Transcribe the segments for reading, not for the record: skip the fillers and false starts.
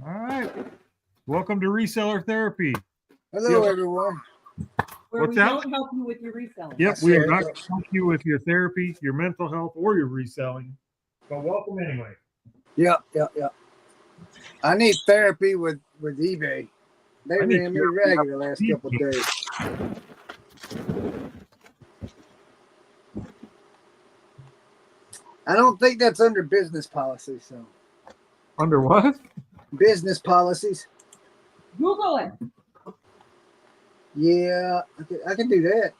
All right. Welcome to Reseller Therapy. Hello, everyone. Where What's we that? don't help you with your reselling. Yep, we are not going to help you with your therapy, your mental health, or your reselling. But welcome anyway. Yep. I need therapy with eBay. They ran me ragged the last couple of days. I don't think that's under business policy. So Under what? business policies. Google it. Yeah, I can do that.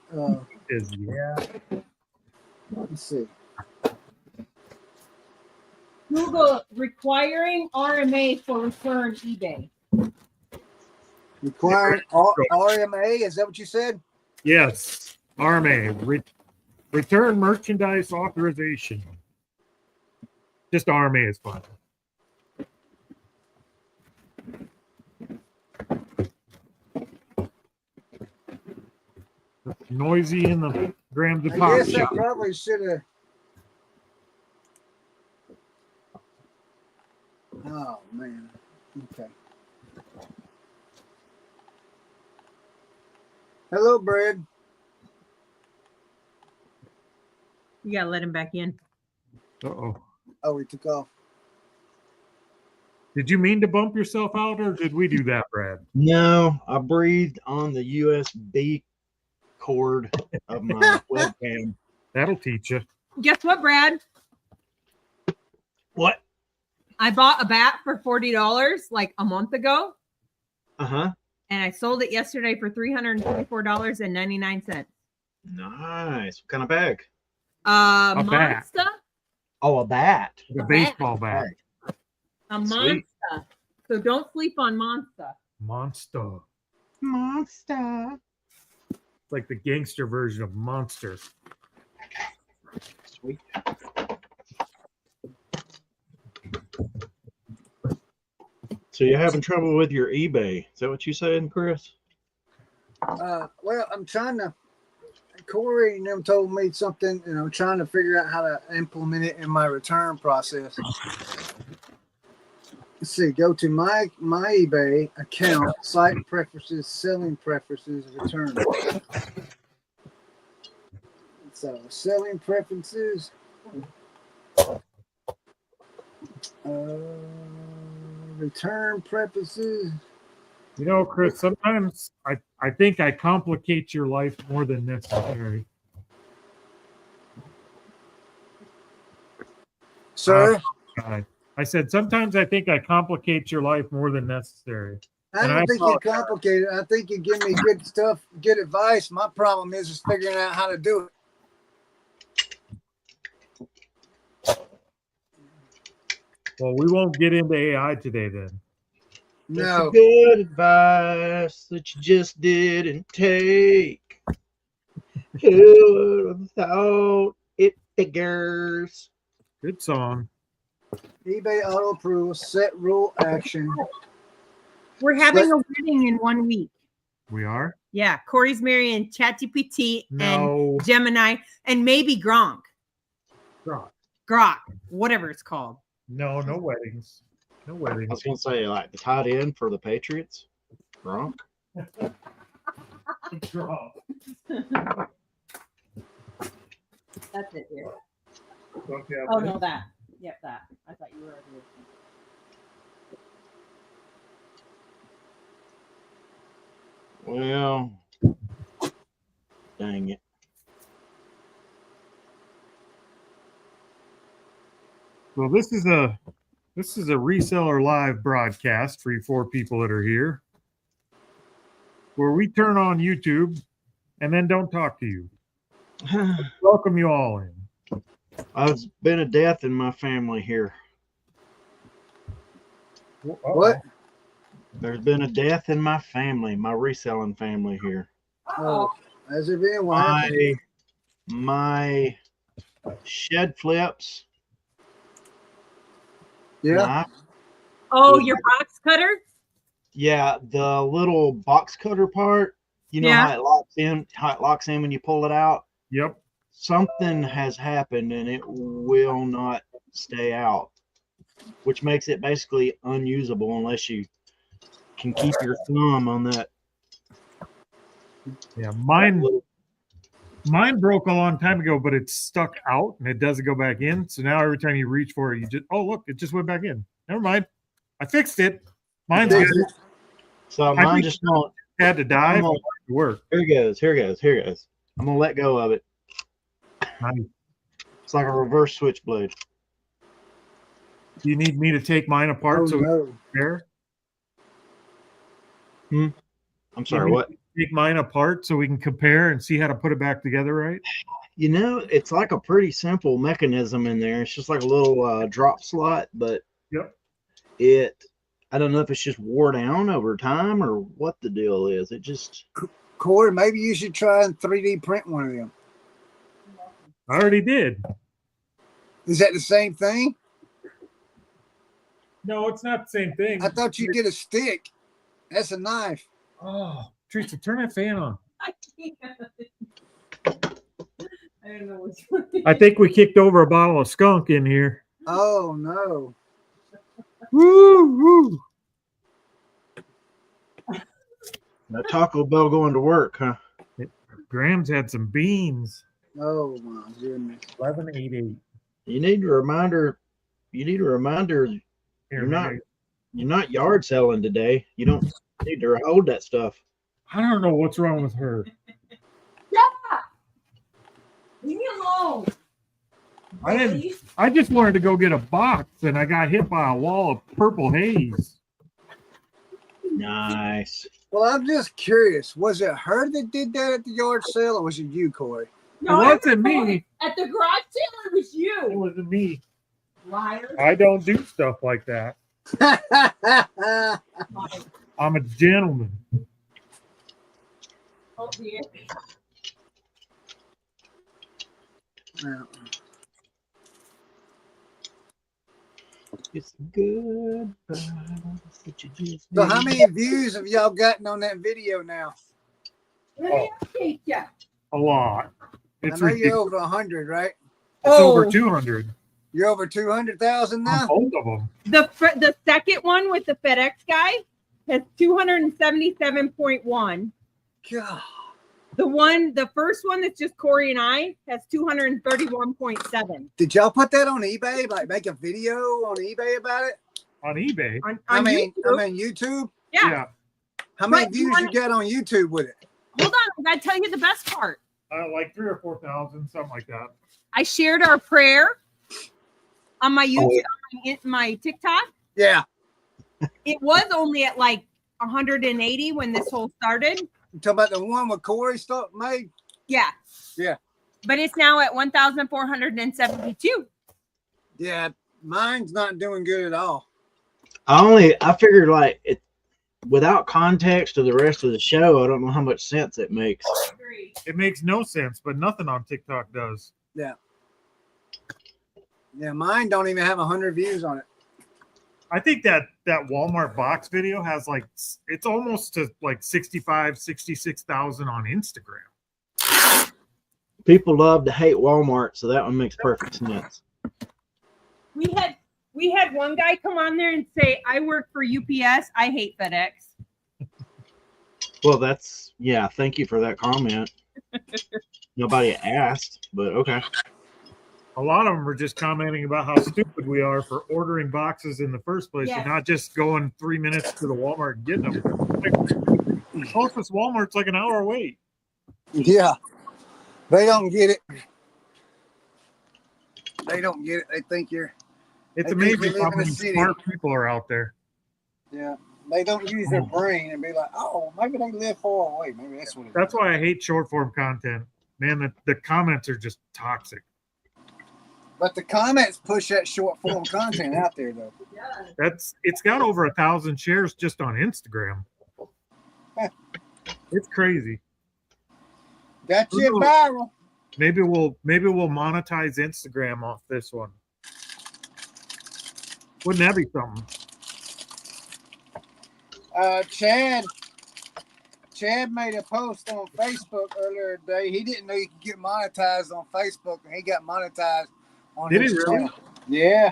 Yeah. Let's see. Google requiring RMA for return eBay. Requiring RMA. Is that what you said? Yes. RMA. Return merchandise authorization. Just RMA is fine. It's noisy in the Grams of I Pop guess shop. I probably should have. Oh man. Okay. Hello, Brad. You gotta let him back in. Uh-oh. Oh, he took off. Did you mean to bump yourself out, or did we do that, Brad? No, I breathed on the USB cord of my webcam. That'll teach you. Guess what, Brad? What? I bought a bat for $40 like a month ago, Uh-huh. and I sold it yesterday for $324.99. Nice. What kind of bag? A bat. Monster. Oh, a bat. The baseball bat. A Sweet. monster. So don't sleep on monster. Monster. Monster. It's like the gangster version of Monster. Sweet. So you're having trouble with your eBay. Is that what you said, Chris? Well, I'm trying to. Corey and them told me something, trying to figure out how to implement it in my return process. Let's see, go to my eBay account, site preferences, selling preferences, return. So, selling preferences. Return preferences. You know, Chris, sometimes I think I complicate your life more than necessary. Sir? I said, sometimes I think I complicate your life more than necessary. I don't think you complicate it. I think you give me good stuff, good advice. My problem is figuring out how to do it. Well, we won't get into AI today then. No. That's good advice that you just didn't take. Who would have thought it figures? Good song. eBay auto approval, set rule action. We're having a wedding in 1 week. We are? Yeah, Corey's marrying ChatGPT No. and Gemini and maybe Gronk. Grok, whatever it's called. No weddings. No I weddings. was going to say, like, the tight end for the Patriots. Gronk. Gronk. That's it here. Don't you have Oh, this? no, that. Yep, that. I thought you were over here. Well, dang it. Well, this is a Reseller Live broadcast for you 4 people that are here, where we turn on YouTube and then don't talk to you. Welcome you all in. There's been a death in my family here. What? There's been a death in my family, my reselling family here. Oh, has it been? What happened? My shed flips. Yeah. Knife. Oh, your box cutter? Yeah, the little box cutter part. You know Yeah. how it locks in when you pull it out? Yep. Something has happened and it will not stay out, which makes it basically unusable unless you can keep your thumb on that. Yeah, that mine little- mine broke a long time ago, but it's stuck out and it doesn't go back in. So now every time you reach for it, you just look, it just went back in. Never mind. I fixed it. Mine's Fix good. it. So I mine think- just don't. Had to die I'm for gonna- it to work. Here goes. Here goes. Here goes. I'm gonna let go of it. Nice. It's like a reverse switchblade. Do you need me to take mine apart Oh so we no. can compare? I'm sorry. need What? Take mine apart so we can compare and see how to put it back together right? You know, it's like a pretty simple mechanism in there. It's just like a little drop slot, but Yep. I don't know if it's just wore down over time or what the deal is. It just, Corey, maybe you should try and 3D print one of them. I already did. Is that the same thing? No, it's not the same thing. I thought you did a stick. That's a knife. Oh, Teresa, turn that fan on. I can't. I don't know which one. I think we kicked over a bottle of skunk in here. Oh no. Woo, woo. that Taco Bell going to work, huh? Graham's had some beans. Oh my goodness. 1188. You need a reminder. Here, You're not- maybe. You're not yard selling today. You don't need to hold that stuff. I don't know what's wrong with her. Leave me alone. I just wanted to go get a box and I got hit by a wall of purple haze. Nice. Well, I'm just curious. Was it her that did that at the yard sale, or was it you, Corey? No, It wasn't me. At the garage sale, it was It you. wasn't me. Liar. I don't do stuff like that. I'm a gentleman. Oh, dear. Yeah. It's good. So how many views have y'all gotten on that video now? Let me update ya. A lot. It's I know you're ridiculous. over 100, right? It's over Oh. 200 You're over 200,000 now? on both of them. The second one with the FedEx guy has 277.1. God. The first one that's just Corey and I has 231.7. Did y'all put that on eBay? Like make a video on eBay about it? On eBay. On I mean YouTube. YouTube. Yeah. How many Right, views you got on YouTube with it? Hold on, I gotta tell you the best part. Like 3,000 or 4,000, something like that. I shared our prayer on my YouTube, on my TikTok. Yeah. It was only at like 180 when this whole started. You talking about the one with Corey made? Yeah. Yeah. But it's now at 1,472. Yeah. Mine's not doing good at all. I figured like it without context to the rest of the show, I don't know how much sense it makes. It makes no sense, but nothing on TikTok does. Yeah, mine don't even have 100 views on it. I think that Walmart box video has like, it's almost to like 65, 66,000 on Instagram. People love to hate Walmart, so that one makes perfect sense. We had one guy come on there and say, I work for UPS. I hate FedEx. Well, thank you for that comment. Nobody asked, but okay. A lot of them are just commenting about how stupid we are for ordering boxes in the first place Yes. and not just going 3 minutes to the Walmart and getting them. The closest Walmart's like an hour away. Yeah. They don't get it. They don't get it. They think you're, It's I think we amazing live how in a many city. smart people are out there. yeah. They don't use their brain and be like, oh, maybe they live far away. Maybe that's what it is. That's why I hate short form content. Man, the comments are just toxic. But the comments push that short form content out there, though. It's got over 1,000 shares just on Instagram. It's crazy. Got you viral. Maybe we'll monetize Instagram off this one. Wouldn't that be something? Chad made a post on Facebook earlier today. He didn't know you could get monetized on Facebook, and he got monetized on Did his he really? channel. Yeah,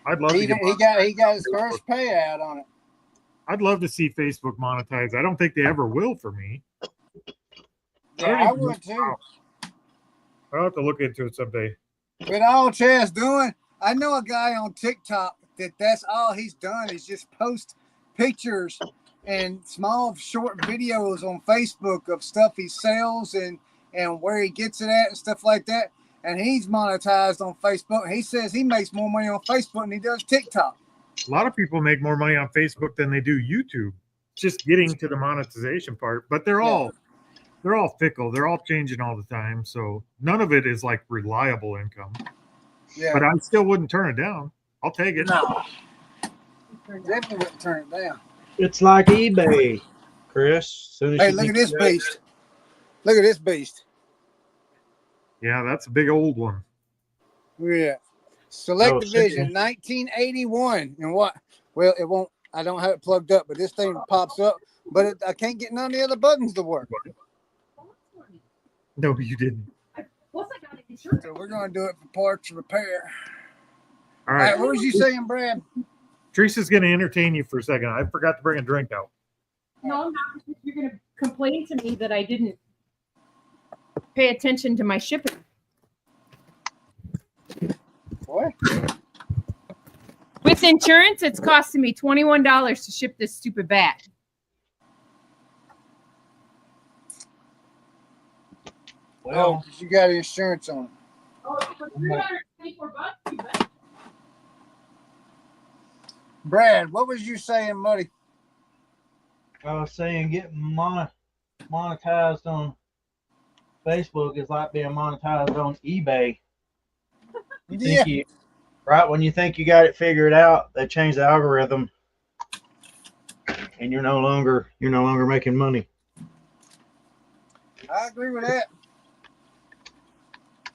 I'd love to he get. he got his first payout on it. I'd love to see Facebook monetize. I don't think they ever will for me. Yeah, I would too. I'll have to look into it someday. But all Chad's doing, I know a guy on TikTok that's all he's done is just post pictures and small short videos on Facebook of stuff he sells and where he gets it at and stuff like that. And he's monetized on Facebook. He says he makes more money on Facebook than he does TikTok. A lot of people make more money on Facebook than they do YouTube. Just getting to the monetization part, but they're all fickle. They're all changing all the time. So none of it is like reliable income. Yeah. But I still wouldn't turn it down. I'll take it. No. Definitely wouldn't turn it down. It's like eBay, Chris. Soon as Hey, you look think at this you got it- beast. Look at this beast. Yeah, that's a big old one. Yeah. Select Oh, Division 1981. And what? Well, it won't. I don't have it plugged up, but this thing pops up. But I can't get none of the other buttons to work. No, you didn't. So we're going to do it for parts repair. All All right. right. What was you saying, Brad? Teresa's going to entertain you for a second. I forgot to bring a drink out. No, I'm not. Because you're going to complain to me that I didn't pay attention to my shipping. What? With insurance, it's costing me $21 to ship this stupid bat. Oh, because you got insurance on it. Oh, for $324, you bet. Brad, what was you saying, buddy? I was saying getting monetized on Facebook is like being monetized on eBay. You Yeah. think right when you think you got it figured out, they change the algorithm, and you're no longer making money. I agree with that.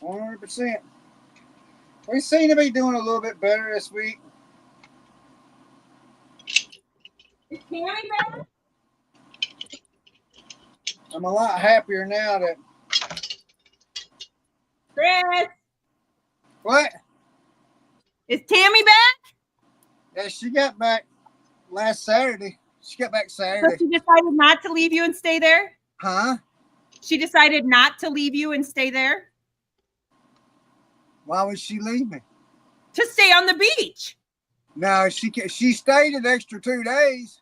100%. We seem to be doing a little bit better this week. Is Tammy back? I'm a lot happier now that. Chris, What? is Tammy back? Yeah, she got back last Saturday. She got back So Saturday. she decided not to leave you and stay there? Huh? She decided not to leave you and stay there? Why would she leave me? To stay on the beach. No, she stayed an extra 2 days.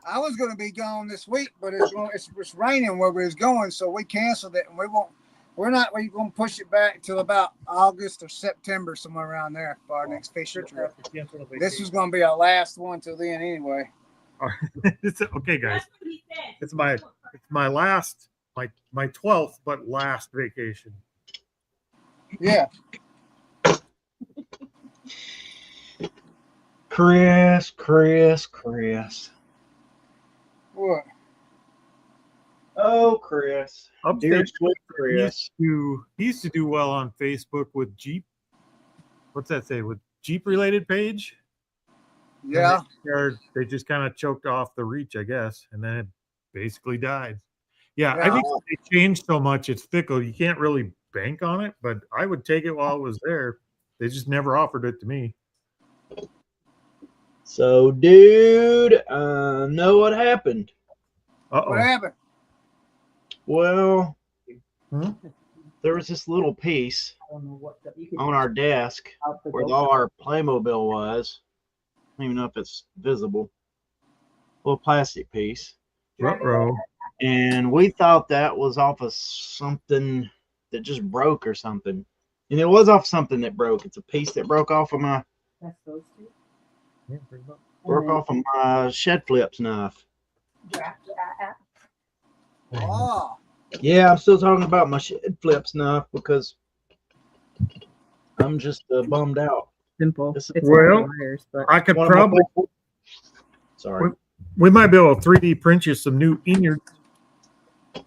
I was going to be gone this week, but it's raining where we was going, so we canceled it, and we're going to push it back till about August or September, somewhere around there for our next fisher trip. This was going to be our last one till then anyway. Okay, guys. That's what he said. It's my last, my 12th, but last vacation. Yeah. Chris. What? Oh, Chris. Dear Upstate sweet Chris. he used to do well on Facebook with Jeep. What's that say? With Jeep related page? Yeah. They just kind of choked off the reach, I guess, and then it basically died. Yeah, I Yeah. think they changed so much, it's fickle. You can't really bank on it, but I would take it while it was there. They just never offered it to me. So, dude, I know what happened. Uh-oh. What happened? Well, Hmm? there was this little piece on our desk where all our Playmobil was. I don't even know if it's visible. A little plastic piece. Ruh-roh. And we thought that was off of something that just broke or something. And it was off something that broke. It's a piece that broke off of my shed flips knife. Oh. Yeah, I'm still talking about my shed flips knife because I'm just bummed out. Simple. This is- Well, I could One of my probably, Sorry. we might be able to 3D print you some new innards.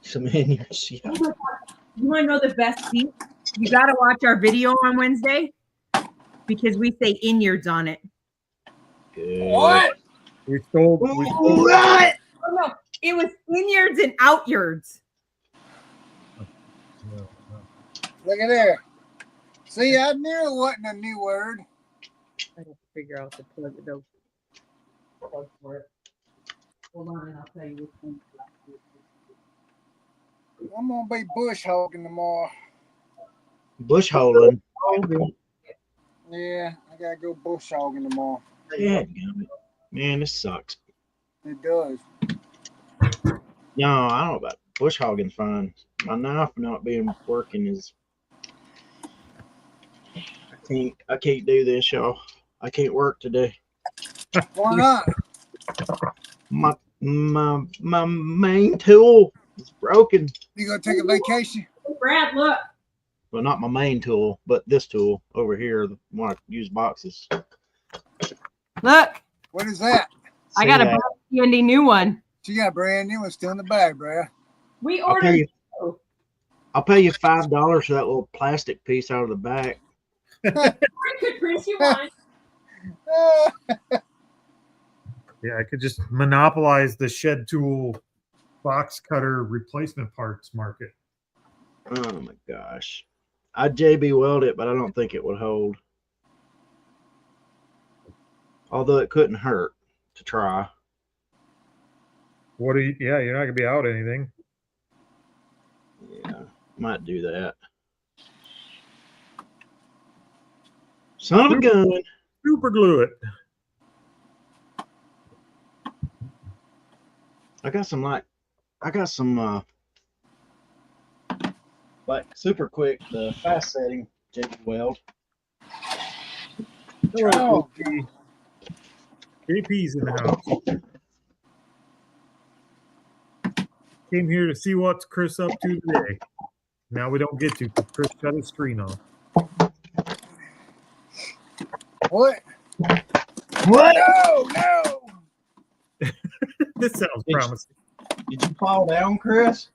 Some innards. Yeah. You want to know the best piece? You got to watch our video on Wednesday because we say innards on it. Good. What? We sold What? Oh, no. It was innards and outyards. Look at there. See, I knew it wasn't a new word. I have to figure out the plug for it. Hold on, and I'll tell you which one. I'm gonna be bush hogging tomorrow. Bush holing. Yeah, I gotta go bush hogging tomorrow. Yeah, man, this sucks. It does. No, I don't know about bush hogging. Fine. My knife not being working is. I can't do this, y'all. I can't work today. Why not? My main tool is broken. You gonna take a vacation? Brad, look. Well, not my main tool, but this tool over here, the one I use boxes. Look. What is that? I got a brand handy new one. She got a brand new one still in the bag, bruh. We ordered. I'll pay you $5 for that little plastic piece out of the back. I could print you one. Yeah, I could just monopolize the shed tool box cutter replacement parts market. Oh my gosh. I'd JB weld it, but I don't think it would hold. Although it couldn't hurt to try. What are you? Yeah, you're not gonna be out anything. Yeah, might do that. Son of a gun. Super glue it. I got some like super quick, the fast setting JB weld. Oh, JP's in the house. Came here to see what's Chris up to today. Now we don't get to because Chris shut his screen off. What? What? No. This sounds promising. Did you fall down, Chris?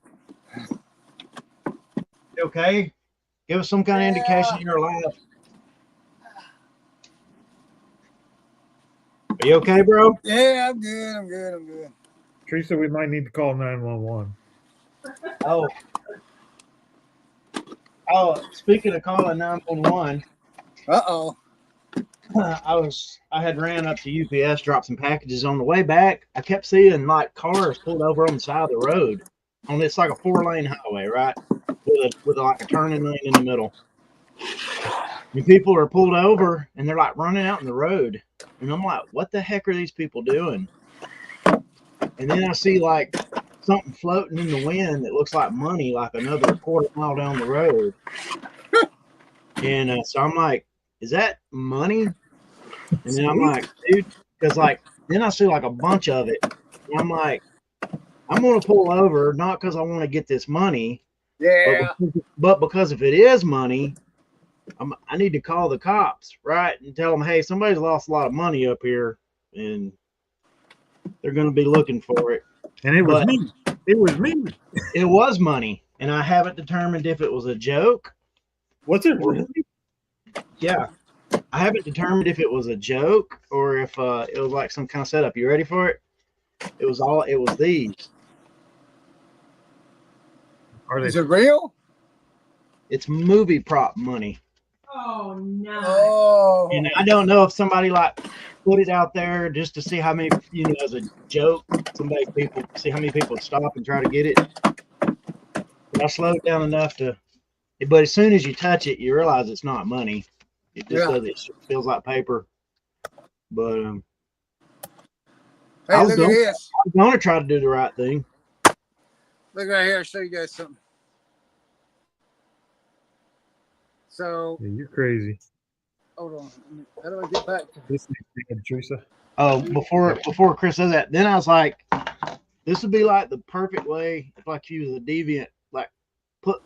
You okay? Give us some kind of indication you're alive. Are you okay, bro? Yeah, I'm good. Teresa, we might need to call 911. Oh, speaking of calling 911, Uh-oh. I had ran up to UPS, dropped some packages on the way back. I kept seeing like cars pulled over on the side of the road. It's like a 4-lane highway, right? With like a turning lane in the middle. And people are pulled over and they're like running out in the road. And I'm like, what the heck are these people doing? And then I see like something floating in the wind that looks like money, like another quarter mile down the road. And so I'm like, is that money? And then I'm like, dude, because like, then I see like a bunch of it. And I'm like, I'm going to pull over, not because I want to get this money. Yeah. But because if it is money, I need to call the cops, right? And tell them, hey, somebody's lost a lot of money up here and they're going to be looking for it. And it was me. It was me. It was money. And I haven't determined if it was a joke. Was it really? Yeah. I haven't determined if it was a joke or if it was like some kind of setup. You ready for it? It was these. Is it real? It's movie prop money. Oh no. Oh. And I don't know if somebody like put it out there just to see how many, as a joke, see how many people would stop and try to get it. But I slowed down enough but as soon as you touch it, you realize it's not money. It just does. It feels like paper. But hey, look at this. I was going to try to do the right thing. Look right here. I'll show you guys something. So Yeah, you're crazy. hold on. How do I get back to This is Teresa. Oh, before Chris said that, then I was like, this would be like the perfect way if like you was a deviant, like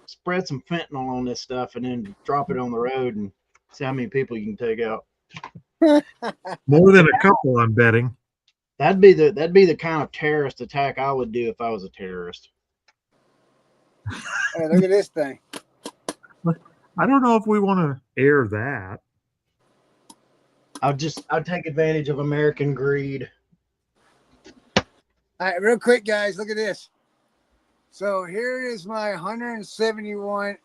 spread some fentanyl on this stuff and then drop it on the road and see how many people you can take out. More than a couple, I'm betting. That'd be the kind of terrorist attack I would do if I was a terrorist. Hey, look at this thing. I don't know if we want to air that. I'd take advantage of American greed. All right, real quick, guys, look at this. So here is my 171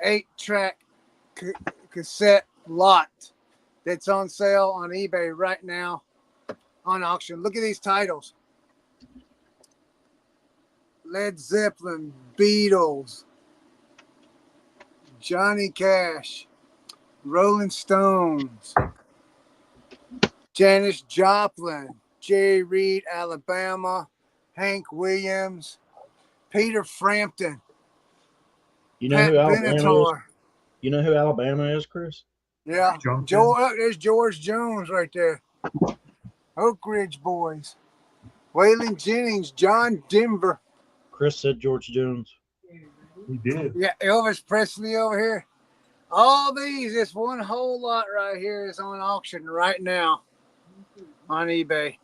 8-track cassette lot that's on sale on eBay right now on auction. Look at these titles: Led Zeppelin, Beatles, Johnny Cash, Rolling Stones, Janis Joplin, Jerry Reed, Alabama, Hank Williams, Peter Frampton, You know Pat who Alabama is? Benatar. You know who Alabama is, Chris? Yeah, there's George Jones right there. Oak Ridge Boys, Waylon Jennings, John Denver. Chris said George Jones. We did. Yeah, Elvis Presley over here. All these, this one whole lot right here is on auction right now on eBay.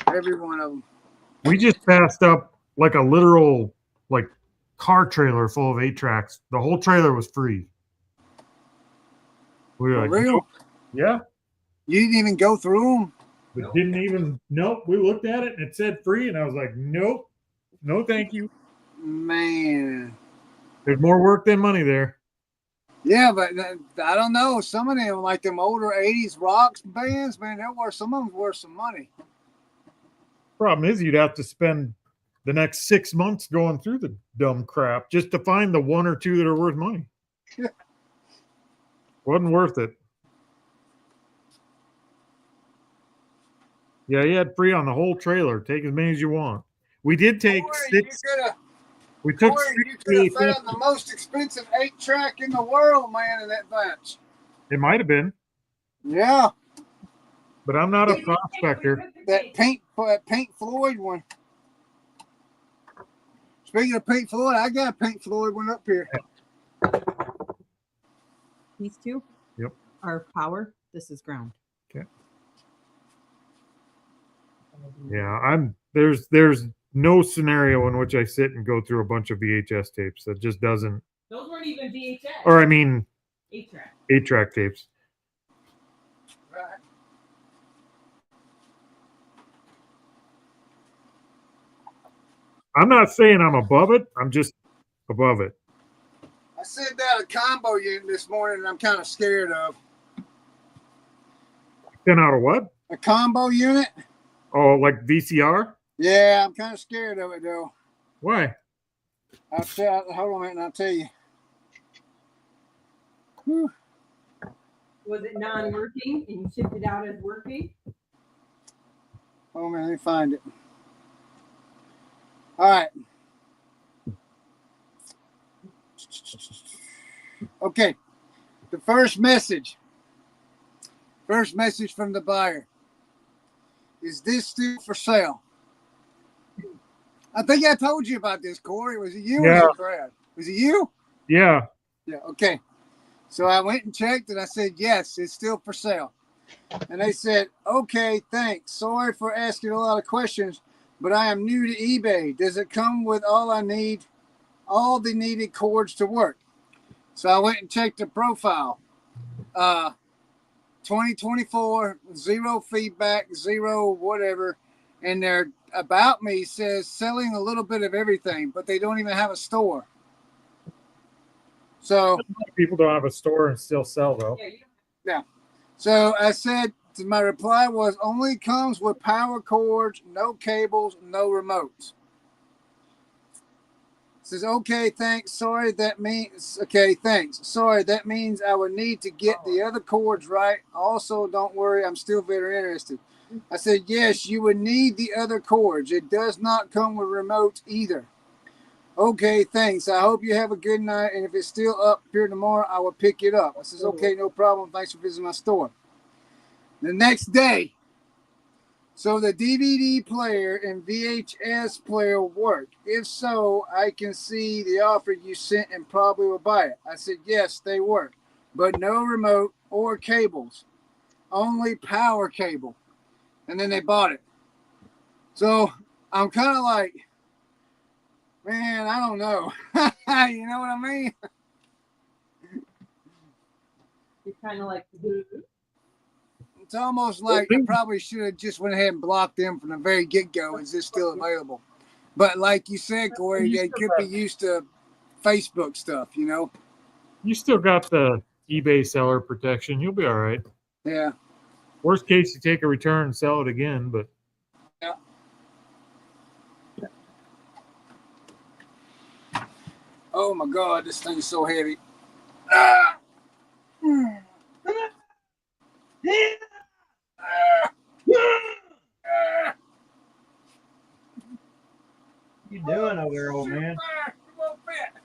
Every one of them. We just passed up like a literal like car trailer full of 8-tracks. The whole trailer was free. We were For like, real? nope. Yeah. You didn't even go through them? We didn't even, nope. We looked at it and it said free, and I was like, nope. No, thank you. Man. There's more work than money there. Yeah, but I don't know. Some of them, like them older 80s rock bands, man, some of them worth some money. Problem is, you'd have to spend the next 6 months going through the dumb crap just to find the one or two that are worth money. Wasn't worth it. Yeah, you had free on the whole trailer. Take as many as you want. We did take six. We took You could have found the most expensive 8-track in the world, man, in that batch. It might have been, Yeah, but I'm not a prospector. that Pink Floyd one. Speaking of Pink Floyd, I got a Pink Floyd one up here. These two? Yep. Are power. This is ground. Okay. Yeah, there's no scenario in which I sit and go through a bunch of VHS tapes. That just doesn't. Those weren't even VHS. Or I mean, 8-track. 8-track tapes. Right. I'm not saying I'm above it. I'm just above it. I sent out a combo unit this morning and I'm kind of scared of. 10 out of what? A combo unit? Oh, like VCR? Yeah, I'm kind of scared of it though. Why? Hold on a minute and I'll tell you. Whew. Was it non-working and you shipped it out as working? Oh man, let me find it. All right. Okay. The first message from the buyer. Is this still for sale? I think I told you about this, Corey. Was it you or was it Brad? Was it you? Yeah. Yeah, okay. So I went and checked and I said, yes, it's still for sale. And they said, okay, thanks. Sorry for asking a lot of questions, but I am new to eBay. Does it come with all the needed cords to work? So I went and checked the profile. 2024, 0 feedback, 0 whatever. And their about me says selling a little bit of everything, but they don't even have a store. So people don't have a store and still sell though. Yeah. So I said, my reply was only comes with power cords, no cables, no remotes. Says, okay, thanks. Sorry, that means, okay, thanks. Sorry, that means I would need to get the other cords right. Also, don't worry, I'm still very interested. I said, yes, you would need the other cords. It does not come with remotes either. Okay, thanks. I hope you have a good night. And if it's still up here tomorrow, I will pick it up. I says, okay, no problem. Thanks for visiting my store. The next day, so the DVD player and VHS player work. If so, I can see the offer you sent and probably will buy it. I said, yes, they work, but no remote or cables, only power cable. And then they bought it. So I'm kind of like, man, I don't know. You know what I mean? You're kind of like, It's almost like I probably should have just went ahead and blocked them from the very get-go. Is this still available? But like you said, Corey, they could be used to Facebook stuff, you know? You still got the eBay seller protection. You'll be all right. Yeah. Worst case, you take a return and sell it again, but Yeah. Oh my God, this thing's so heavy. Ah! Mm. Ah! Ah! You doing over there, old man? Ah! It won't fit.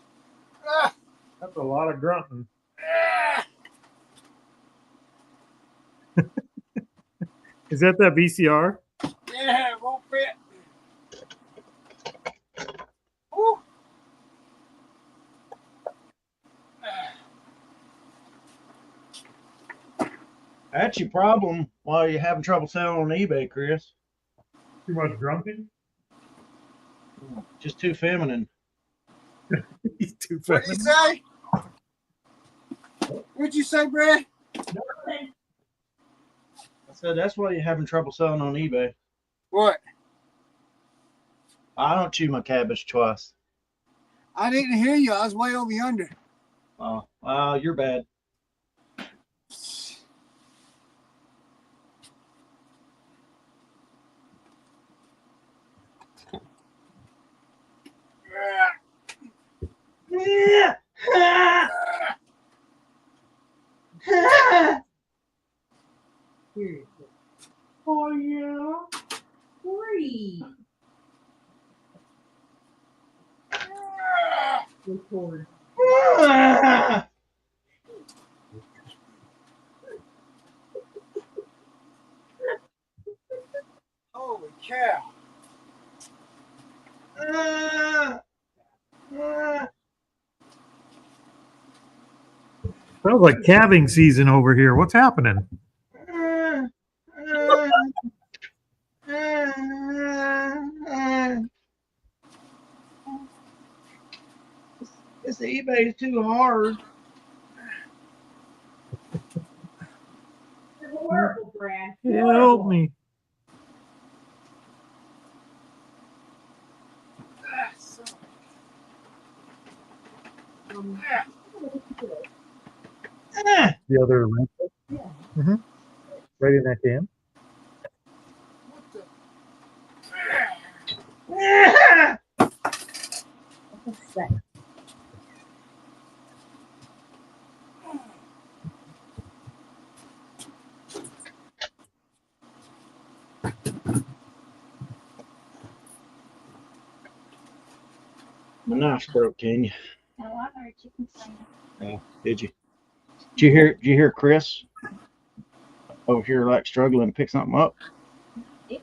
Ah! that's a lot of grunting. Ah! Is that VCR? Yeah, it won't fit. Woo. That's your problem while you're having trouble selling on eBay, Chris. Too much grunting? Just too feminine. He's too What'd you feminine. say? What'd you say, Brad? I said that's why you're having trouble selling on eBay. What? I don't chew my cabbage twice. I didn't hear you. I was way over yonder. Oh, wow, you're bad. Seriously. Oh yeah. Corey. Record. Holy cow. Sounds like calving season over here. What's happening? This eBay is too hard. You're horrible, Brad. Help me. The other rental? Yeah. Mm-hmm. Right in that can. What's that? My knife's broke, can you? No, I heard you complaining. Yeah, did you? Did you hear Chris over here like struggling to pick something up? It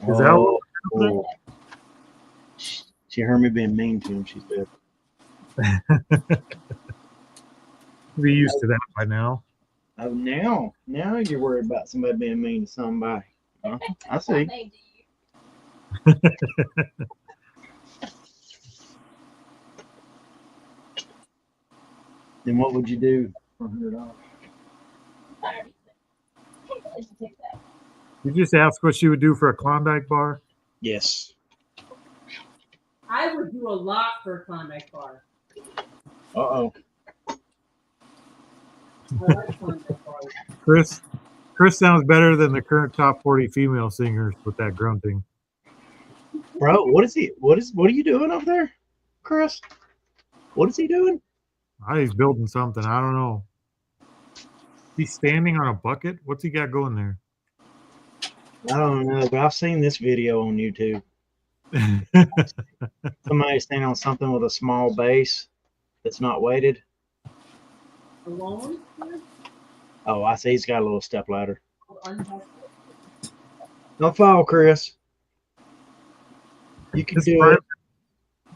Is that what- oh. She heard me being mean to him, she said. We're used to that by now. Oh, now you're worried about somebody being mean to somebody. Huh? I see. they do. Then what would you do for $100? You just asked what she would do for a Klondike bar. Yes. I would do a lot for a Klondike bar. Uh-oh. I like Klondike bars. Chris sounds better than the current top 40 female singers with that grunting. Bro, what are you doing over there, Chris? What is he doing? He's building something. I don't know. He's standing on a bucket. What's he got going there? I don't know, but I've seen this video on YouTube. Somebody standing on something with a small base that's not weighted. Alone? Oh, I see he's got a little step ladder. Untested. Don't fall, Chris. You can This is do it.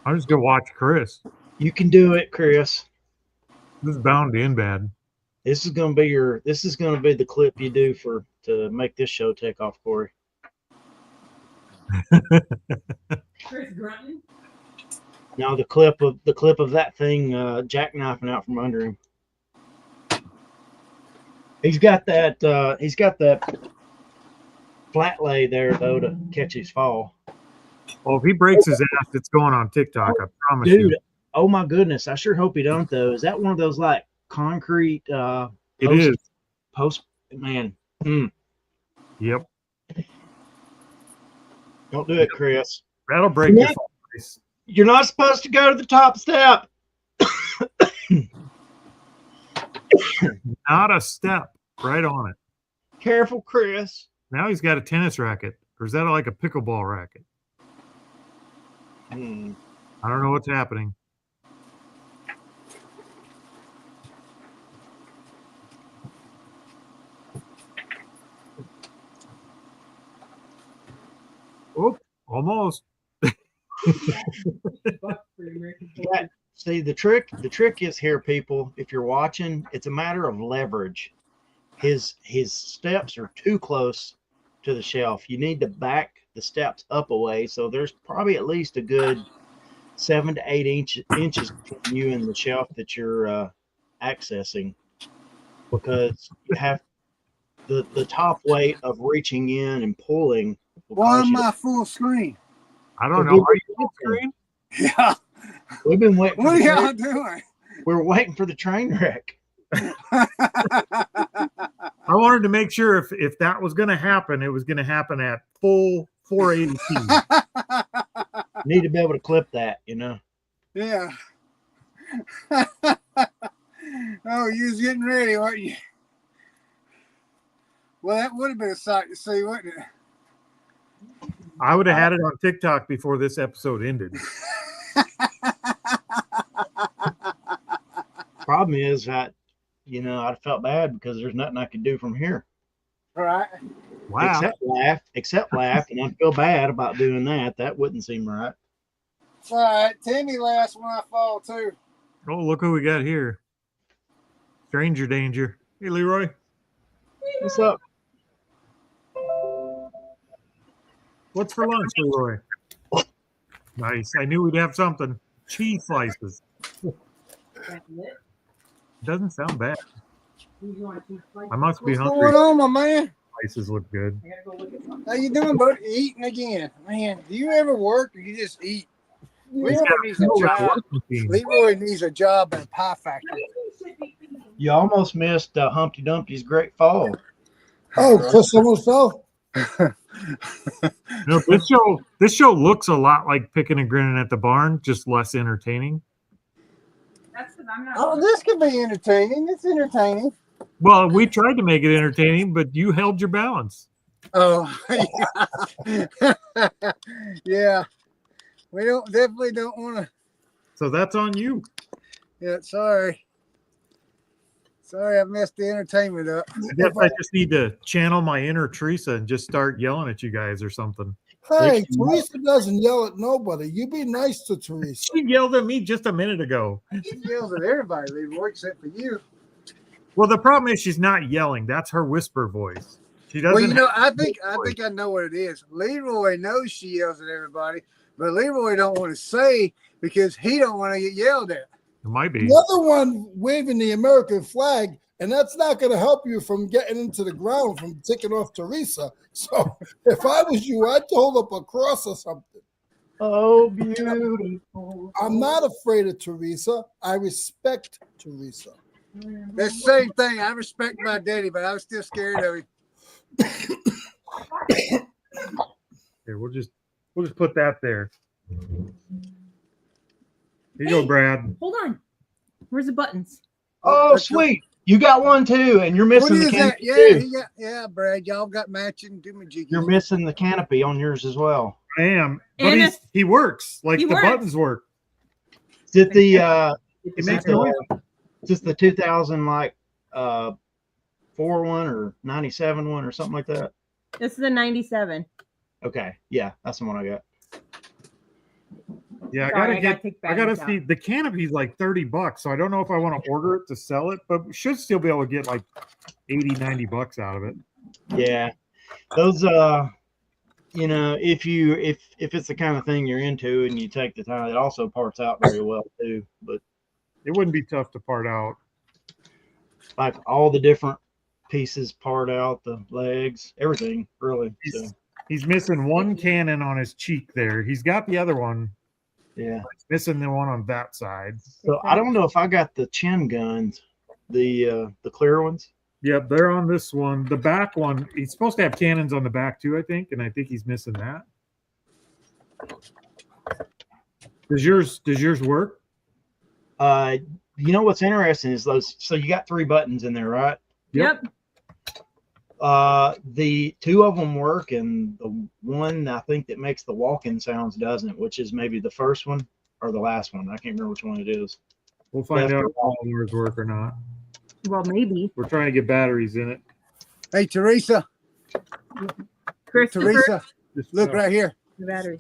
I'm just gonna watch Chris. You can do it, Chris. This is bound to end bad. This is gonna be the clip you do to make this show take off, Corey. Chris grunting? Now the clip of that thing jackknifing out from under him. He's got that flat lay there though to catch his fall. Well, if he breaks his ass, it's going on TikTok. I promise Dude, you. oh my goodness. I sure hope he don't though. Is that one of those like concrete It is. post man? Yep. Don't do it, Chris. That'll break your face. You're not supposed to go to the top step. Not a step. Right on it. Careful, Chris. Now he's got a tennis racket. Or is that like a pickleball racket? I don't know what's happening. Oh, almost. Yeah, see, the trick is here, people. If you're watching, it's a matter of leverage. His steps are too close to the shelf. You need to back the steps up away. So there's probably at least a good 7 to 8 inches between you and the shelf that you're accessing, because you have the top weight of reaching in and pulling. Why am I full screen? I don't know. Are you full screen? Yeah. We've been waiting. What are y'all doing? We're waiting for the train wreck. I wanted to make sure if that was going to happen, it was going to happen at full 480p. Need to be able to clip that, you know. Yeah. Oh, you was getting ready, weren't you? Well, that would have been a sight to see, wouldn't it? I would have had it on TikTok before this episode ended. Problem is that, you know, I felt bad because there's nothing I could do from here. All right. Wow. Except laugh, and I feel bad about doing that. That wouldn't seem right. It's all right. Timmy laughs when I fall, too. Oh, look who we got here. Stranger danger. Hey, Leroy. What's up? What's for lunch, Leroy? Nice. I knew we'd have something. Cheese slices. Doesn't sound bad. I must be What's hungry. going on, my man? Slices look good. How you doing, buddy? Eating again. Man, do you ever work or you just eat? Leroy needs a job. Leroy needs a job in a pie factory. You almost missed Humpty Dumpty's Great Fall. Oh, because someone fell? No, this show looks a lot like Picking and Grinning at the Barn, just less entertaining. That's because I'm not. Oh, this could be entertaining. It's entertaining. Well, we tried to make it entertaining, but you held your balance. Oh, yeah. Yeah. We definitely don't want to. So that's on you. Yeah, sorry. Sorry, I messed the entertainment up. I guess I just need to channel my inner Teresa and just start yelling at you guys or something. Hey, Teresa doesn't yell at nobody. You be nice to Teresa. She yelled at me just a minute ago. She yells at everybody, Leroy, except for you. Well, the problem is she's not yelling. That's her whisper voice. She doesn't. Well, you know, I have think a voice. I know what it is. Leroy knows she yells at everybody, but Leroy don't want to say because he don't want to get yelled at. It might be. The other one waving the American flag, and that's not going to help you from getting into the ground from taking off Teresa. So if I was you, I'd hold up a cross or something. Oh, beautiful. I'm not afraid of Teresa. I respect Teresa. That's the same thing. I respect my daddy, but I was still scared of him. Here, we'll just put that there. Here you go, Brad. Hold on. Where's the buttons? Oh, sweet. You got one too, and you're What missing the is that? canopy. Yeah, too. yeah, Brad. Y'all got matching. Do me jiggy. You're missing the canopy on yours as well. I am. But And he works. Like he the works. buttons work. Is it the It makes noise. is this the 2000 like 4 one or 97 one or something like that? This is a 97. Okay, yeah, that's the one I got. Yeah, Sorry, I gotta take I gotta batteries see. out. The canopy's like $30, so I don't know if I want to order it to sell it, but we should still be able to get like 80, 90 bucks out of it. Yeah, those you know, if it's the kind of thing you're into and you take the time, it also parts out very well too. But It wouldn't be tough to part out. like all the different pieces part out, the legs, everything really. So. He's missing one cannon on his cheek there. He's got the other one. Yeah. He's missing the one on that side. So I don't know if I got the chin guns, the clear ones. Yep, they're on this one. The back one, he's supposed to have cannons on the back too, I think, and I think he's missing that. Does yours work? You know what's interesting is those. So you got 3 buttons in there, right? Yep. The 2 of them work, and the one I think that makes the walking sounds doesn't, which is maybe the first one or the last one. I can't remember which one it is. We'll find out if all of yours work or not. Well, maybe. We're trying to get batteries in it. Hey, Teresa. Christopher, Teresa, Just look right here. the battery.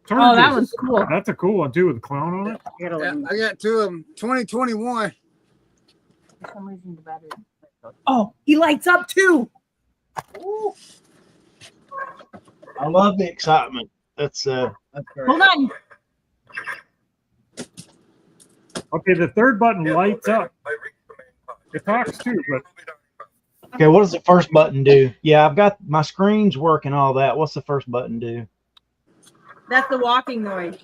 Turn Oh, that this. one's cool. That's a cool one too with the clown on it. I gotta Yeah, let him- I got 2 of them. 2021. For some reason, the battery. Oh, he lights up too. I love the excitement. That's great. Hold on. Okay, the third button lights up. It talks too, but Okay, what does the first button do? Yeah, I've got my screens working, all that. What's the first button do? That's the walking noise.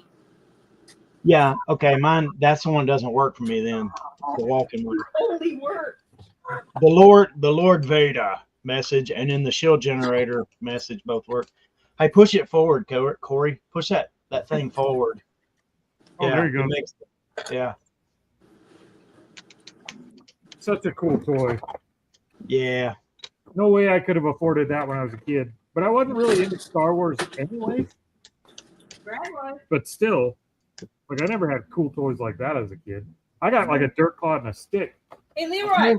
Yeah, okay, mine. That's the one that doesn't work for me. Then the walking one. Holy word. The Lord Vader message, and then the shield generator message both work. Hey, push it forward, Corey. Push that thing forward. oh, there you go. it makes- yeah, Such a cool toy. yeah. No way I could have afforded that when I was a kid. But I wasn't really into Star Wars anyway. But still, like I never had cool toys like that as a kid. I got like a dirt clod and a stick. Hey, Leroy.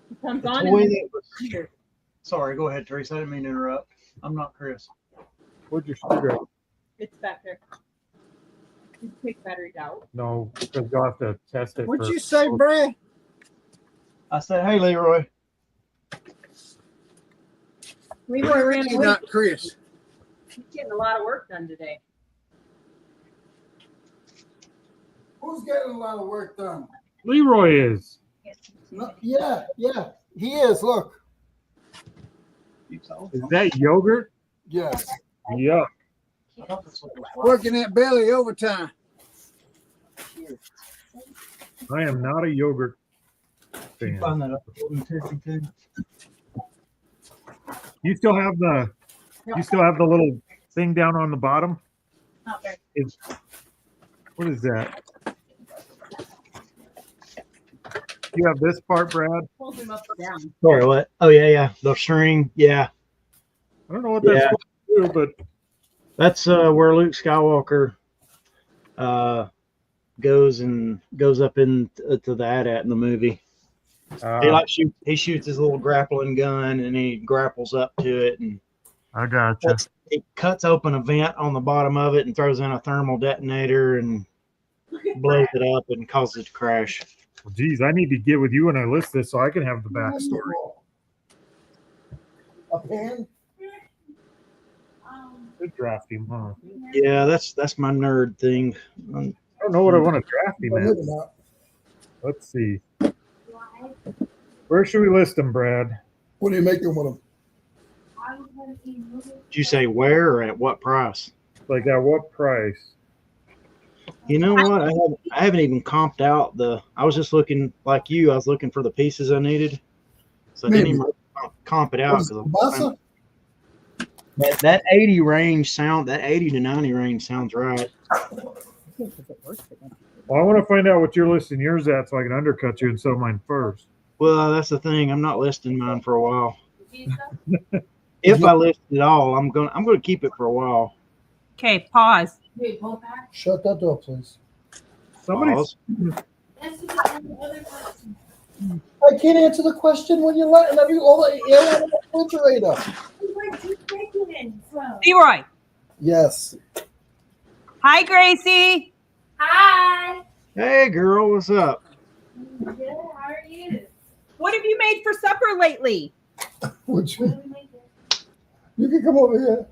He comes The on toy and that was- Sorry, go ahead, Teresa. I didn't mean to interrupt. I'm not Chris. Where'd your screwdriver? it's back there. You take batteries out. No, because you'll have to test it. What'd for- you say, Brad? I said, hey, Leroy. Leroy ran He's away. not Chris. He's getting a lot of work done today. Who's getting a lot of work done? Leroy is. No, yeah, he is. Look, Is that yogurt? yes. Yuck. Working that belly overtime. I am not a yogurt fan. Find that up. You still have the little thing down on the bottom? Not very. What is that? You have this part, Brad? Hold him up and down. Sorry, what? Oh, yeah. The string. Yeah. I don't know what that's Yeah. supposed to do, but That's where Luke Skywalker goes up into that in the movie. He shoots his little grappling gun and he grapples up to it and I gotcha. it cuts open a vent on the bottom of it and throws in a thermal detonator and blows it up and causes it to crash. Well, geez, I need to get with you when I list this so I can have the backstory. A pan? Good draft him, huh? Yeah, that's my nerd thing. I don't know what I want to draft him Oh, look at. at that. Let's see. Where should we list him, Brad? What are you making with them? Did you say where or at what price? Like at what price? You know what? I haven't even comped out I was just looking like you. I was looking for the pieces I needed, so I didn't even comp it out. Bassa? That 80 range that 80 to 90 range sounds right. Well, I want to find out what you're listing yours at so I can undercut you and sell mine first. Well, that's the thing. I'm not listing mine for a while. If I list it all, I'm gonna keep it for a while. Okay, pause. Shut that door, please. Somebody's Pause. I can't answer the question when you're letting all the air out of the refrigerator. Leroy. Yes. Hi, Gracie. Hi. Hey, girl, what's up? Good. How are you? What have you made for supper lately? Would What you? are we making? You can come over here.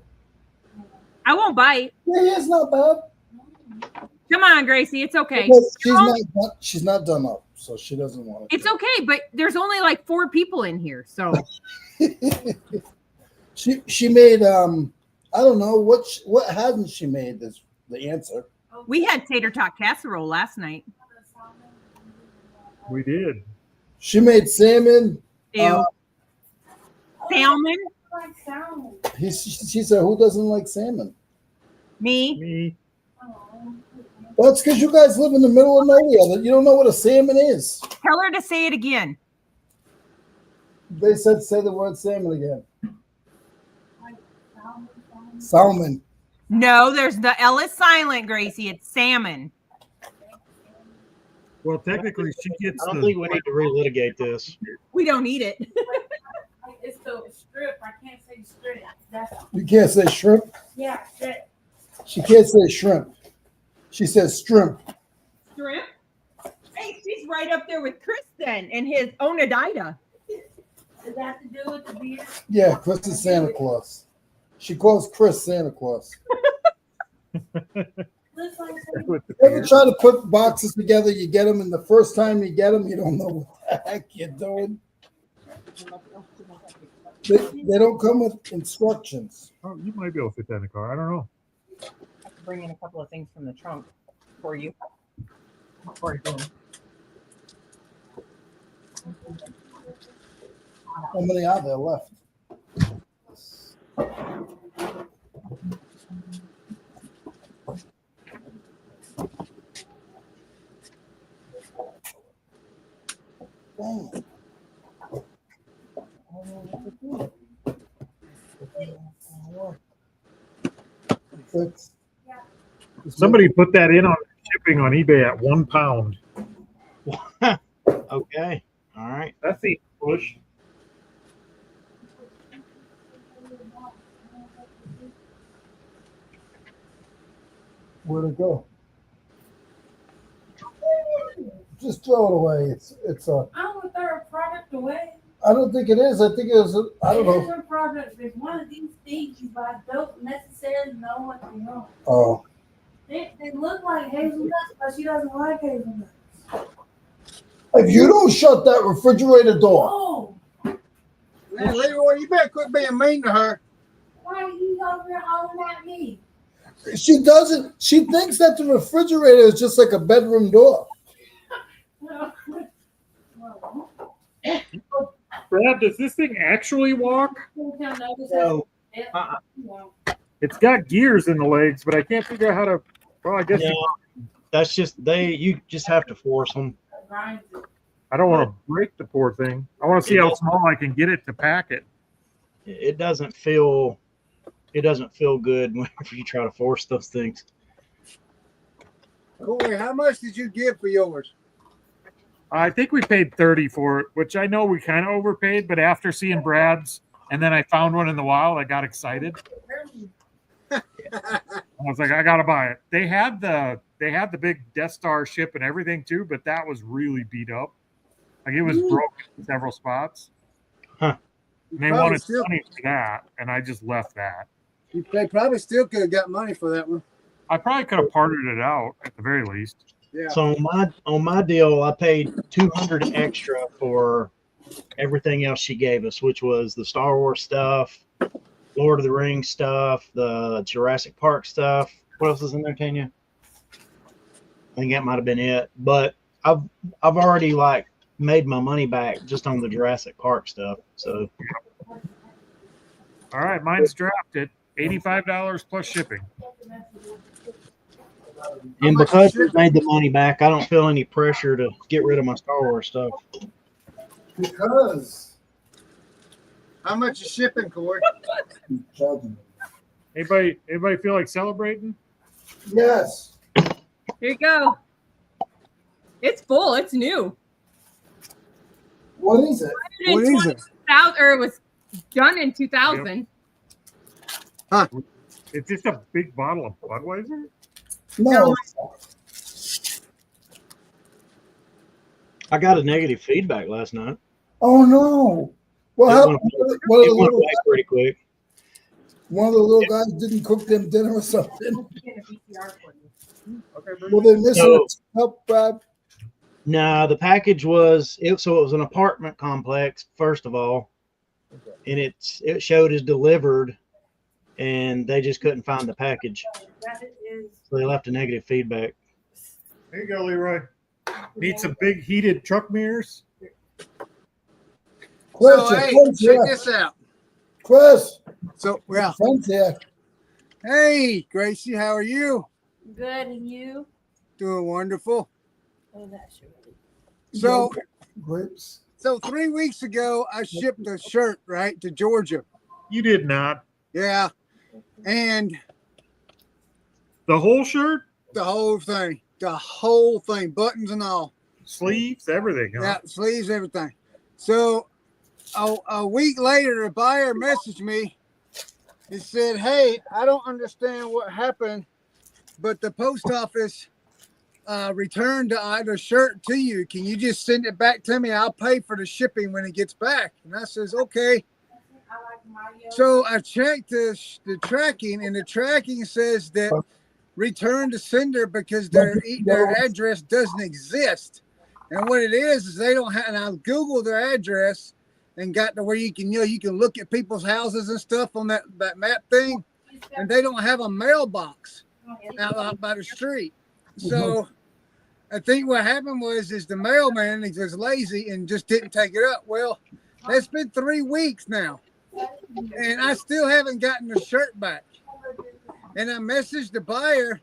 I won't bite. Yeah, it's not bad. Come on, Gracie. It's okay. But she's not done up. so she doesn't want It's okay, but there's only like 4 people in here, so it. She made I don't know what hasn't she made this the answer. we had tater tot casserole last night. We did. She made salmon. Ew. Salmon? Like salmon. She said, "Who doesn't like salmon?" Me? Me. Oh. That's because you guys live in the middle of nowhere. You don't know what a salmon is. Tell her to say it again. They said, "Say the word salmon again." Like salmon. Salmon. No, there's the L is silent, Gracie. It's salmon. Well, technically, she gets I don't the. think we need to relitigate this. We don't eat it. Like it's the strip. I can't say strip. That's You can't say shrimp. yeah, strip. She can't say shrimp. She says shrimp. Shrimp? Hey, she's right up there with Chris then and his Oneida. Does that have to do with the beer? Yeah, Chris is Santa Claus. She calls Chris Santa Claus. Looks like with the You ever beer. try to put boxes together, you get them, and the first time you get them, you don't know what the heck you're doing. They don't come with instructions. Oh, you might be able to fit that in the car. I don't know. I have to bring in a couple of things from the trunk for you. Before I go. How many are there left? Dang it. Six. Somebody put that in on shipping on eBay at £1. Okay. All right. That's the push. Where'd it go? Just throw it away. It's a. I don't throw a product away. I don't think it is. I think it was. I don't It is know. a product. It's one of these things, but I don't necessarily know what they are. Oh, They look like hazelnuts, but she doesn't like hazelnuts. if you don't shut that refrigerator door, Oh, Man, Leroy, you better quit being mean to her. why are you over there hollering at me? she doesn't. She thinks that the refrigerator is just like a bedroom door. Well, Brad, does this thing actually walk? So, It's got gears in the legs, but I can't figure out how to. Well, I guess no, that's just you just have to force them. I don't want to break the poor thing. I want to see how small I can get it to pack it. It doesn't feel good whenever you try to force those things. Corey, how much did you give for yours? I think we paid 30 for it, which I know we kind of overpaid, but after seeing Brad's and then I found one in the wild, I got excited. I was like, I gotta buy it. They had the big Death Star ship and everything too, but that was really beat up. Like it was broken in several spots. Huh. And they Probably wanted still- money for that, and I just left that. They probably still could have got money for that one. I probably could have parted it out at the very least. Yeah. So on my deal, I paid $200 extra for everything else she gave us, which was the Star Wars stuff, Lord of the Rings stuff, the Jurassic Park stuff. What else is in there, Tanya? I think that might have been it. But I've already like made my money back just on the Jurassic Park stuff. So All right, mine's drafted. $85 plus shipping. and because we made the money back, I don't feel any pressure to get rid of my Star Wars stuff. Because How much is shipping, Corey? Anybody feel like celebrating? yes. Here you go. It's full. It's new. What is it? What is it? 2000, or it was done in 2000. It's just a big bottle of Budweiser. No. I got a negative feedback last night. Oh no. Well, It how, went- one, of It the went little, away pretty quick. one of the little guys didn't cook them dinner or something. Okay, Well, they're missing No. a cup, Brad. No, the package was so it was an apartment complex first of all, and it showed as delivered, and they just couldn't find the package, so they left a negative feedback. Here you go, Leroy. Need some big heated truck mirrors? Chris, So, your hey, friend's check here. this out. Chris, So, your yeah. friend's here. Hey, Gracie, how are you? Good, and you? Doing wonderful. Oh, that's your So, Grapes. so 3 weeks ago, I shipped a shirt, right, to Georgia. You did not. Yeah. And The whole shirt? the whole thing, buttons and all. Sleeves, everything. Huh? Yeah, sleeves, everything. So a week later, a buyer messaged me and said, "Hey, I don't understand what happened, but the post office returned the shirt to you. Can you just send it back to me? I'll pay for the shipping when it gets back." And I says, "Okay." So I checked the tracking, and the tracking says that return to sender because their address doesn't exist. And what it is they don't have. And I Googled their address and got to where you can look at people's houses and stuff on that map thing, and they don't have a mailbox out by the street. So I think what happened was the mailman is just lazy and just didn't take it up. Well, that's been 3 weeks now, and I still haven't gotten the shirt back. And I messaged the buyer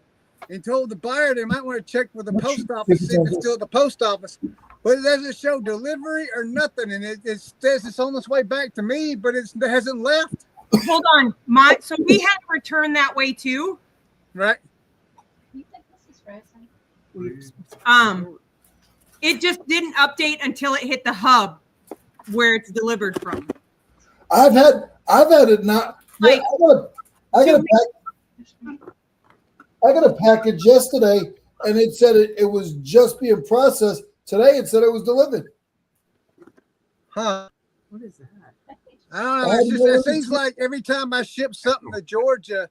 and told the buyer they might want to check with the post office, see if it's still at the post office. But it doesn't show delivery or nothing. And it says it's on its way back to me, but it hasn't left. Hold on. So we had to return that way too. Right. It just didn't update until it hit the hub where it's delivered from. I've had it not. Like, I got a package yesterday, and it said it was just being processed. Today, it said it was delivered. Huh. What is that? I don't know. It seems like every time I ship something to Georgia,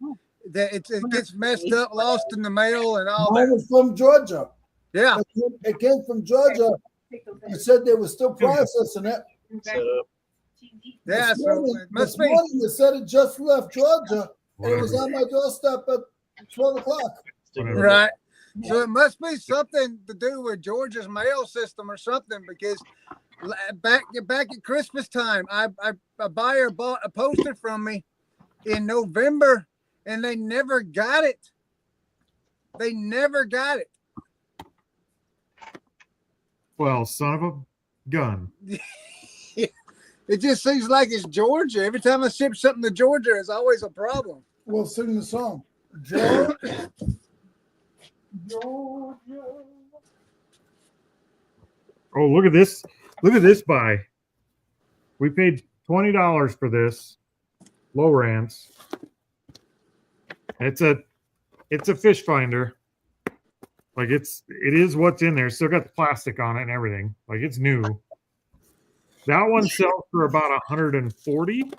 that it gets messed up, lost in the mail, and all Mine that. was from Georgia. Yeah. It came from Georgia. It said they were still processing it. Yeah. So it must this be. morning, it said it just left Georgia, and it was on my doorstep at 12 o'clock. Right. So it must be something to do with Georgia's mail system or something, because back at Christmas time, a buyer bought a poster from me in November, and they never got it. They never got it. Well, son of a gun. It just seems like it's Georgia. Every time I ship something to Georgia, it's always a problem. We'll sing the song. Georgia. Oh, look at this. Look at this buy. We paid $20 for this. Lowrance. It's a fish finder. Like it is what's in there. Still got the plastic on it and everything. Like it's new. That one sells for about 140.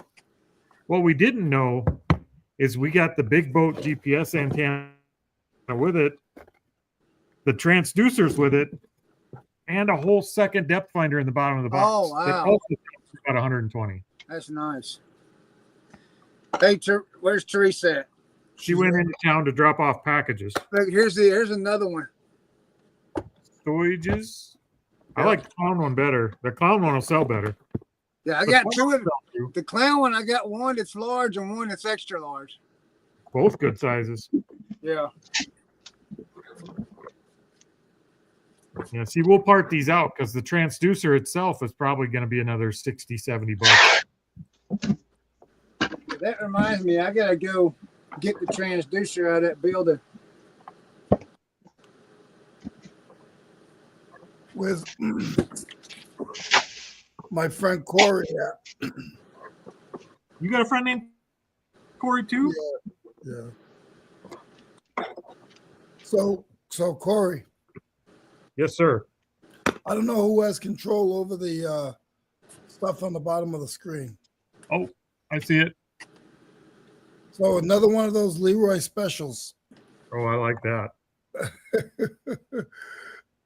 What we didn't know is we got the big boat GPS antenna with it, the transducers with it, and a whole second depth finder in the bottom of the box. Oh, wow. It also sells about 120. That's nice. Hey, where's Teresa at? She went into town to drop off packages. Look, here's another one. Storages. I like the clown one better. The clown one will sell better. Yeah, I got two of them. The clown one, I got one that's large and one that's extra large. Both good sizes. Yeah. Yeah, see, we'll part these out because the transducer itself is probably going to be another 60, 70 bucks. That reminds me, I gotta go get the transducer out of that building. With my friend Corey at. You got a friend named Corey too? Yeah. So Corey. Yes, sir. I don't know who has control over the stuff on the bottom of the screen. Oh, I see it. So another one of those Leroy specials. Oh, I like that.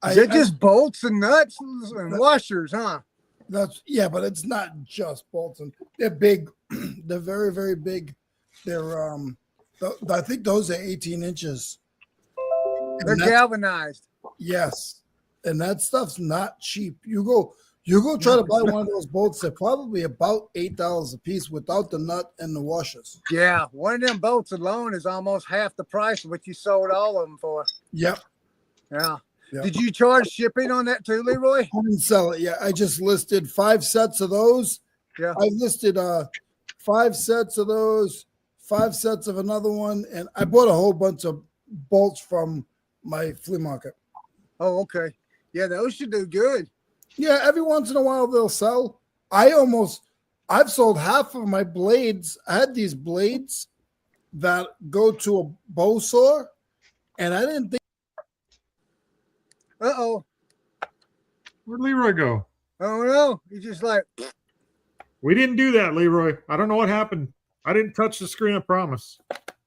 Is it just bolts and nuts and washers, huh? But it's not just bolts. They're big. They're very, very big. They're I think those are 18 inches. They're galvanized. Yes, and that stuff's not cheap. You go try to buy one of those bolts. They're probably about $8 a piece without the nut and the washers. Yeah, one of them bolts alone is almost half the price of what you sold all of them for. Yep. Yeah. Yep. Did you charge shipping on that too, Leroy? I didn't sell it yet. I just listed 5 sets of those. Yeah. I listed 5 sets of those, 5 sets of another one, and I bought a whole bunch of bolts from my flea market. Oh, okay. Yeah, those should do good. Yeah, every once in a while they'll sell. I've sold half of my blades. I had these blades that go to a bow saw, and I didn't think. Uh-oh. Where'd Leroy go? Oh, no. He's just like, We didn't do that, Leroy. I don't know what happened. I didn't touch the screen, I promise.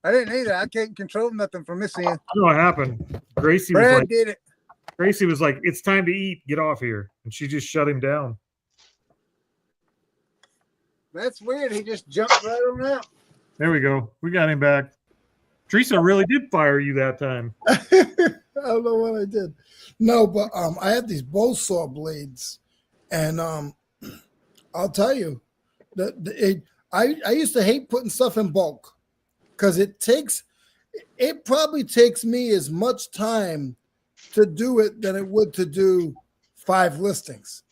I didn't either. I can't control nothing from this end. I don't know what happened. Gracie Brad did it. was like, it's time to eat. Get off here. And she just shut him down. That's weird. He just jumped right on out. There we go. We got him back. Teresa really did fire you that time. I don't know what I did. No, but I had these bow saw blades, and I'll tell you that I used to hate putting stuff in bulk because it probably takes me as much time to do it than it would to do 5 listings.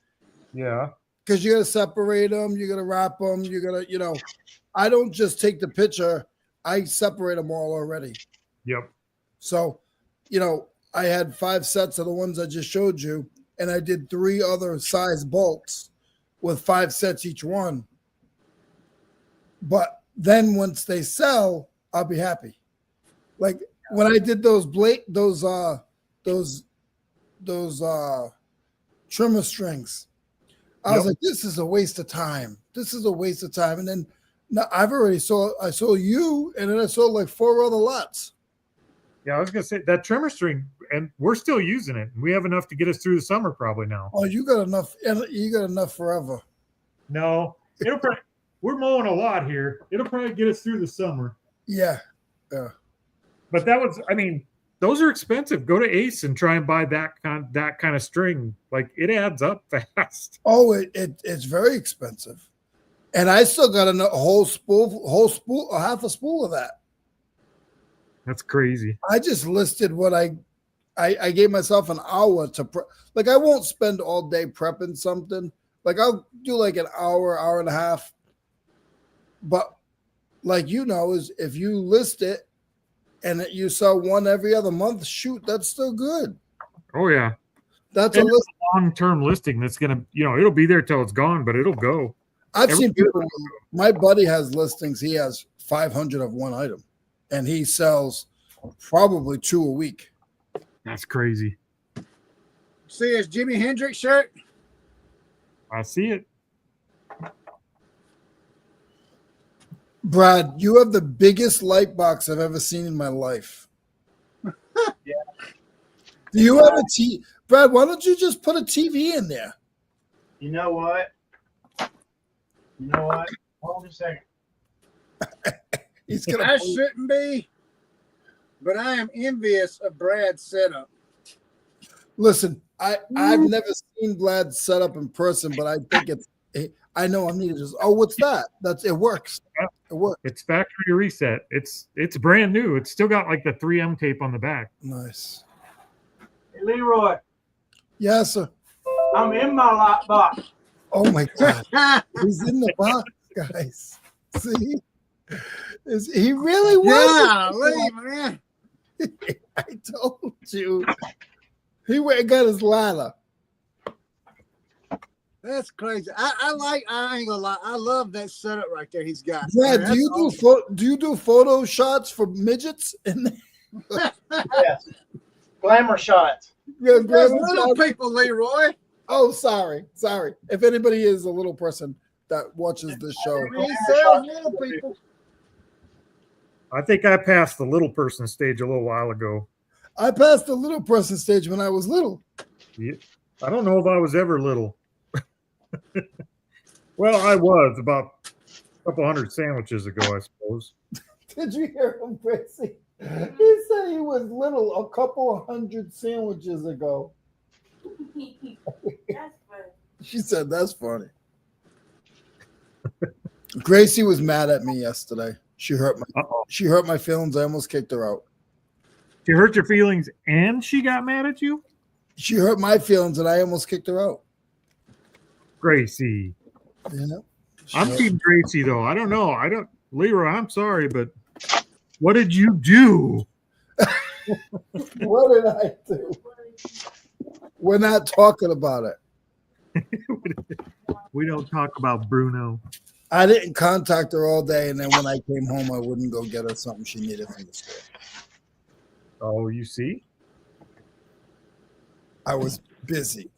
Yeah. Because you got to separate them, you got to wrap them, you got to, I don't just take the picture, I separate them all already. Yep. So, I had 5 sets of the ones I just showed you, and I did 3 other size bolts with 5 sets each one. But then once they sell, I'll be happy. Like when I did those trimmer strings, I was like, this is a waste of time. This is a waste of time. And then I sold you, and then I sold like 4 other lots. Yeah, I was gonna say that trimmer string, and we're still using it. We have enough to get us through the summer probably now. Oh, you got enough, and you got enough forever. No, we're mowing a lot here. It'll probably get us through the summer. Yeah. But those are expensive. Go to Ace and try and buy that kind of string. Like it adds up fast. Oh, it's very expensive, and I still got a whole spool, half a spool of that. That's crazy. I just listed what I gave myself an hour to prep. Like I won't spend all day prepping something. Like I'll do like an hour and a half. But is if you list it and you sell one every other month, shoot, that's still good. Oh yeah. That's a long-term listing that's gonna, it'll be there till it's gone, but it'll go. I've seen people. My buddy has listings. He has 500 of one item, and he sells probably 2 a week. That's crazy. See his Jimi Hendrix shirt? I see it. Brad, you have the biggest light box I've ever seen in my life. Yeah. Do you have a TV? Brad, why don't you just put a TV in there? You know what? Hold a second. I shouldn't be, but I am envious of Brad's setup. Listen, I've never seen Brad's setup in person, but I think I know I need to just. Oh, what's that? It works. It works. It's factory reset. It's brand new. It's still got like the 3M tape on the back. Nice. Hey, Leroy, Yes, sir. I'm in my lock box. Oh my God, he's in the box, guys. See, he really was. Yeah, man. I told you. He went and got his ladder. That's crazy. I ain't gonna lie. I love that setup right there he's got. Brad, Man, do you do photo shots for midgets? Yes. Glamour shots. Yeah, There's little people, Leroy. Oh, sorry. If anybody is a little person that watches this show. He sells little people. I think I passed the little person stage a little while ago. I passed the little person stage when I was little. Yeah. I don't know if I was ever little. Well, I was about a couple hundred sandwiches ago, I suppose. Did you hear him, Gracie? He said he was little a couple of hundred sandwiches ago. That's funny. She said, that's funny. Gracie was mad at me yesterday. She hurt my feelings. I almost kicked her out. She hurt your feelings and she got mad at you? She hurt my feelings and I almost kicked her out. Gracie. Yeah. I'm Team Gracie, though. I don't know. Leroy, I'm sorry, but what did you do? What did I do? We're not talking about it. We don't talk about Bruno. I didn't contact her all day, and then when I came home, I wouldn't go get her something she needed from the store. Oh, you see? I was busy.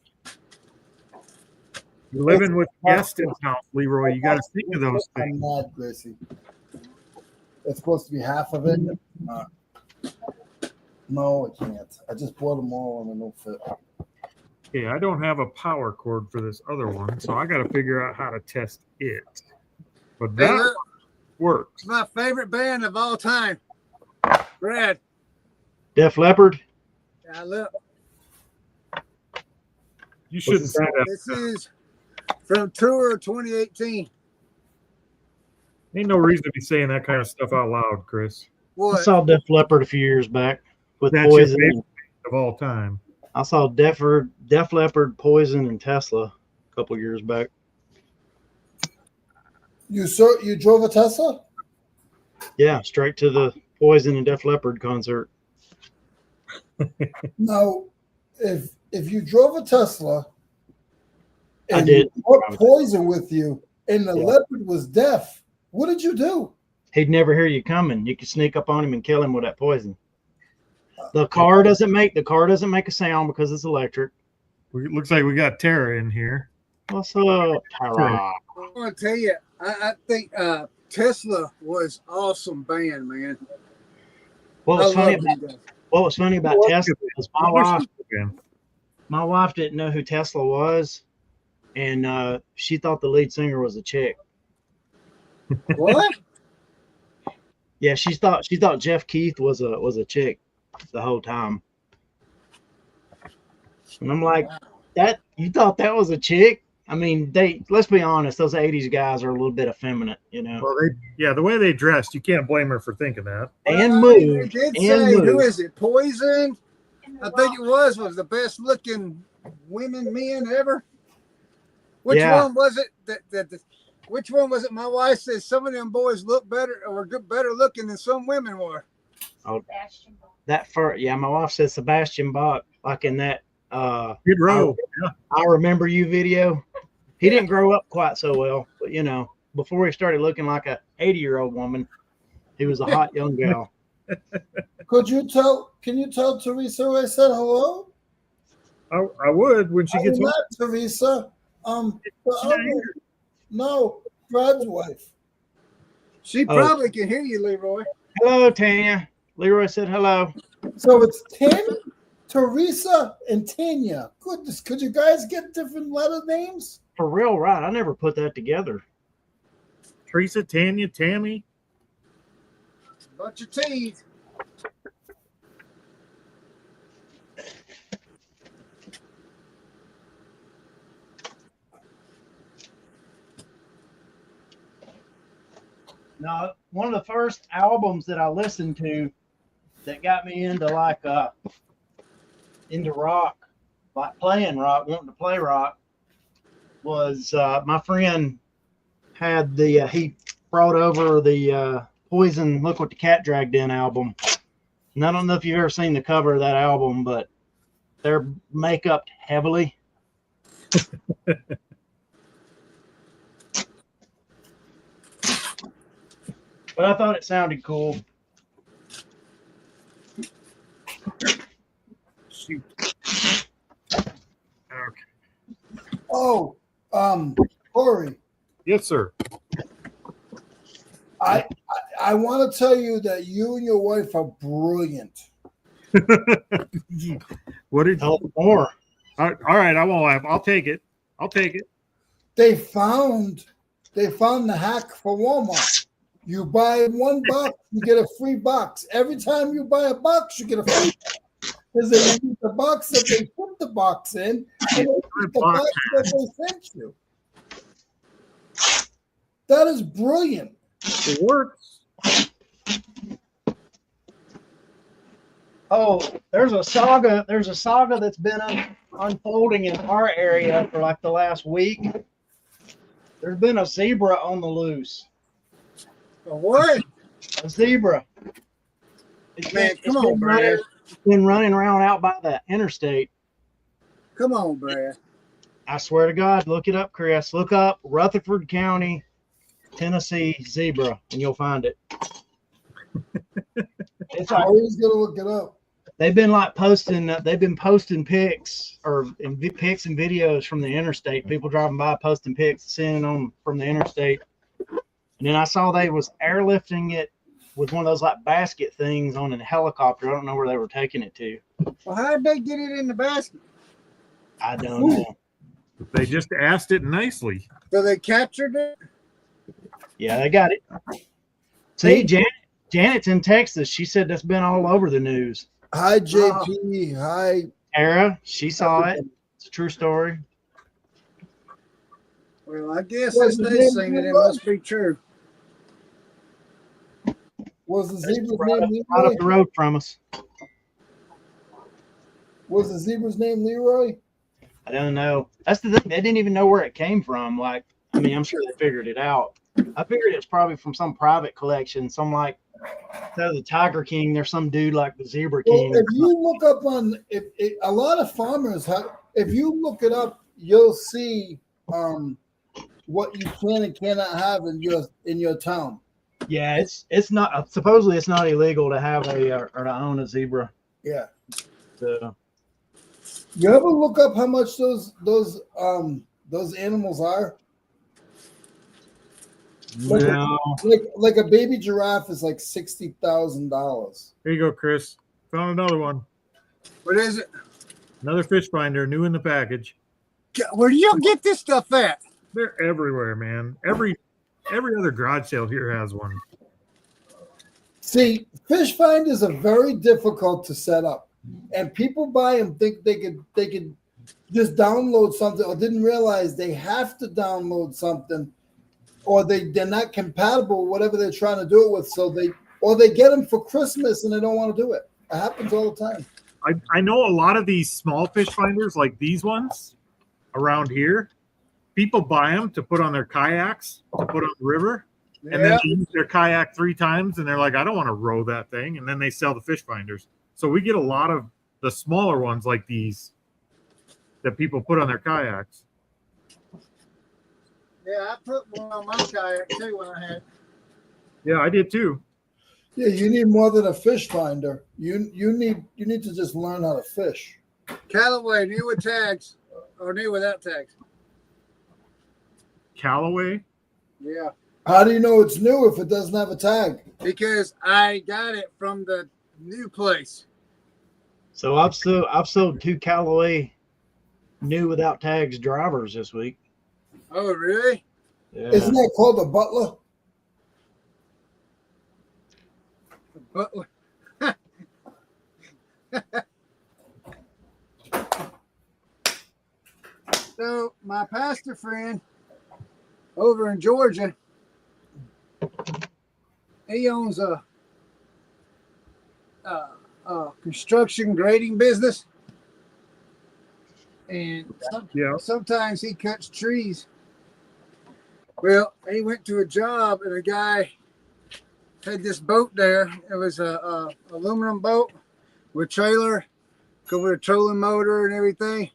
You're living with guests in house, Leroy. You got to think of those I'm things. mad, Gracie. It's supposed to be half of it. No, it can't. I just bought them all and they don't fit. Okay, I don't have a power cord for this other one, so I got to figure out how to test it. But Hey, that look, works. it's my favorite band of all time. Brad. Def Leppard. Yeah, look. You shouldn't say that. This is from Tour 2018. Ain't no reason to be saying that kind of stuff out loud, Chris. I What? saw Def Leppard a few years back with That's your Poison. favorite of all time. I saw Def Leppard, Poison, and Tesla a couple years back. You drove a Tesla? Yeah, straight to the Poison and Def Leppard concert. Now, if you drove a Tesla, I and did. you brought Poison with you, and the Yeah. leopard was deaf, what did you do? He'd never hear you coming. You could sneak up on him and kill him with that poison. The car doesn't make a sound because it's electric. It looks like we got Tara in here. What's up, Tara? I want to tell you, I think Tesla was awesome band, man. What I was funny love about them guys. what was funny about Tesla was Again. my wife didn't know who Tesla was, and she thought the lead singer was a chick. What? Yeah, she thought Jeff Keith was a chick the whole time. And I'm like, that you thought that was a chick? I mean, let's be honest, those 80s guys are a little bit effeminate, you know. Well, the way they dressed, you can't blame her for thinking that. And Well, I mean, moved. They did And say, who moved. is it? Poison? I think it was the best looking men ever. Which Yeah. one was it? Which one was it? My wife says some of them boys look better or better looking than some women were. My wife said Sebastian Bach, like in that Good row. Yeah. I Remember You video. He didn't grow up quite so well, but you know, before he started looking like a 80-year-old woman, he was a hot young gal. Can you tell Teresa I said hello? I would when she gets home. Not Teresa. No, Brad's wife. She probably can hear you, Leroy. Hello, Tanya. Leroy said hello. So it's Tim, Teresa, and Tanya. Goodness, could you guys get different letter names? For real, right? I never put that together. Teresa, Tanya, Tammy. Bunch of teeth. No, one of the first albums that I listened to that got me into into rock, like playing rock, wanting to play rock, was my friend had he brought over the Poison Look What the Cat Dragged In album. And I don't know if you've ever seen the cover of that album, but they're make-upped heavily. But I thought it sounded cool. Shoot. Okay. Oh, Corey, Yes, sir. I want to tell you that you and your wife are brilliant. What did Help more. All right, I won't laugh. I'll take it. They found the hack for Walmart. You buy one box, you get a free box. Every time you buy a box, you get a free box. Because they use the box that they put the box in, and they use the box that they sent you. That is brilliant. It works. Oh, there's a saga that's been unfolding in our area for like the last week. There's been a zebra on the loose. A what? A zebra. Man, come on, Brad. It's been running around out by the interstate. Come on, Brad. I swear to God, look it up, Chris. Look up Rutherford County, Tennessee zebra, and you'll find it. It's I like, always gotta look it up. they've been posting pics pics and videos from the interstate. People driving by posting pics, sending them from the interstate. And then I saw they was airlifting it with one of those like basket things on a helicopter. I don't know where they were taking it to. Well, how did they get it in the basket? I don't know. They just asked it nicely. So they captured it? Yeah, they got it. See, Janet's in Texas. She said that's been all over the news. Hi, JP. Hi. Tara, she saw it. It's a true story. Well, I guess if they seen it, it must be true. Was the zebra's Right name up Leroy? the road from us. Was the zebra's name Leroy? I don't know. That's the thing. They didn't even know where it came from. Like, I mean, I'm sure they figured it out. I figured it was probably from some private collection. Some like, instead of the Tiger King, there's some dude like the Zebra King. Well, if you look up on, a lot of farmers have, if you look it up, you'll see what you can and cannot have in your town. Yeah, it's not supposedly it's not illegal to have or to own a zebra. Yeah. So You ever look up how much those animals are? No. Like a baby giraffe is like $60,000. Here you go, Chris. Found another one. What is it? Another fish finder, new in the package. Where do you get this stuff at? They're everywhere, man. Every other garage sale here has one. See, fish finders are very difficult to set up, and people buy them think they could just download something, or didn't realize they have to download something, or they're not compatible with whatever they're trying to do it with. So they get them for Christmas and they don't want to do it. It happens all the time. I know a lot of these small fish finders, like these ones around here, people buy them to put on their kayaks, to put on the river, and then they use their kayak 3 times, and they're like, I don't want to row that thing, and then they sell the fish finders. So we get a lot of the smaller ones like these that people put on their kayaks. Yeah, I put one on my kayak too when I had. Yeah, I did too. Yeah, you need more than a fish finder. You need to just learn how to fish. Callaway, new with tags or new without tags? Callaway? Yeah. How do you know it's new if it doesn't have a tag? Because I got it from the new place. So I've sold 2 Callaway new without tags drivers this week. Oh, really? Yeah. Isn't that called a butler? But so my pastor friend over in Georgia, he owns a construction grading business, and sometimes he cuts trees. Well, he went to a job, and a guy had this boat there. It was a aluminum boat with trailer, with a trolling motor and everything.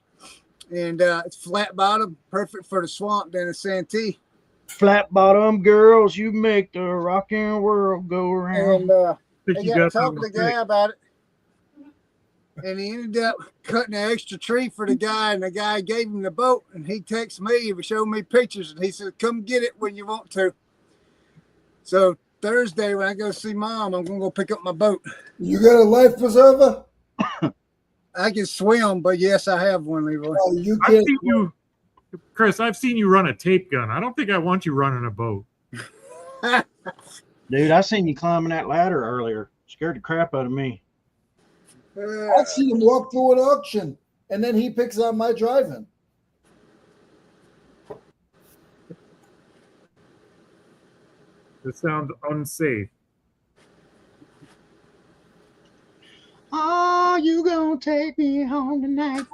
And it's flat bottom, perfect for the swamp down in Santee. Flat bottom girls, you make the rockin' world go around. And they got talking to the guy about it. And he ended up cutting an extra tree for the guy, and the guy gave him the boat, and he texted me and showed me pictures, and he said, come get it when you want to. So Thursday when I go see Mom, I'm going to go pick up my boat. You got a life preserver? I can swim, but yes, I have one, Leroy. Oh, you I've can't. seen you, Chris. I've seen you run a tape gun. I don't think I want you running a boat. Dude, I seen you climbing that ladder earlier. Scared the crap out of me. I see him walk through an auction, and then he picks on my driving. This sounds unsafe. Oh, you gonna take me home tonight?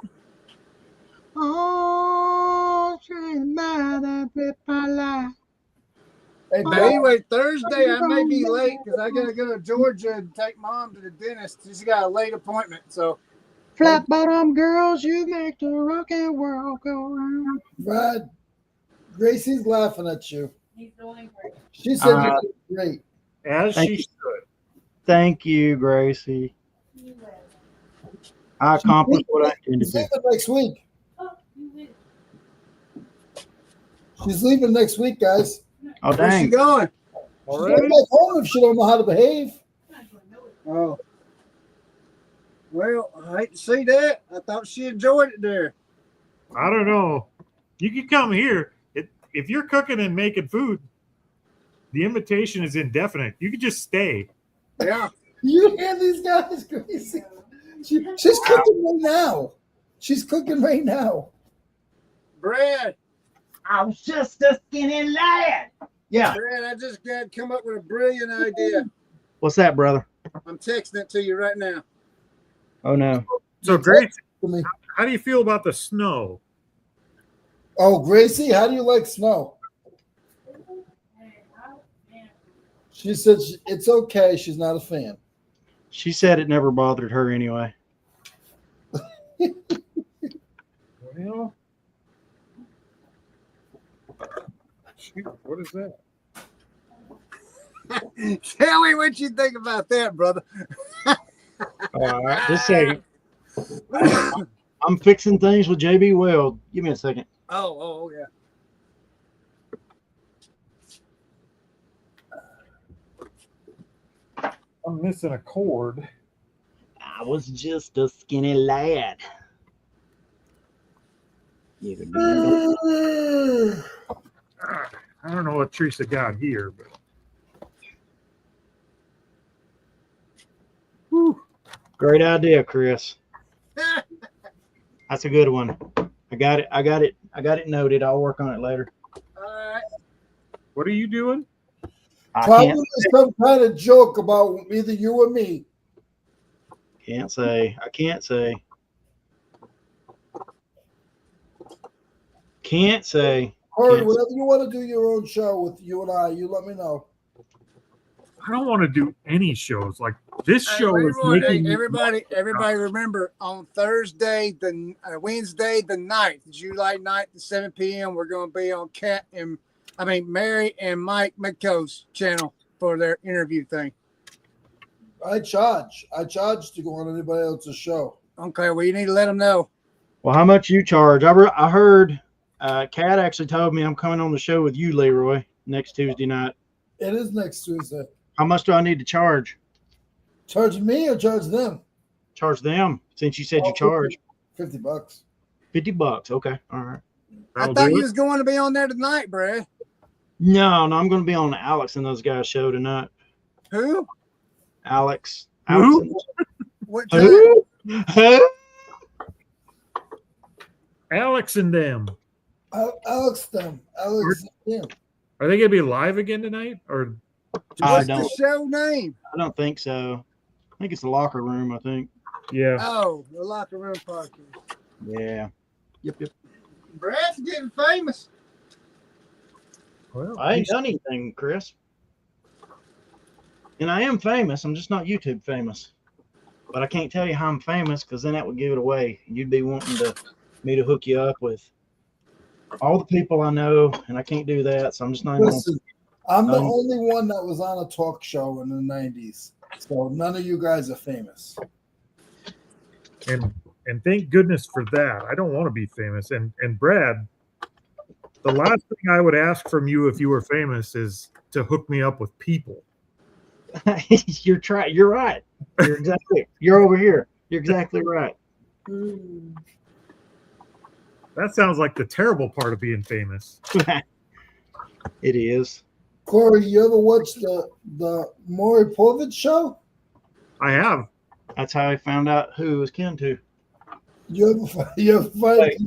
Oh, trying by that bit my life. Hey, But Bill, anyway, Thursday I may be late because I gotta go to Georgia and take Mom to the dentist. She's got a late appointment, so Flat bottom girls, you make the rockin' world go round. Brad, Gracie's laughing at you. He's doing great. She said you did great. As Thank she you. should. Thank you, Gracie. I accomplished what I intended She's to. leaving next week. Oh, you will. She's leaving next week, guys. Oh, where's she dang. going? She's going back home if she don't know how to behave. Oh. Well, I hate to see that. I thought she enjoyed it there. I don't know. You can come here. If you're cooking and making food, the invitation is indefinite. You can just stay. Yeah. You hear these guys, Gracie? She's cooking right now. She's cooking right now. Brad, I was just a skinny lad. Yeah. Brad, I just got to come up with a brilliant idea. What's that, brother? I'm texting it to you right now. Oh, no. So, Grace, To me. how do you feel about the snow? Oh, Gracie, how do you like snow? She said it's okay. She's not a fan. She said it never bothered her anyway. Well, shoot, what is that? Tell me what you think about that, brother. All right, just a second. I'm fixing things with JB Weld. Give me a second. Oh, yeah. I'm missing a cord. I was just a skinny lad. I don't know what Teresa got here, but whew. Great idea, Chris. That's a good one. I got it noted. I'll work on it later. All right. What are you doing? I Probably some kind of joke about either you or me. can't say. I can't say. Can't say. Corey, Can't whenever you want to do your own show with you and I, you let me know. I don't want to do any shows. Like this Hey, show is Leroy, making me- everybody remember on Thursday, Wednesday the 9th, July 9th at 7 p.m. We're going to be on Mary and Mike Midco's channel for their interview thing. I charge to go on anybody else's show. Okay, well, you need to let them know. Well, how much you charge? I heard Kat actually told me I'm coming on the show with you, Leroy, next Tuesday night. It is next Tuesday. How much do I need to charge? Charge me or charge them? Charge them, since you said you charge. $50. $50. Okay. All right. That'll I thought do you it. was going to be on there tonight, Brad. No, I'm going to be on Alex and those guys' show tonight. Who? Alex. Who? Alex What time? Who? Who? Alex and them. Alex them. Alex them. Are they going to be live again tonight? Or I What's the don't. show name? I don't think so. I think it's the locker room. I think. yeah, Oh, the Locker Room Podcast. Yeah. Yep. Brad's getting famous. well, I ain't done anything, Chris. And I am famous. I'm just not YouTube famous. But I can't tell you how I'm famous because then that would give it away. You'd be wanting me to hook you up with all the people I know, and I can't do that. So I'm just not even. Listen, I'm the Um, only one that was on a talk show in the 90s. So none of you guys are famous. and thank goodness for that. I don't want to be famous. And Brad, the last thing I would ask from you if you were famous is to hook me up with people. You're right. You're exactly. You're over here. You're exactly right. That sounds like the terrible part of being famous. It is. Corey, you ever watch the Maury Povich show? I have. That's how I found out who he was kin to. You ever find Wait,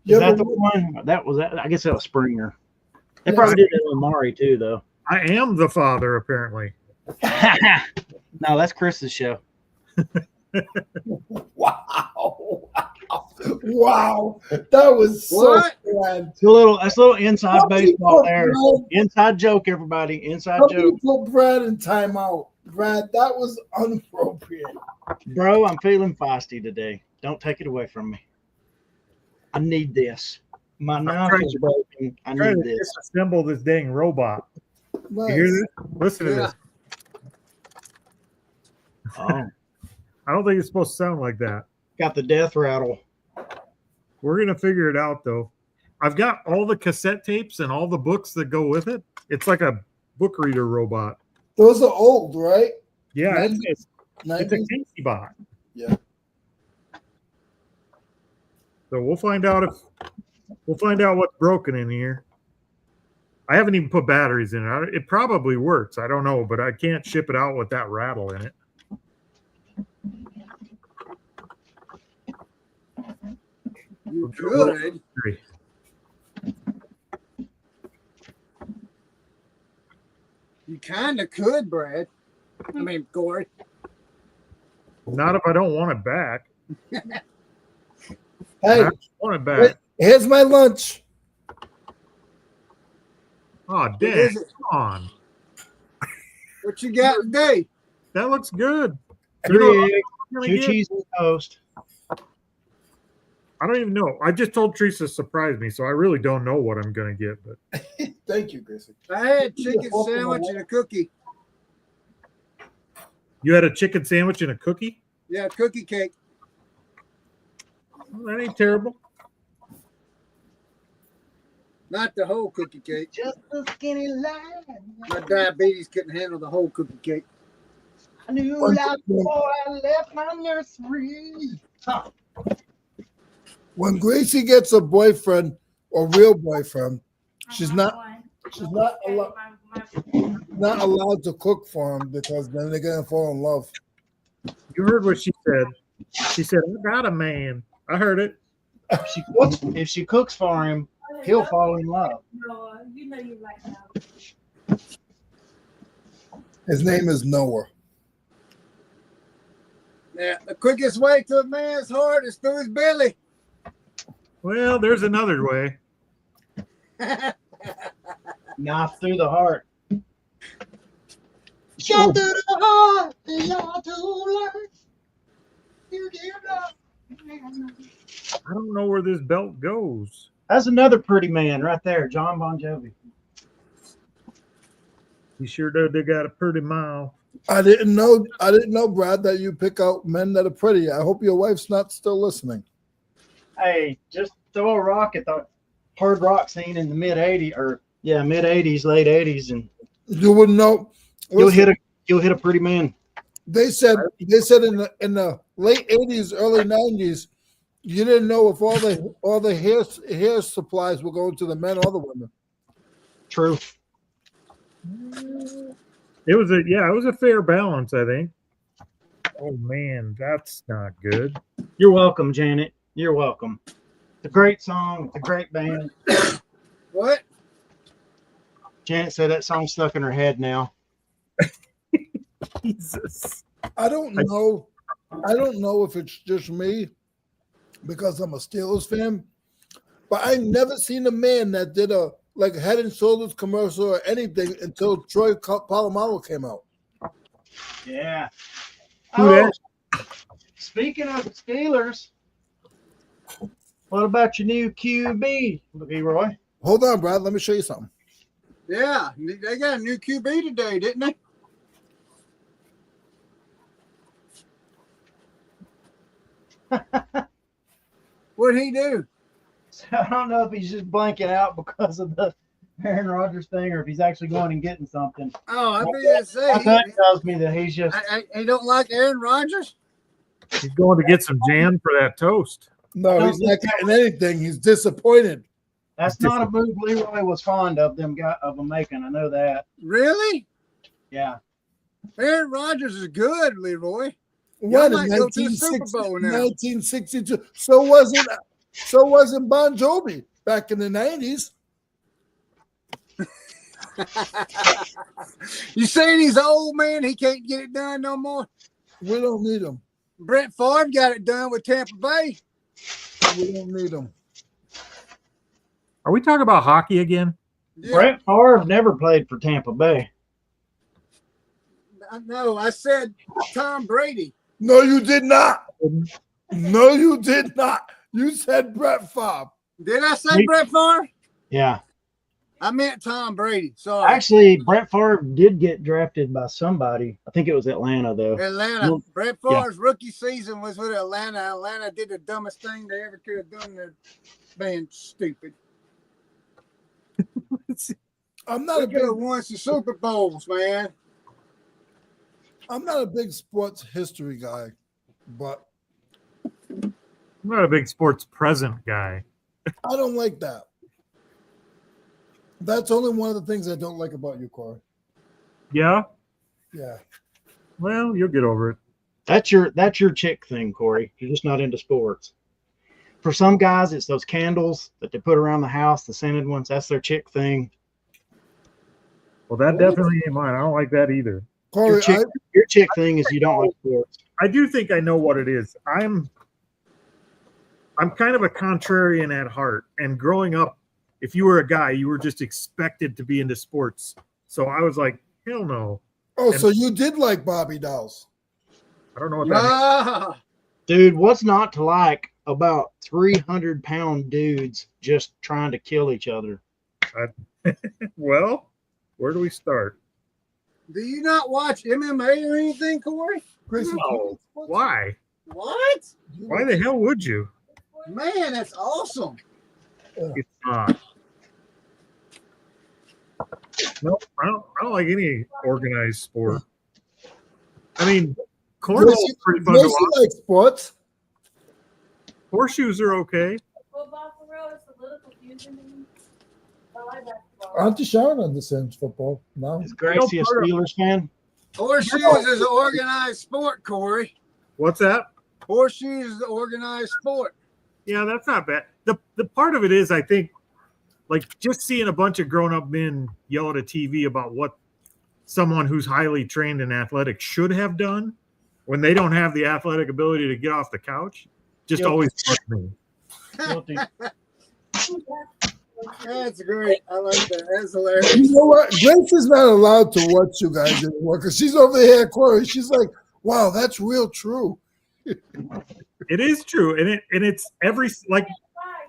you Is ever that the one? That was that. I guess that was Springer. They Yeah. probably did that with Maury too, though. I am the father, apparently. No, that's Chris's show. Wow, that was so What? bad. It's that's a little inside baseball there. Brad, Inside joke, everybody. Inside somebody joke. put Brad in timeout. Brad, that was inappropriate. Bro, I'm feeling feisty today. Don't take it away from me. I need this. My knife is broken. I Trying need to this. disassemble this dang robot. You hear Nice. this? Listen to Yeah. this. Oh, I don't think it's supposed to sound like that. got the death rattle. We're gonna figure it out though. I've got all the cassette tapes and all the books that go with it. It's like a book reader robot. Those are old, right? Yeah, it's a 90s? Casey bot. Yeah. So we'll find out what's broken in here. I haven't even put batteries in it. It probably works. I don't know, but I can't ship it out with that rattle in it. You could. You kind of could, Brad. I mean, Corey. Not if I don't want it back. Hey, I want it back. here's my lunch. Oh, What dang. is it? Come on. What you got today? That looks good. You 3 know, eggs, I'm gonna 2 get- cheese and toast. I don't even know. I just told Teresa to surprise me, so I really don't know what I'm going to get. But Thank you, Gracie. I had chicken sandwich and a cookie. you had a chicken sandwich and a cookie? Yeah, cookie cake. Well, that ain't terrible. Not the whole cookie cake. Just a skinny line. My diabetes couldn't handle the whole cookie cake. I knew life before I left my nursery. When Gracie gets a boyfriend or real boyfriend, she's not allowed to cook for him because then they're gonna fall in love. You heard what she said. She said, I got a man. I heard it. If she cooks for him, he'll fall in love. Noah, you know you like that. His name is Noah. Yeah, the quickest way to a man's heart is through his belly. Well, there's another way. Knife through the heart. Shot through the heart, you're too late. You give up. I don't know where this belt goes. That's another pretty man right there, John Bon Jovi. You sure do. They got a pretty mile. I didn't know, Brad, that you pick out men that are pretty. I hope your wife's not still listening. Hey, just throw a rock at the hard rock scene in the mid 80s, late 80s, and You wouldn't know. you'll hit a pretty man. They said in the late 80s, early 90s, you didn't know if all the hair supplies were going to the men or the women. True. It was a fair balance, I think. Oh man, that's not good. You're welcome, Janet. You're welcome. It's a great song. It's a great band. What? Janet said that song's stuck in her head now. Jesus. I don't know if it's just me because I'm a Steelers fan, but I never seen a man that did a like Head and Shoulders commercial or anything until Troy Polamalu came out. Yeah. Who that? Speaking of the Steelers, what about your new QB, Leroy? Hold on, Brad. Let me show you something. Yeah, they got a new QB today, didn't they? What'd he do? So I don't know if he's just blanking out because of the Aaron Rodgers thing or if he's actually going and getting something. Oh, I was gonna say That tells me that he's just he don't like Aaron Rodgers. He's going to get some jam for that toast. No, he's not getting anything. He's disappointed. That's not a move Leroy was fond of them making. I know that. Really? Yeah. Aaron Rodgers is good, Leroy. What, Y'all in might go to the Super Bowl now. 1962. So wasn't Bon Jovi back in the 90s. You saying he's old, man? He can't get it done no more? We don't need him. Brett Favre got it done with Tampa Bay. We don't need him. Are we talking about hockey again? Yeah. Brett Favre never played for Tampa Bay. No, I said Tom Brady. No, you did not. No, you did not. You said Brett Favre. Did I say Brett Favre? Yeah. I meant Tom Brady. Sorry. Actually, Brett Favre did get drafted by somebody. I think it was Atlanta, though. Atlanta. Brett Favre's rookie season was with Atlanta. Atlanta did the dumbest thing they ever could have done. They're being stupid. I'm not They a could big have won some Super Bowls, man. I'm not a big sports history guy, but I'm not a big sports present guy. I don't like that. That's only one of the things I don't like about you, Corey. Yeah? Yeah. Well, you'll get over it. That's your chick thing, Corey. You're just not into sports. For some guys, it's those candles that they put around the house, the scented ones. That's their chick thing. Well, that definitely ain't mine. I don't like that either. Corey, Your chick thing is you don't like sports. I do think I know what it is. I'm kind of a contrarian at heart. And growing up, if you were a guy, you were just expected to be into sports. So I was like, hell no. so you did like Bobby dolls. I don't know what that means. Dude, what's not to like about 300-pound dudes just trying to kill each other? Well, where do we start? Do you not watch MMA or anything, Corey? No. Why? What? Why the hell would you? Man, that's awesome. It's not. No, I don't like any organized sport. I mean, cornhole is pretty fun to Gracie watch. likes sports. Horseshoes are okay. Football for real is a little confusing to me. I like basketball. Auntie Sharon understands football. No. Is Gracie a Steelers fan? Horseshoes is an organized sport, Corey. What's that? Horseshoes is an organized sport. Yeah, that's not bad. The part of it is, I think, like just seeing a bunch of grown-up men yell at a TV about what someone who's highly trained and athletic should have done when they don't have the athletic ability to get off the couch just always bugs me. Guilty. That's great. I like that. That's hilarious. You know what? Grace is not allowed to watch you guys anymore because she's over here, Corey. She's like, wow, that's real true. It is true, and it's every like.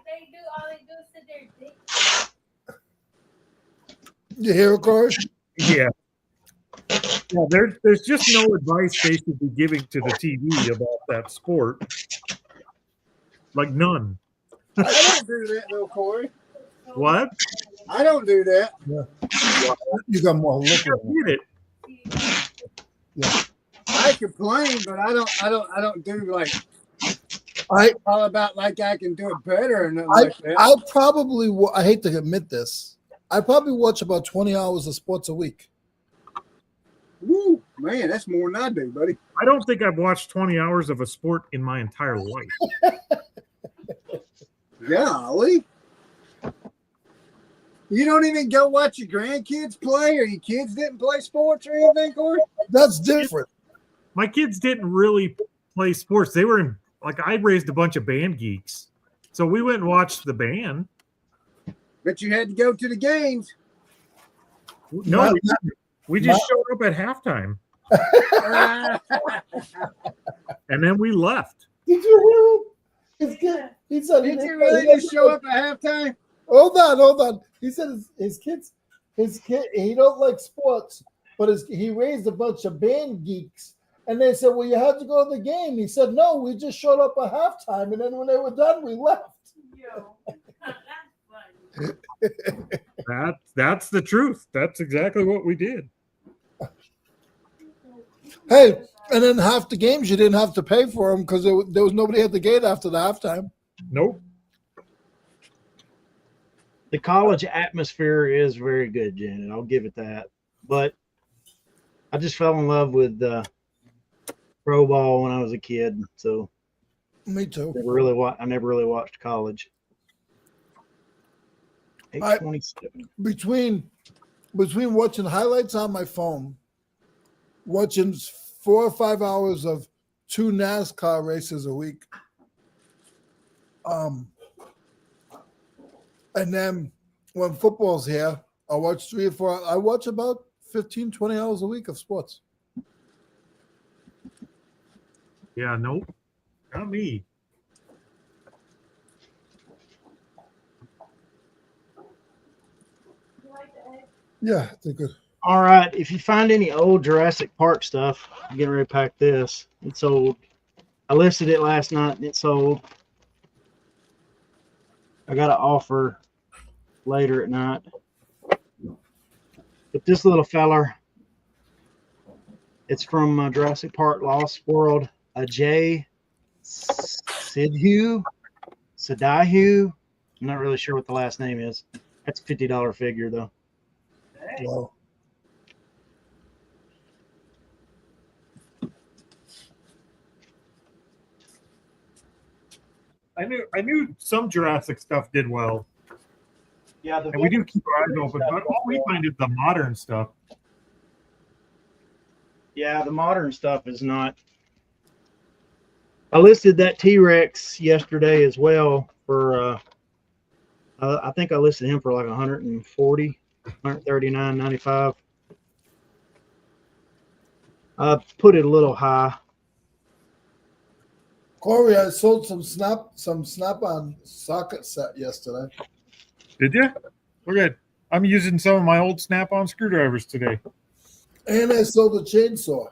They do all they do is sit there and dick. You hear it, Corey? Yeah. Yeah, there's just no advice they should be giving to the TV about that sport. Like none. I don't do that, though, Corey. What? I don't do that. Yeah. You got more liquor. Read it. Yeah. I complain, but I don't do like I all about like I can do it better or nothing like that. I probably I hate to admit this. I probably watch about 20 hours of sports a week. Woo, man, that's more than I do, buddy. I don't think I've watched 20 hours of a sport in my entire life. Golly. You don't even go watch your grandkids play, or your kids didn't play sports or anything, Corey? That's different. My kids didn't really play sports. They were in, like, I raised a bunch of band geeks. So we went and watched the band. But you had to go to the games. No, we just showed up at halftime. And then we left. Did you hear him? He said Did you really just show up at halftime? Hold on. He said his kid, he don't like sports, but he raised a bunch of band geeks. And they said, well, you had to go to the game. He said, no, we just showed up at halftime. And then when they were done, we left. Yo, that's funny. That's the truth. That's exactly what we did. Hey, And then half the games you didn't have to pay for them because there was nobody at the gate after the halftime. Nope. The college atmosphere is very good, Janet. I'll give it that. But I just fell in love with pro ball when I was a kid. So Me too. I never really watched college. 827. Between watching highlights on my phone, watching 4 or 5 hours of 2 NASCAR races a week, and then when football's here, I watch 3 or 4. I watch about 15, 20 hours a week of sports. Yeah, nope. Not me. Yeah, they're good. All right. If you find any old Jurassic Park stuff, I'm getting ready to pack this. It's sold. I listed it last night and it sold. I got an offer later at night. But this little feller, it's from Jurassic Park Lost World. A J. Sidihu. I'm not really sure what the last name is. That's a $50 figure though. Wow. I knew some Jurassic stuff did well. Yeah, And we do keep our eyes open, but all we find is the modern stuff. Yeah, the modern stuff is not. I listed that T-Rex yesterday as well for I think I listed him for like 140, 139.95. I put it a little high. Corey, I sold some Snap-on socket set yesterday. Did you? Look at. I'm using some of my old Snap-on screwdrivers today. And I sold a chainsaw.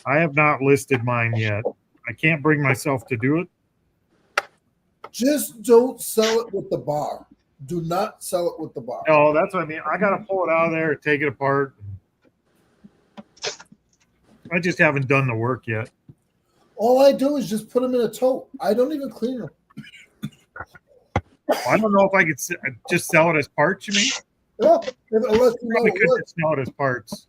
I have not listed mine yet. I can't bring myself to do it. Just don't sell it with the bar. Do not sell it with the bar. No, that's what I mean. I got to pull it out of there and take it apart. I just haven't done the work yet. All I do is just put them in a tote. I don't even clean them. I don't know if I could just sell it as parts, you mean? Yeah, unless you know Probably it could works. just sell it as parts.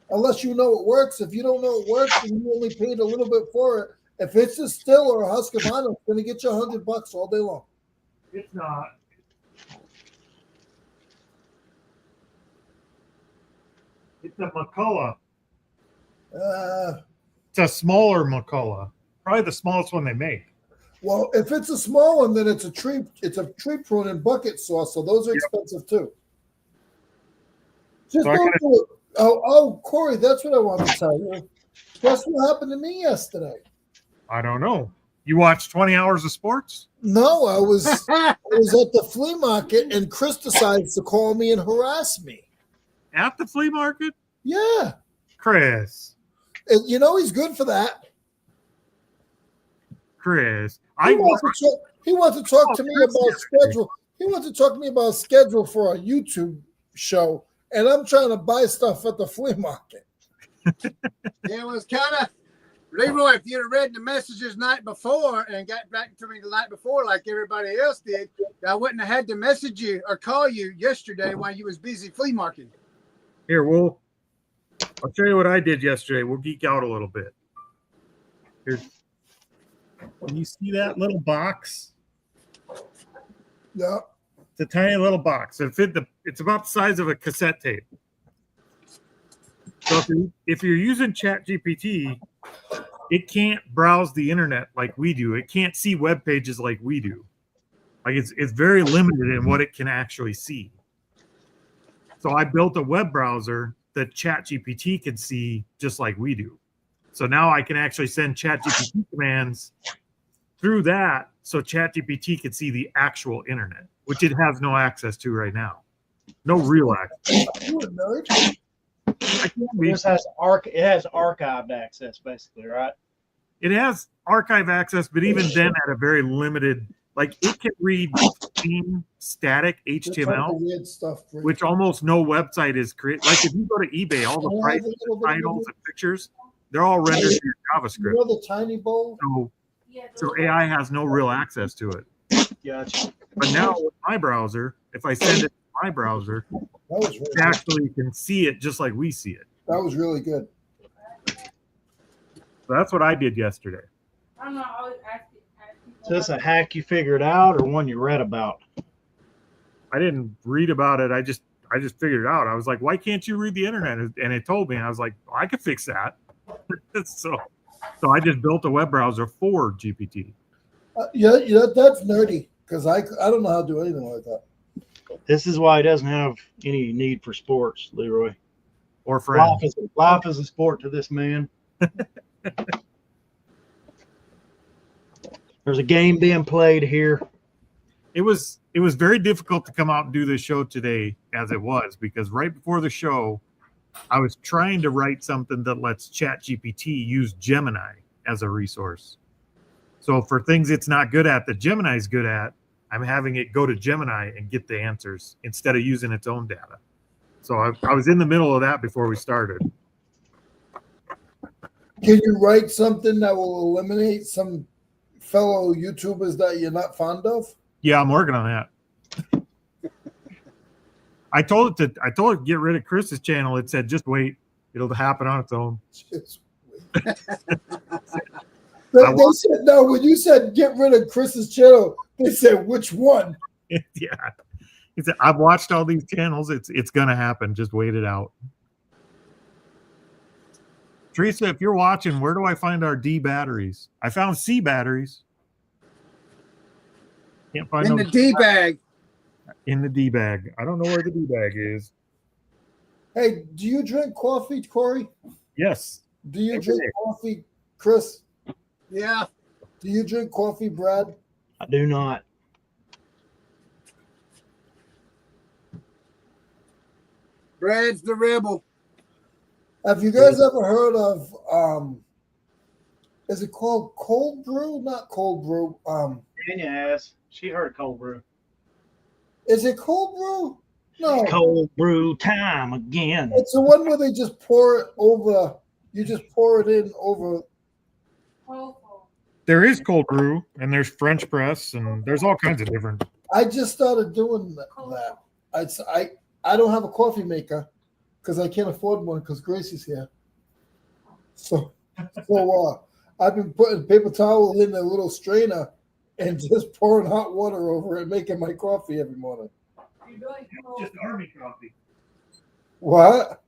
Unless you know it works. If you don't know it works and you only paid a little bit for it, if it's a Still or a Husqvarna, it's going to get you $100 all day long. It's not. It's a McCullough. It's a smaller McCullough. Probably the smallest one they make. Well, if it's a small one, then it's a tree prune and bucket saw, so those are expensive too. Just So don't do it. Oh, Corey, that's what I wanted to tell you. Guess what happened to me yesterday? I don't know. You watched 20 hours of sports? No, I was at the flea market, and Chris decides to call me and harass me. At the flea market? Yeah. Chris. And you know he's good for that. Chris. He wants to talk to me about schedule. He wants to talk to me about schedule for a YouTube show, and I'm trying to buy stuff at the flea market. It was kind of Leroy. If you'd have read the messages night before and got back to me the night before, like everybody else did, I wouldn't have had to message you or call you yesterday while you was busy flea marketing. Here, I'll show you what I did yesterday. We'll geek out a little bit. Here. Can you see that little box? Yeah. It's a tiny little box. It's about the size of a cassette tape. So if you're using ChatGPT, it can't browse the internet like we do. It can't see web pages like we do. Like it's very limited in what it can actually see. So I built a web browser that ChatGPT can see just like we do. So now I can actually send ChatGPT commands through that so ChatGPT can see the actual internet, which it has no access to right now. No real access. It has archived access, basically, right? It has archive access, but even then at a very limited, like it can read clean, static HTML, Weird stuff, which almost no website is created. Like if you go to eBay, all the prices, titles, and pictures, they're all rendered in You JavaScript. know the tiny bowl? So AI has no real access to it. Gotcha. But now with my browser, if I send it to my browser, That was really it good. actually can see it just like we see it. That was really good. So that's what I did yesterday. I'm not always asking. So this a hack you figured out or one you read about? I didn't read about it. I just figured it out. I was like, why can't you read the internet? And it told me. I was like, I could fix that. so I just built a web browser for GPT. Yeah, that's nerdy because I don't know how to do anything like that. This is why he doesn't have any need for sports, Leroy. Or friends. Life is a sport to this man. There's a game being played here. It was very difficult to come out and do this show today as it was, because right before the show, I was trying to write something that lets ChatGPT use Gemini as a resource. So for things it's not good at that Gemini's good at, I'm having it go to Gemini and get the answers instead of using its own data. So I was in the middle of that before we started. Can you write something that will eliminate some fellow YouTubers that you're not fond of? Yeah, I'm working on that. I told it to get rid of Chris's channel. It said, just wait. It'll happen on its own. Just wait. They said, no, when you said get rid of Chris's channel, they said, which one? Yeah. He said, I've watched all these channels. It's going to happen. Just wait it out. Teresa, if you're watching, where do I find our D batteries? I found C batteries. Can't find In the D bag. In the D bag. I don't know where the D bag is. Hey, do you drink coffee, Corey? Yes. Do you drink coffee, Chris? Yeah. Do you drink coffee, Brad? I do not. Brad's the rebel. Have you guys ever heard of is it called cold brew? Not cold brew. Tanya has. She heard cold brew. Is it cold brew? No. Cold brew time again. It's the one where they just pour it over. You just pour it in over. There is cold brew, and there's French press, and there's all kinds of different. I just started doing that. I don't have a coffee maker because I can't afford one because Gracie's here. So I've been putting paper towel in a little strainer and just pouring hot water over it, making my coffee every morning. Just Army coffee. What?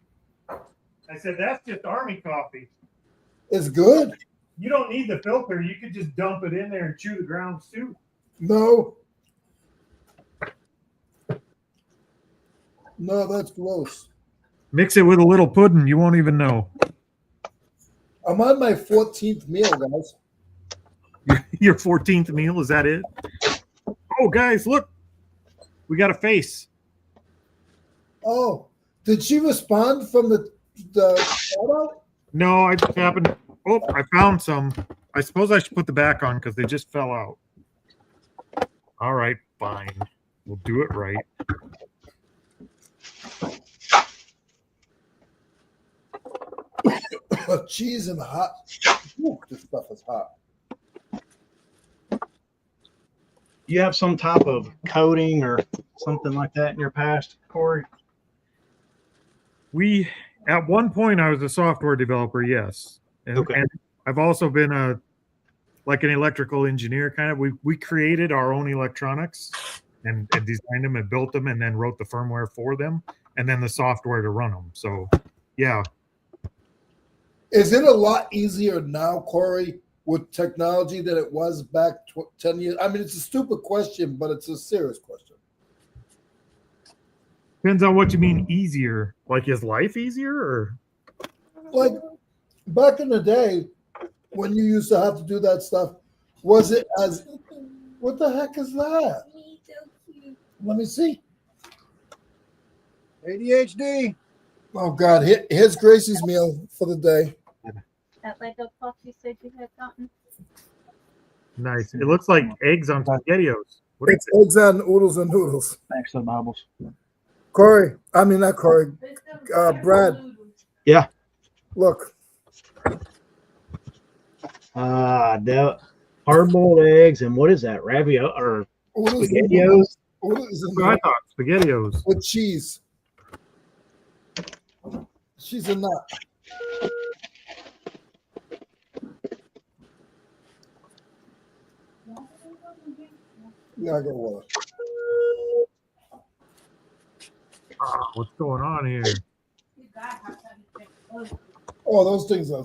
I said, that's just Army coffee. It's good. You don't need the filter. You could just dump it in there and chew the grounds too. No. No, that's gross. Mix it with a little pudding. You won't even know. I'm on my 14th meal, guys. Your 14th meal, is that it? Oh, guys, look. We got a face. Oh, did she respond from the photo? No, I just happened. Oh, I found some. I suppose I should put the back on because they just fell out. All right, fine. We'll do it right. Cheese and hot. Ooh, this stuff is hot. You have some type of coding or something like that in your past, Corey? At one point, I was a software developer, yes. And I've also been an electrical engineer kind of. We created our own electronics and designed them and built them and then wrote the firmware for them and then the software to run them. So, yeah. Is it a lot easier now, Corey, with technology than it was back 10 years? I mean, it's a stupid question, but it's a serious question. Depends on what you mean easier. Like, is life easier or? Like back in the day when you used to have to do that stuff, was it as what the heck is that? Let me see. ADHD. Oh God, here's Gracie's meal for the day. That Lego puff you said you had gotten. Nice. It looks like eggs on SpaghettiOs. What is It's eggs on oodles and noodles. Thanks to the Bibles. Corey, I mean not Corey. Brad. Yeah. Look, Hard-boiled eggs and what is that? Ravioli or What is SpaghettiOs? What is That's what I thought. SpaghettiOs. with cheese? She's a nut. Yeah, I got water. What's going on here? You gotta have something. Oh, those things are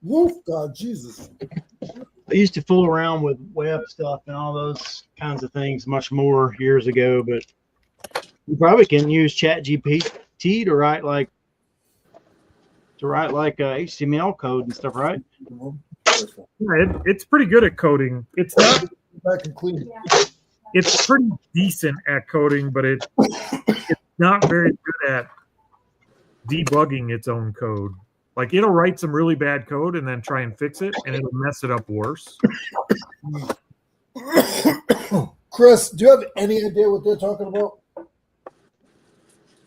woof, God, Jesus. I used to fool around with web stuff and all those kinds of things much more years ago, but you probably can use ChatGPT to write like HTML code and stuff, right? Yeah, it's pretty good at coding. It's not. Back and clean. It's pretty decent at coding, but it's not very good at debugging its own code. Like it'll write some really bad code and then try and fix it, and it'll mess it up worse. Chris, do you have any idea what they're talking about?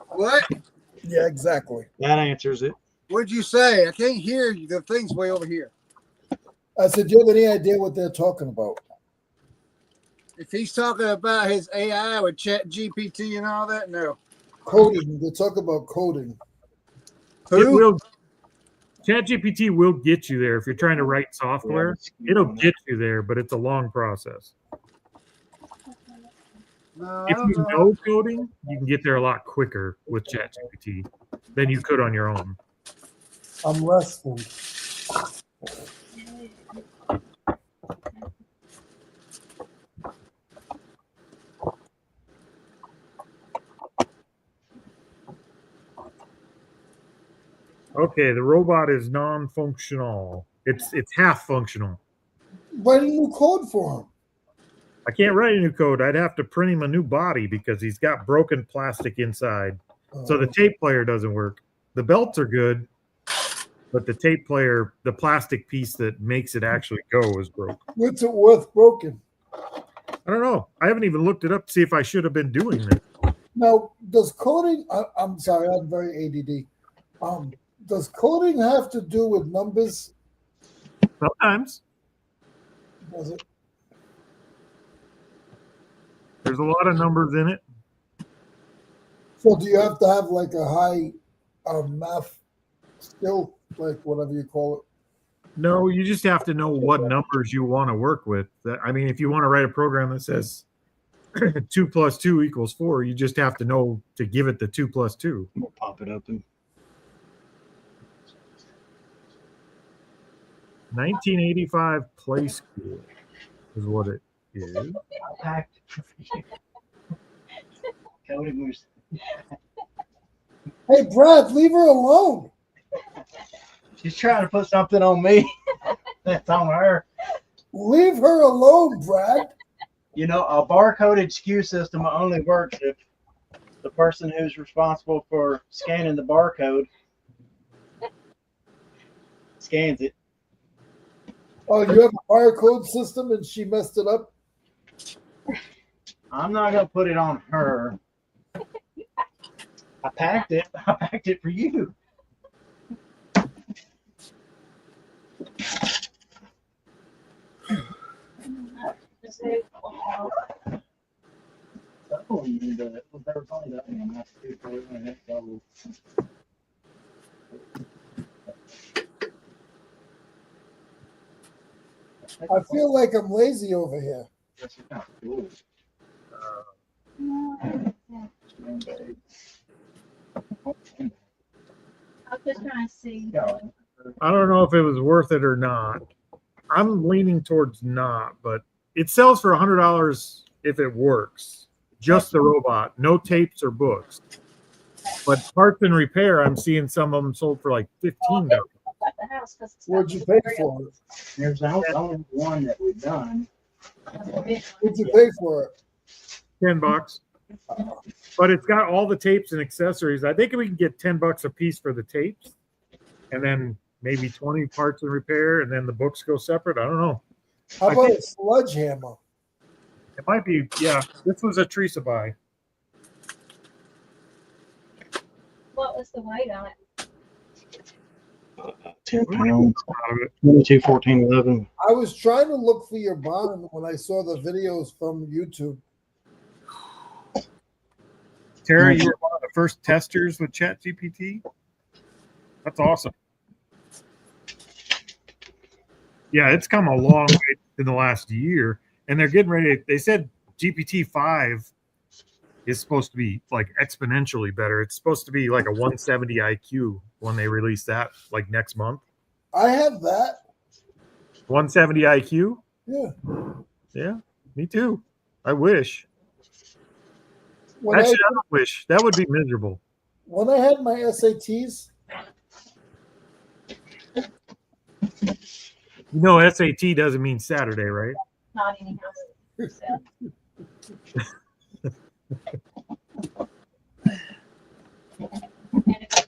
What? Yeah, exactly. That answers it. What'd you say? I can't hear you. The thing's way over here. I said, do you have any idea what they're talking about? If he's talking about his AI with Chat GPT and all that, no. Coding. They're talking about coding. ChatGPT will get you there if you're trying to write software. It'll get you there, but it's a long process. No, I If don't you know. know coding, you can get there a lot quicker with ChatGPT than you could on your own. I'm restful. Okay, the robot is non-functional. It's half functional. Write a new code for him. I can't write a new code. I'd have to print him a new body because he's got broken plastic inside. So the tape player doesn't work. The belts are good, but the tape player, the plastic piece that makes it actually go is broken. What's it worth broken? I don't know. I haven't even looked it up to see if I should have been doing this. Now, does coding, I'm sorry, I'm very ADD. Does coding have to do with numbers? Sometimes. Does it? There's a lot of numbers in it. So do you have to have like a high math skill, like whatever you call it? No, you just have to know what numbers you want to work with. I mean, if you want to write a program that says 2 + 2 = 4, you just have to know to give it the 2 + 2. We'll pop it open. 1985 Play School is what it is. Packed. Coding was. Hey, Brad, leave her alone. She's trying to put something on me. That's on her. Leave her alone, Brad. You know, a barcoded SKU system only works if the person who's responsible for scanning the barcode scans it. Oh, you have a barcode system and she messed it up? I'm not gonna put it on her. I packed it. I packed it for you. I feel like I'm lazy over here. I'm just trying to see. I don't know if it was worth it or not. I'm leaning towards not, but it sells for $100 if it works. Just the robot, no tapes or books. But parts and repair, I'm seeing some of them sold for like $15. What'd you pay for it? There's only one that we've done. What'd you pay for it? $10. But it's got all the tapes and accessories. I think we can get $10 a piece for the tapes, and then maybe 20 parts and repair, and then the books go separate. I don't know. How about a sledgehammer? It might be, yeah. This was a Teresa buy. What was the weight on it? 10 We might pounds, out of it. 22, 14, 11. I was trying to look for your bond when I saw the videos from YouTube. Tara, you were one of the first testers with ChatGPT. That's awesome. Yeah, it's come a long way in the last year, and they're getting ready. They said GPT-5 is supposed to be like exponentially better. It's supposed to be like a 170 IQ when they release that, like next month. I have that. 170 IQ? Yeah. Yeah, me too. I wish. When Actually, I I don't wish. That would be miserable. when I had my SATs, You know, SAT doesn't mean Saturday, right? Not anyhow. So, and it's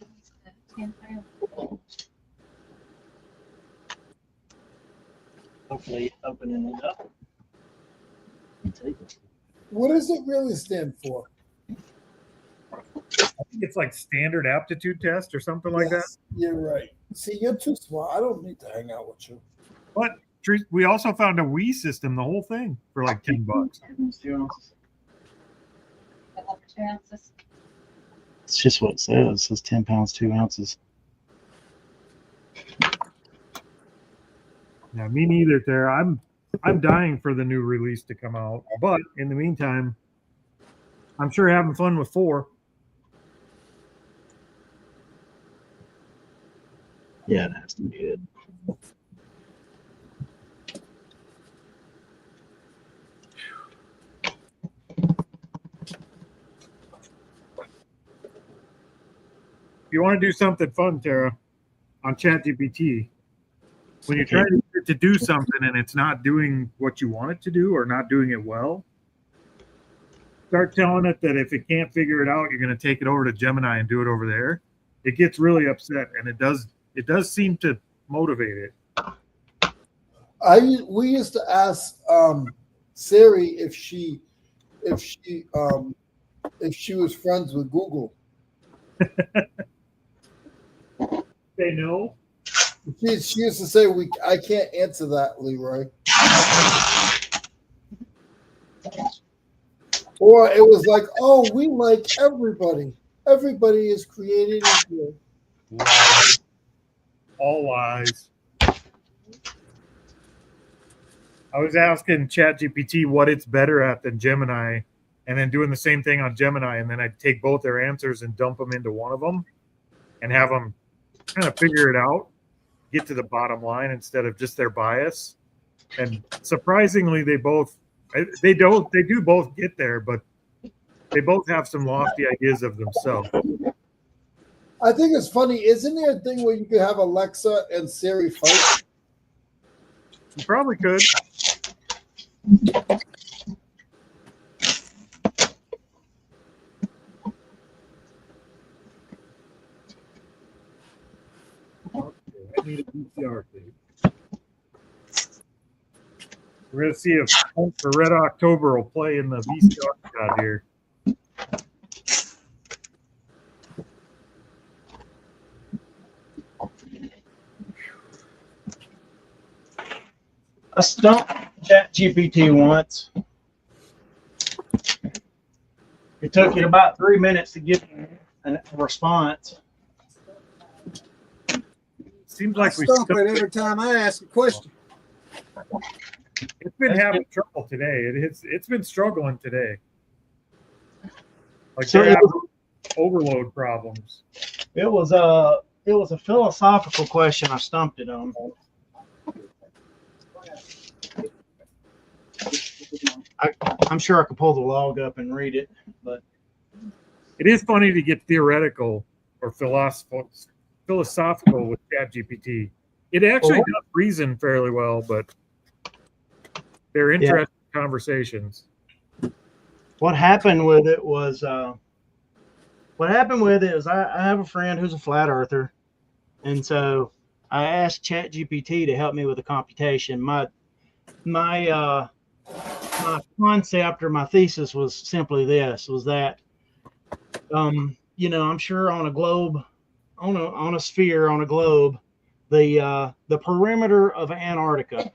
10 pounds. Hopefully opening it up. what does it really stand for? I think it's like standard aptitude test or something like that. Yes, you're right. See, you're too smart. I don't need to hang out with you. But we also found a Wii system, the whole thing, for like $10. 2 ounces. Over 2 ounces. It's just what it says. It says 10 pounds, 2 ounces. Yeah, me neither, Tara. I'm dying for the new release to come out. But in the meantime, I'm sure having fun with 4. Yeah, it has to be good. If you want to do something fun, Tara, on ChatGPT, when you're trying to get it to do something and it's not doing what you want it to do or not doing it well, start telling it that if it can't figure it out, you're going to take it over to Gemini and do it over there. It gets really upset, and it does seem to motivate it. We used to ask Siri if she was friends with Google. Say no. She used to say I can't answer that, Leroy. Or it was like, oh, we like everybody. Everybody is created equal. Lies. All lies. I was asking ChatGPT what it's better at than Gemini, and then doing the same thing on Gemini, and then I'd take both their answers and dump them into one of them and have them kind of figure it out, get to the bottom line instead of just their bias. And surprisingly, they do both get there, but they both have some lofty ideas of themselves. I think it's funny. Isn't there a thing where you could have Alexa and Siri fight? You probably could. Okay, I need a VCR tape. We're going to see if Hunt for Red October will play in the VCR shot here. I stumped ChatGPT once. It took it about 3 minutes to get a response. Seems I like we stump it every time I ask a question. It's been having trouble today. It's been struggling today. Like So they're having overload problems. it was a philosophical question I stumped it on. I'm sure I could pull the log up and read it, but It is funny to get theoretical or philosophical with ChatGPT. It actually does reason fairly well, but they're interesting conversations. what happened with it was I have a friend who's a flat earther, and so I asked ChatGPT to help me with a computation. My concept or my thesis was simply this: was that I'm sure on a globe, on a sphere, on a globe, the perimeter of Antarctica.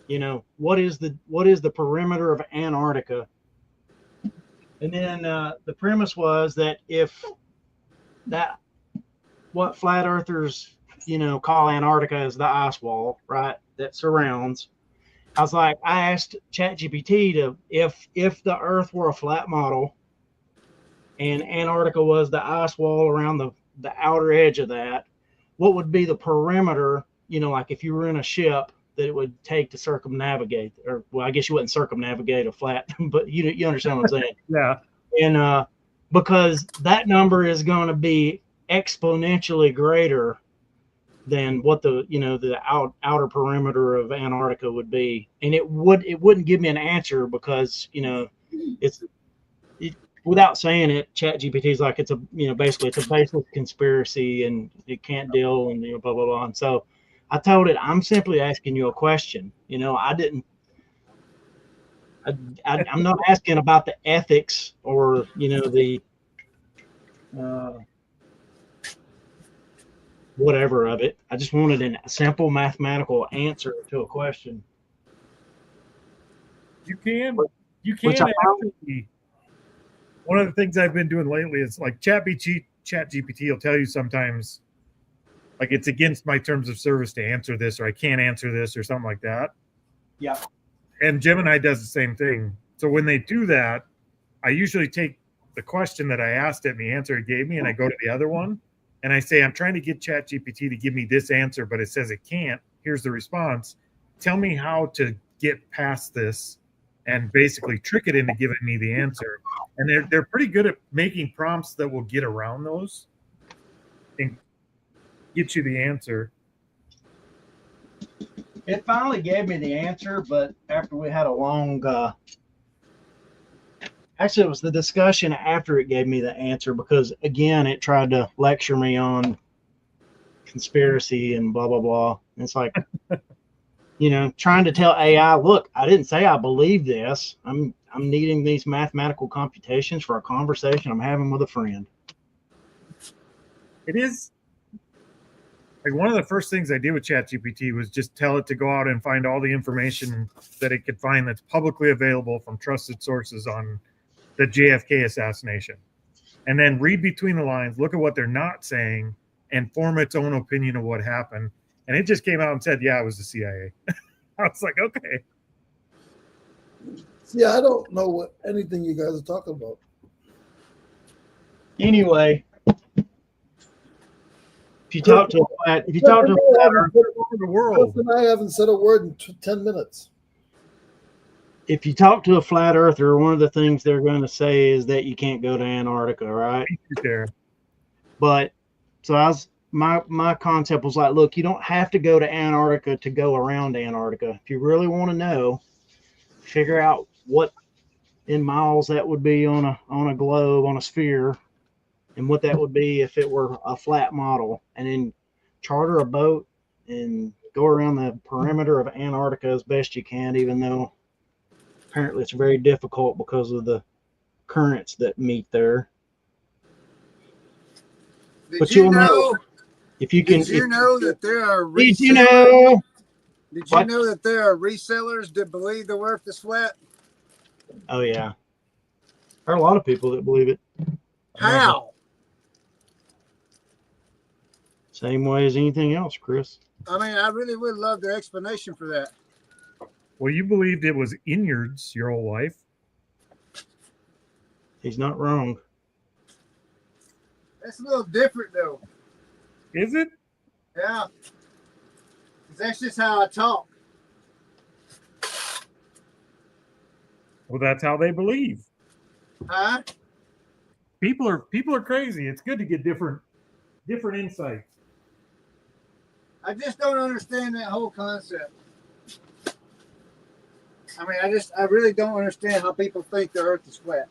You know, what is the perimeter of Antarctica? And then the premise was that if that what flat earthers, you know, call Antarctica is the ice wall, right? That surrounds. I was like, I asked ChatGPT to if the Earth were a flat model and Antarctica was the ice wall around the outer edge of that, what would be the perimeter, you know, like if you were in a ship that it would take to circumnavigate, or well, I guess you wouldn't circumnavigate a flat, but you understand what I'm saying. Yeah. And because that number is going to be exponentially greater than what the, you know, the outer perimeter of Antarctica would be, and it wouldn't give me an answer because, you know, without saying it, ChatGPT is like, it's a, you know, basically it's a baseless conspiracy and it can't deal, and, you know, blah blah blah. And so I told it, I'm simply asking you a question. You know, I'm not asking about the ethics or, you know, the whatever of it. I just wanted a simple mathematical answer to a question. You can Which I actually. One of the things I've been doing lately is like ChatGPT will tell you sometimes, like, it's against my terms of service to answer this, or I can't answer this, or something like that. Yeah. And Gemini does the same thing. So when they do that, I usually take the question that I asked it and the answer it gave me, and I go to the other one and I say, I'm trying to get ChatGPT to give me this answer, but it says it can't. Here's the response. Tell me how to get past this and basically trick it into giving me the answer. And they're pretty good at making prompts that will get around those and get you the answer. It finally gave me the answer, but after we had a long actually, it was the discussion after it gave me the answer, because again, it tried to lecture me on conspiracy and blah blah blah. And it's like, you know, trying to tell AI, look, I didn't say I believe this. I'm needing these mathematical computations for a conversation I'm having with a friend. It is like one of the first things I did with ChatGPT was just tell it to go out and find all the information that it could find that's publicly available from trusted sources on the JFK assassination, and then read between the lines, look at what they're not saying, and form its own opinion of what happened. And it just came out and said, yeah, it was the CIA. I was like, okay. See, I don't know what anything you guys are talking about. Anyway, if you talk to the world, Chris and I haven't said a word in 10 minutes. If you talk to a flat earther, one of the things they're going to say is that you can't go to Antarctica, right? there. But so my concept was like, look, you don't have to go to Antarctica to go around Antarctica. If you really want to know, figure out what in miles that would be on a globe, on a sphere, and what that would be if it were a flat model, and then charter a boat and go around the perimeter of Antarctica as best you can, even though apparently it's very difficult because of the currents that meet there. Did you know if you can. Did you know that there are resellers? Did you know? Did you know that there are resellers that believe the Earth is flat? Oh yeah, there are a lot of people that believe it. How? Same way as anything else, Chris. I mean, I really would love the explanation for that. Well, you believed it was innards your whole life. He's not wrong. That's a little different, though. Is it? Yeah. That's just how I talk. Well, that's how they believe. Huh? People are crazy. It's good to get different insights. I just don't understand that whole concept. I mean, I really don't understand how people think the Earth is flat.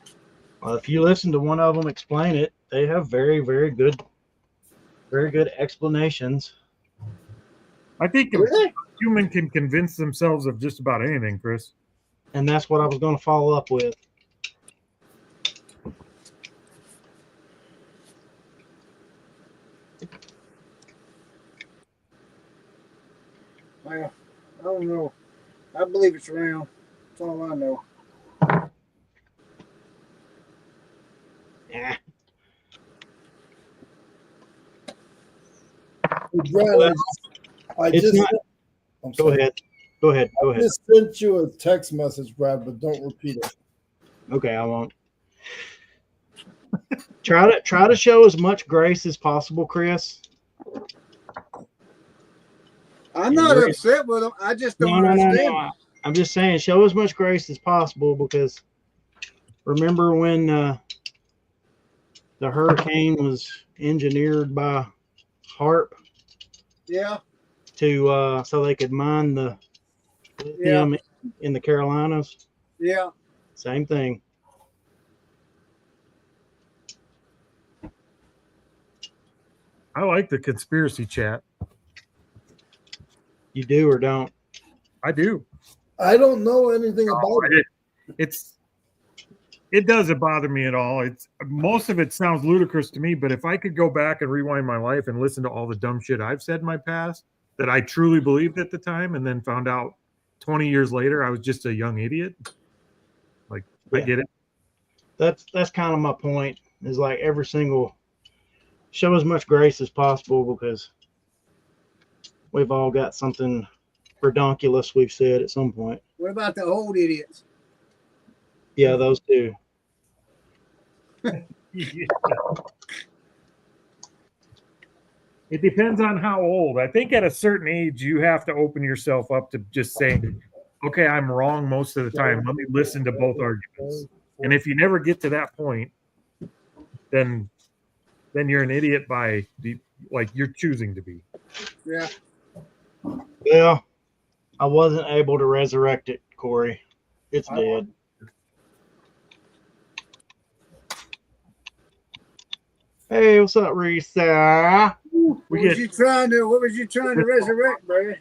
Well, if you listen to one of them explain it, they have very, very good explanations. I think a human can convince themselves of just about anything, Chris. And that's what I was going to follow up with. Well, I don't know. I believe it's round. That's all I know. Yeah. Brad, I It's just not. I'm Go sorry. ahead. Go ahead. Go I ahead. just sent you a text message, Brad, but don't repeat it. Okay, I won't. Try to show as much grace as possible, Chris. I'm not upset with them. I just don't understand. No. I'm just saying, show as much grace as possible because remember when the hurricane was engineered by HARP Yeah, to so they could mine the lithium in the Carolinas? yeah. Same thing. I like the conspiracy chat. You do or don't. I do. I don't know anything about it. It doesn't bother me at all. It's most of it sounds ludicrous to me, but if I could go back and rewind my life and listen to all the dumb shit I've said in my past that I truly believed at the time and then found out 20 years later I was just a young idiot. Like, I get it. That's kind of my point. Is like every single show as much grace as possible because we've all got something redonkulous we've said at some point. What about the old idiots? Yeah, those two. It depends on how old. I think at a certain age, you have to open yourself up to just saying, okay, I'm wrong most of the time. Let me listen to both arguments. And if you never get to that point, then you're an idiot by like you're choosing to be. Yeah. Well, I wasn't able to resurrect it, Corey. It's dead. Hey, what's up, Reseller? What was you trying to resurrect, Brad?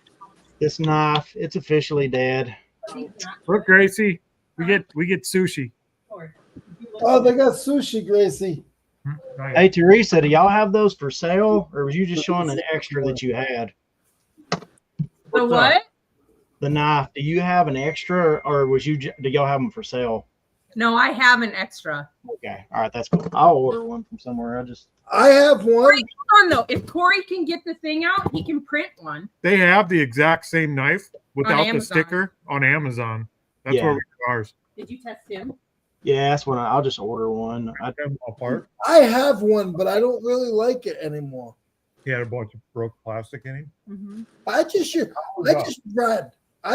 This knife, it's officially dead. Look, Gracie, we get sushi. Oh, they got sushi, Gracie. Hey, Teresa, do y'all have those for sale, or was you just showing an extra that you had? The what? The knife. Do you have an extra, or do y'all have them for sale? No, I have an extra. Okay, all right, that's cool. I'll order one from somewhere. I have one. Corey, hold on though. If Corey can get the thing out, he can print one. They have the exact same knife without the Amazon. sticker on Amazon. That's where we get ours. Did you test him? Yeah, that's when I'll just order one. Apart. I have one, but I don't really like it anymore. He had a bunch of broke plastic in him. Mm-hmm. I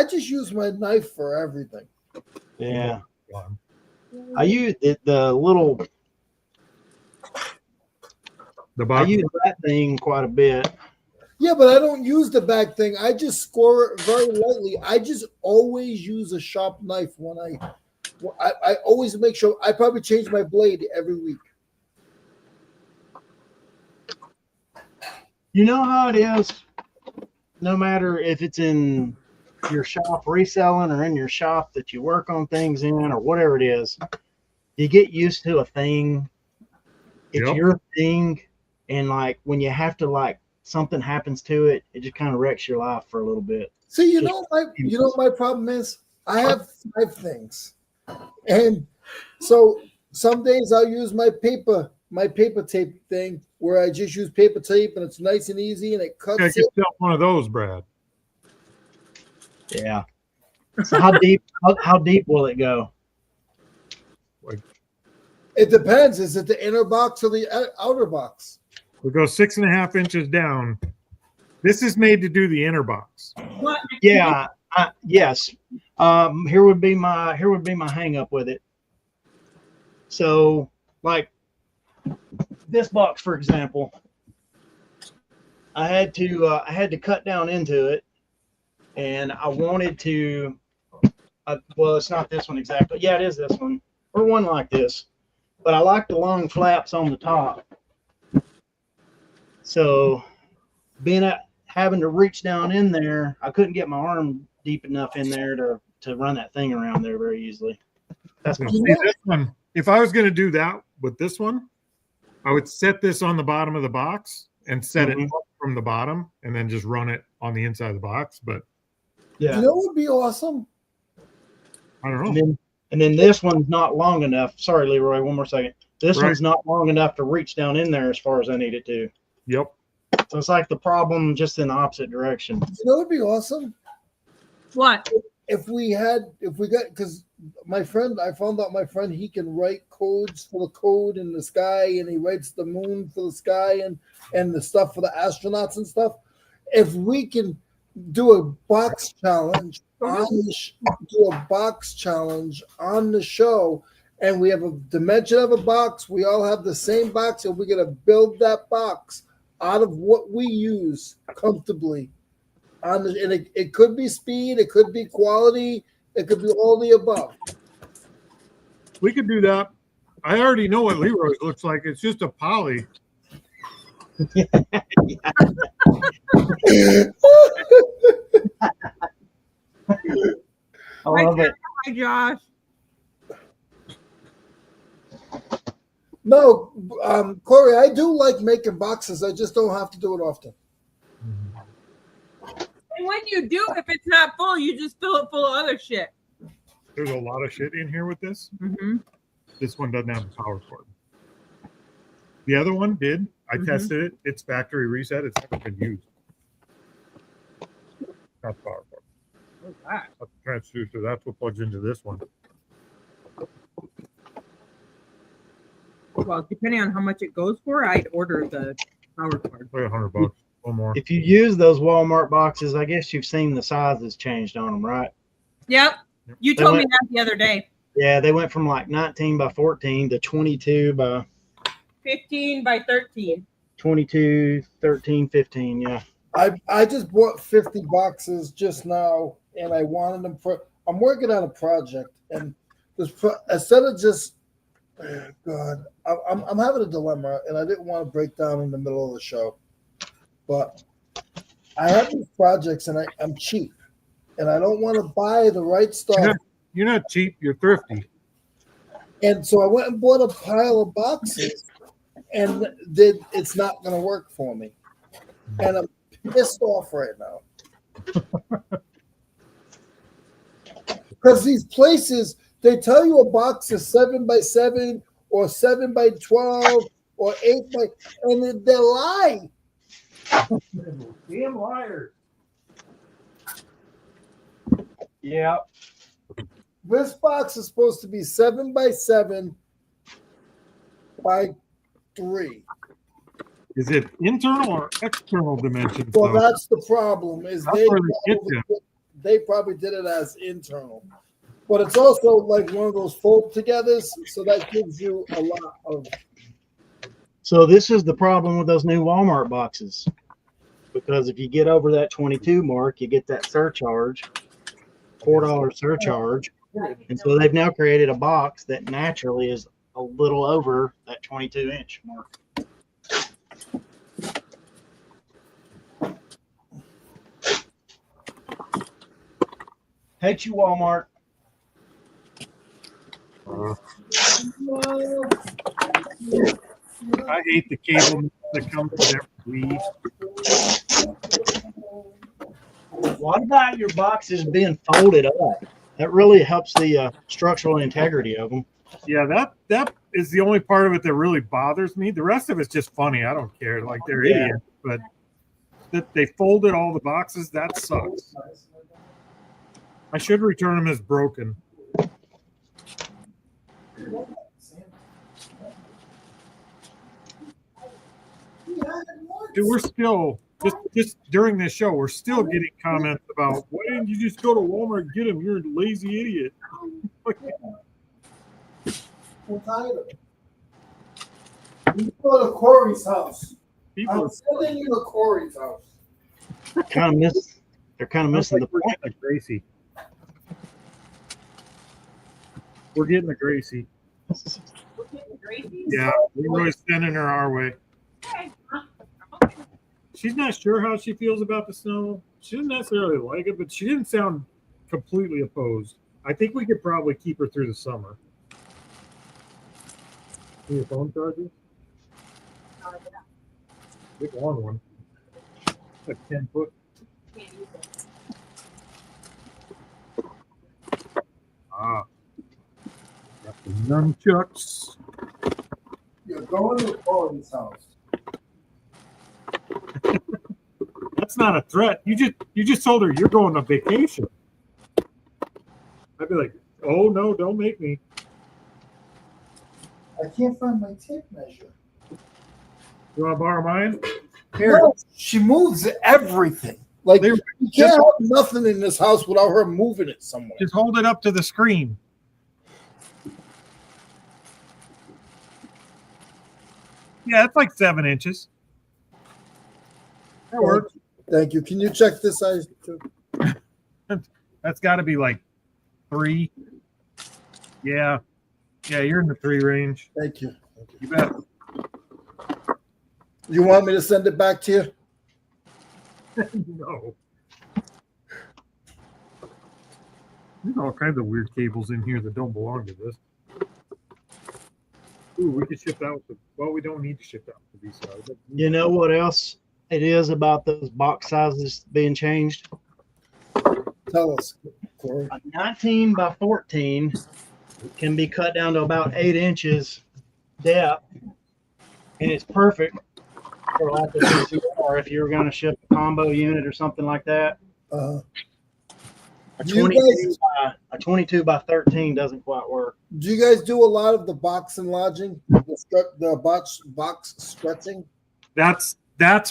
just use my knife for everything. Yeah. I use the little. I use that thing quite a bit. Yeah, but I don't use the back thing. I just score it very lightly. I just always use a sharp knife when I always make sure. I probably change my blade every week. You know how it is. No matter if it's in your shop reselling or in your shop that you work on things in or whatever it is, you get used to a thing. It's your thing, and like when you have to like something happens to it, it just kind of wrecks your life for a little bit. See, you know my problem is I have 5 things, and so some days I'll use my paper tape thing where I just use paper tape and it's nice and easy and it cuts. Get yourself one of those, Brad. Yeah. So how deep? How deep will it go? It depends. Is it the inner box or the outer box? We go 6.5 inches down. This is made to do the inner box. What? Yeah. Yes. Here would be my hang up with it. So, like this box, for example, I had to cut down into it, and I wanted to. Well, it's not this one exactly. Yeah, it is this one, or one like this. But I like the long flaps on the top. So, having to reach down in there, I couldn't get my arm deep enough in there to run that thing around there very easily. That's my See, this one, if I was going to do that with this one, I would set this on the bottom of the box and set it up from the bottom and then just run it on the inside of the box. But Yeah. You know what would be awesome? I don't know. And then this one's not long enough. Sorry, Leroy, one more second. This Right. one's not long enough to reach down in there as far as I need it to. Yep. So it's like the problem just in the opposite direction. You know what would be awesome? What? If we got, because I found out my friend, he can write codes for the code in the sky, and he writes the moon for the sky and the stuff for the astronauts and stuff. If we can do a box challenge on the show, and we have a dimension of a box, we all have the same box, and we're gonna build that box out of what we use comfortably. And it could be speed, it could be quality, it could be all the above. We could do that. I already know what Leroy's looks like. It's just a poly. I love it. Hi, Josh. No, Corey, I do like making boxes. I just don't have to do it often. And when you do, if it's not full, you just fill it full of other shit. There's a lot of shit in here with this. Mm-hmm. This one doesn't have a power cord. The other one did. I tested it. It's factory reset. It's never been used. That's power cord. What's that? That's the transducer. That's what plugs into this one. Well, depending on how much it goes for, I'd order the power cord. Like $100 or more. If you use those Walmart boxes, I guess you've seen the sizes changed on them, right? Yep. You They told me went- that the other day. Yeah, they went from like 19 by 14 to 22 by 15 by 13. 22, 13, 15. Yeah. I just bought 50 boxes just now, and I wanted them for. I'm working on a project, and instead of just, God, I'm having a dilemma, and I didn't want to break down in the middle of the show, but I have these projects, and I'm cheap, and I don't want to buy the right stuff. You're not cheap. You're thrifty. And so I went and bought a pile of boxes, and it's not going to work for me. And I'm pissed off right now. Because these places, they tell you a box is 7 by 7 or 7 by 12 or 8 by, and they lie. Damn liar. Yeah. This box is supposed to be 7 by 7 by 3. Is it internal or external dimensions? Well, though? that's the problem. Is That's where they get you. they probably did it as internal, but it's also like one of those fold togethers, so that gives you a lot of. So this is the problem with those new Walmart boxes, because if you get over that 22 mark, you get that surcharge, $4 surcharge, and so they've now created a box that naturally is a little over that 22-inch mark. Hate you, Walmart. I hate the cable that comes with every weed. What about your boxes being folded up? That really helps the structural integrity of them. Yeah, that is the only part of it that really bothers me. The rest of it's just funny. I don't care. Like they're Yeah. idiots, but that they folded all the boxes, that sucks. I should return them as broken. Dude, we're still just during this show, we're still getting comments about why didn't you just go to Walmart and get them? You're a lazy idiot. I'm tired of it. You go to Corey's house. People I'm sending you to Corey's house. They're kind of missing the we're point. getting a Gracie. We're getting a Gracie. Yeah, Leroy's sending her our way. She's not sure how she feels about the snow. She doesn't necessarily like it, but she didn't sound completely opposed. I think we could probably keep her through the summer. See your phone charger? Big long one. Like 10 foot. Nunchucks. You're going to Paul's house. That's not a threat. You just told her you're going on vacation. I'd be like, oh no, don't make me. I can't find my tape measure. You want to borrow mine? Here. No, she moves everything. Like They- you can't have nothing in this house without her moving it somewhere. Just hold it up to the screen. Yeah, it's like 7 inches. That works. Thank you. Can you check this size too? That's got to be like 3. Yeah. Yeah, you're in the 3 range. Thank you. You bet. You want me to send it back to you? No. There's all kinds of weird cables in here that don't belong to this. Ooh, we could ship out. Well, we don't need to ship out to these sides. You know what else it is about those box sizes being changed? Tell us, Corey. A 19 by 14 can be cut down to about 8 inches depth, and it's perfect for like the VCR if you were going to ship a combo unit or something like that. A Do you 22 by 13 doesn't quite work. Do you guys do a lot of the box enlarging, the box stretching? That's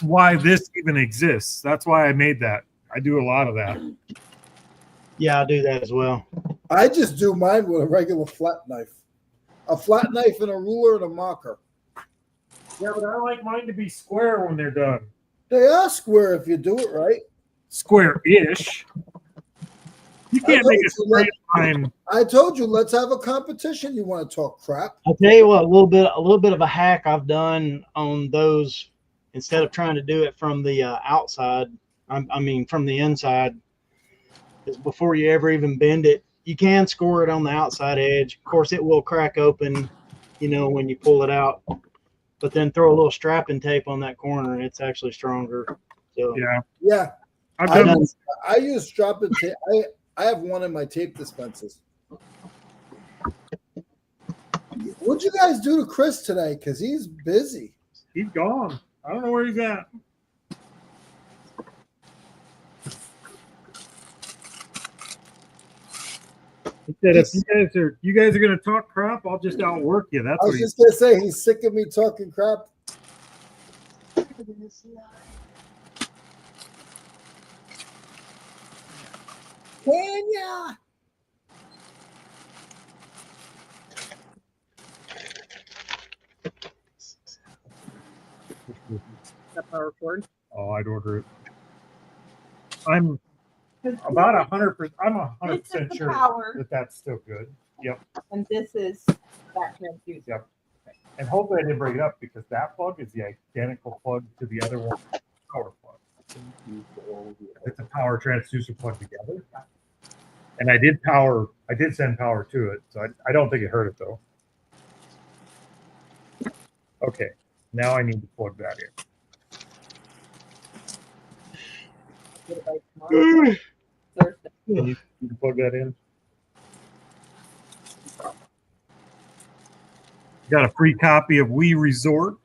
why this even exists. That's why I made that. I do a lot of that. Yeah, I do that as well. I just do mine with a regular flat knife. A flat knife and a ruler and a marker. Yeah, but I like mine to be square when they're done. They are square if you do it right. Square-ish. You can't make a straight line. I told you, let's have a competition. You want to talk crap? I'll tell you what, a little bit of a hack I've done on those. Instead of trying to do it from the outside, I mean from the inside, is before you ever even bend it, you can score it on the outside edge. Of course, it will crack open, when you pull it out. But then throw a little strapping tape on that corner, and it's actually stronger. So Yeah. I've done I use strapping tape. I have one in my tape dispensers. What'd you guys do to Chris today? Because he's busy. He's gone. I don't know where he's at. He said, if you guys are going to talk crap, I'll just outwork you. That's I what was he just going to say, he's sick of me talking crap. Kenya! The power cord. Oh, I'd order it. I'm about 100%. I'm 100% sure power, that's still good. Yep. and this is that transducer. Yep. And hopefully I didn't break it up because that plug is the identical plug to the other one, power plug. It's a power transducer plug together. And I did send power to it, so I don't think it hurt it though. Okay, now I need to plug that in. Can you plug that in? Got a free copy of We Resort.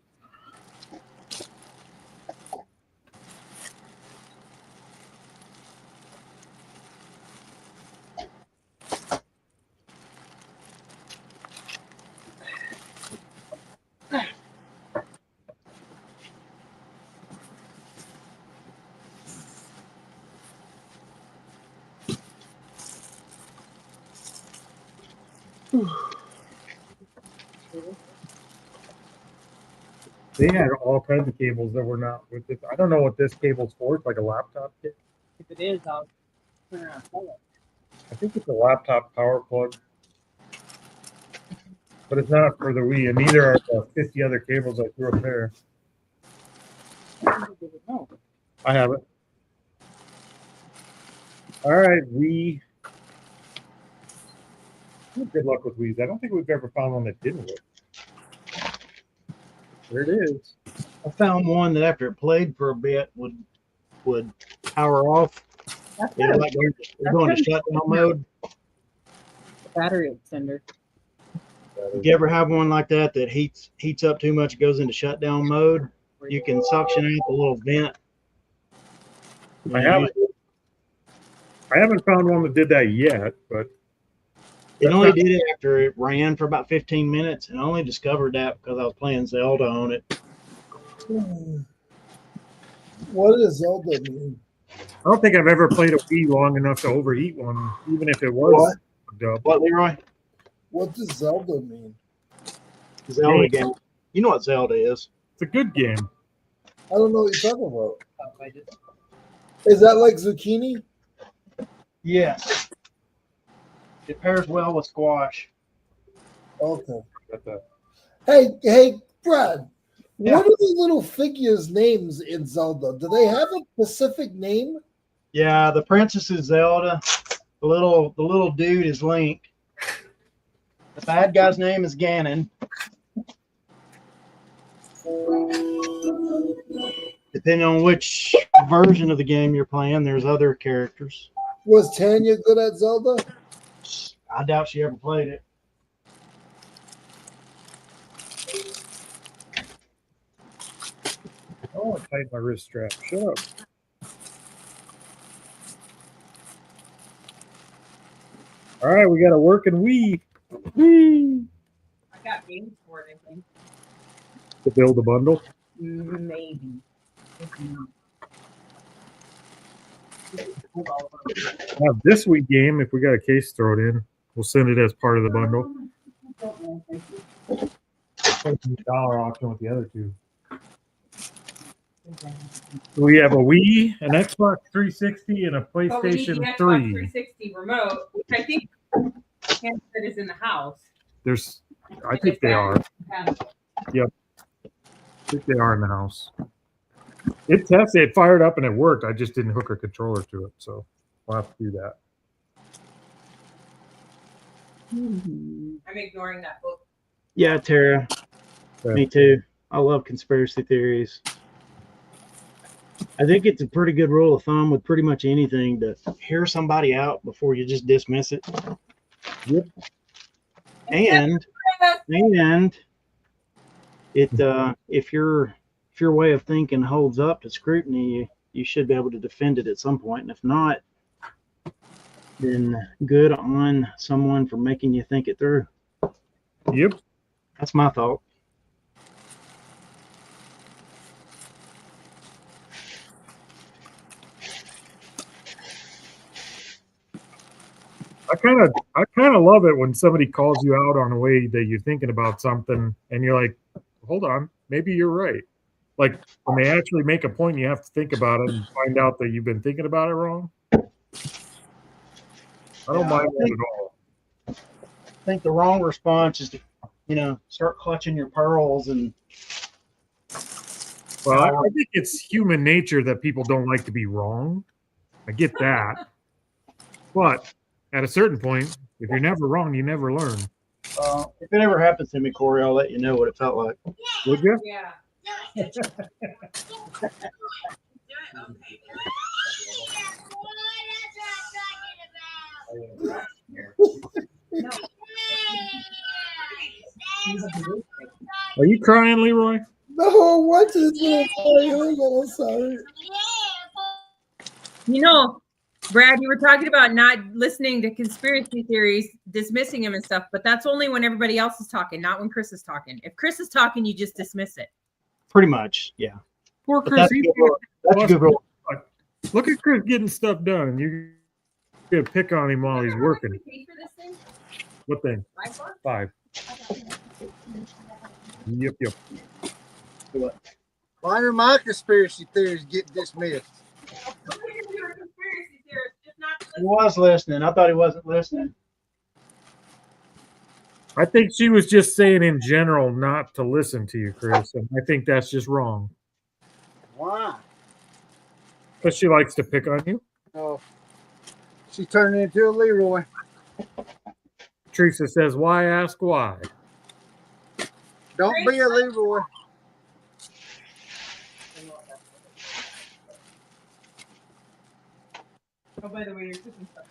They had all kinds of cables that were not with this. I don't know what this cable's for. It's like a laptop kit. If it is, I'll turn around and tell it. I think it's a laptop power plug. But it's not for the Wii, and neither are the 50 other cables I threw up there. No. I have it. All right, Wii. Good luck with Wii's. I don't think we've ever found one that didn't work. There it is. I found one that after it played for a bit would power off. That's Yeah, good. like we're going to shutdown mode. Battery extender. If you ever have one like that heats up too much, it goes into shutdown mode, you can suction out the little vent. I haven't found one that did that yet, but It only did it after it ran for about 15 minutes, and I only discovered that because I was playing Zelda on it. What does Zelda mean? I don't think I've ever played a Wii long enough to overheat one, even if it was dub. What, Leroy? What does Zelda mean? Zelda game. You know what Zelda is? It's a good game. I don't know what you're talking about. Is that like zucchini? Yes. It pairs well with squash. Okay. Hey, Brad. Yeah. What are the little figures' names in Zelda? Do they have a specific name? Yeah, the princess is Zelda. The little dude is Link. The bad guy's name is Ganon. Depending on which version of the game you're playing, there's other characters. Was Tanya good at Zelda? I doubt she ever played it. Oh, I tightened my wrist strap. Shut up. All right, we got a working Wii. Wii. I got games for it, I think. To build a bundle. Maybe. Now, this week game, if we got a case, throw it in. We'll send it as part of the bundle. Dollar auction with the other two. We have a Wii, an Xbox 360, and a But we need the PlayStation Xbox 3. 360 remote, which I think Ken said is in the house. I think they are. Yep. I think they are in the house. It tested, it fired up, and it worked. I just didn't hook a controller to it, so we'll have to do that. I'm ignoring that book. Yeah, Tara. Okay. Me too. I love conspiracy theories. I think it's a pretty good rule of thumb with pretty much anything to hear somebody out before you just dismiss it. Yep. And it if your way of thinking holds up to scrutiny, you should be able to defend it at some point. And if not, then good on someone for making you think it through. Yep. That's my thought. I kind of love it when somebody calls you out on a way that you're thinking about something, and you're like, "Hold on, maybe you're right." Like when they actually make a point, you have to think about it and find out that you've been thinking about it wrong. I don't mind that at all. I think the wrong response is to, start clutching your pearls and. Well, I think it's human nature that people don't like to be wrong. I get that, but at a certain point, if you're never wrong, you never learn. If it ever happens to me, Corey, I'll let you know what it felt like. Would you? Yeah. Are you crying, Leroy? No, what is it? I'm sorry. You know, Brad, you were talking about not listening to conspiracy theories, dismissing them and stuff, but that's only when everybody else is talking, not when Chris is talking. If Chris is talking, you just dismiss it. Pretty much, yeah. Poor But Chris. that's a good rule. Look at Chris getting stuff done. You're gonna pick on him while he's working. Pay for this thing? What thing? $5. Yep. Why do my conspiracy theories get dismissed? He was listening. I thought he wasn't listening. I think she was just saying in general not to listen to you, Chris, and I think that's just wrong. Why? Because she likes to pick on you. Oh, she turned into a Leroy. Teresa says, "Why ask why?" Don't be a Leroy. Oh, by the way, you're cooking stuff.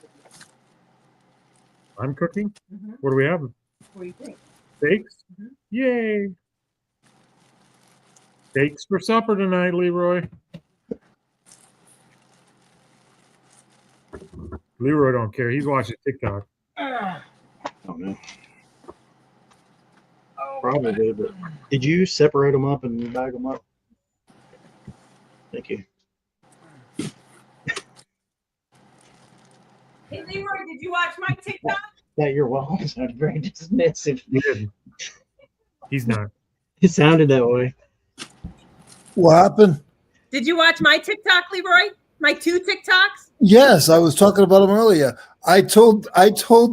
I'm cooking. Mm-hmm. What do we have? What do you think? Steaks? Yay. Steaks for supper tonight, Leroy. Leroy don't care. He's watching TikTok. I don't know. Probably, but did you separate them up and bag them up? Thank you. Hey, Leroy, did you watch my TikTok? That your welcome sounded very dismissive. He didn't. He's not. It sounded that way. What happened? Did you watch my TikTok, Leroy? My 2 TikToks? Yes, I was talking about him earlier. I told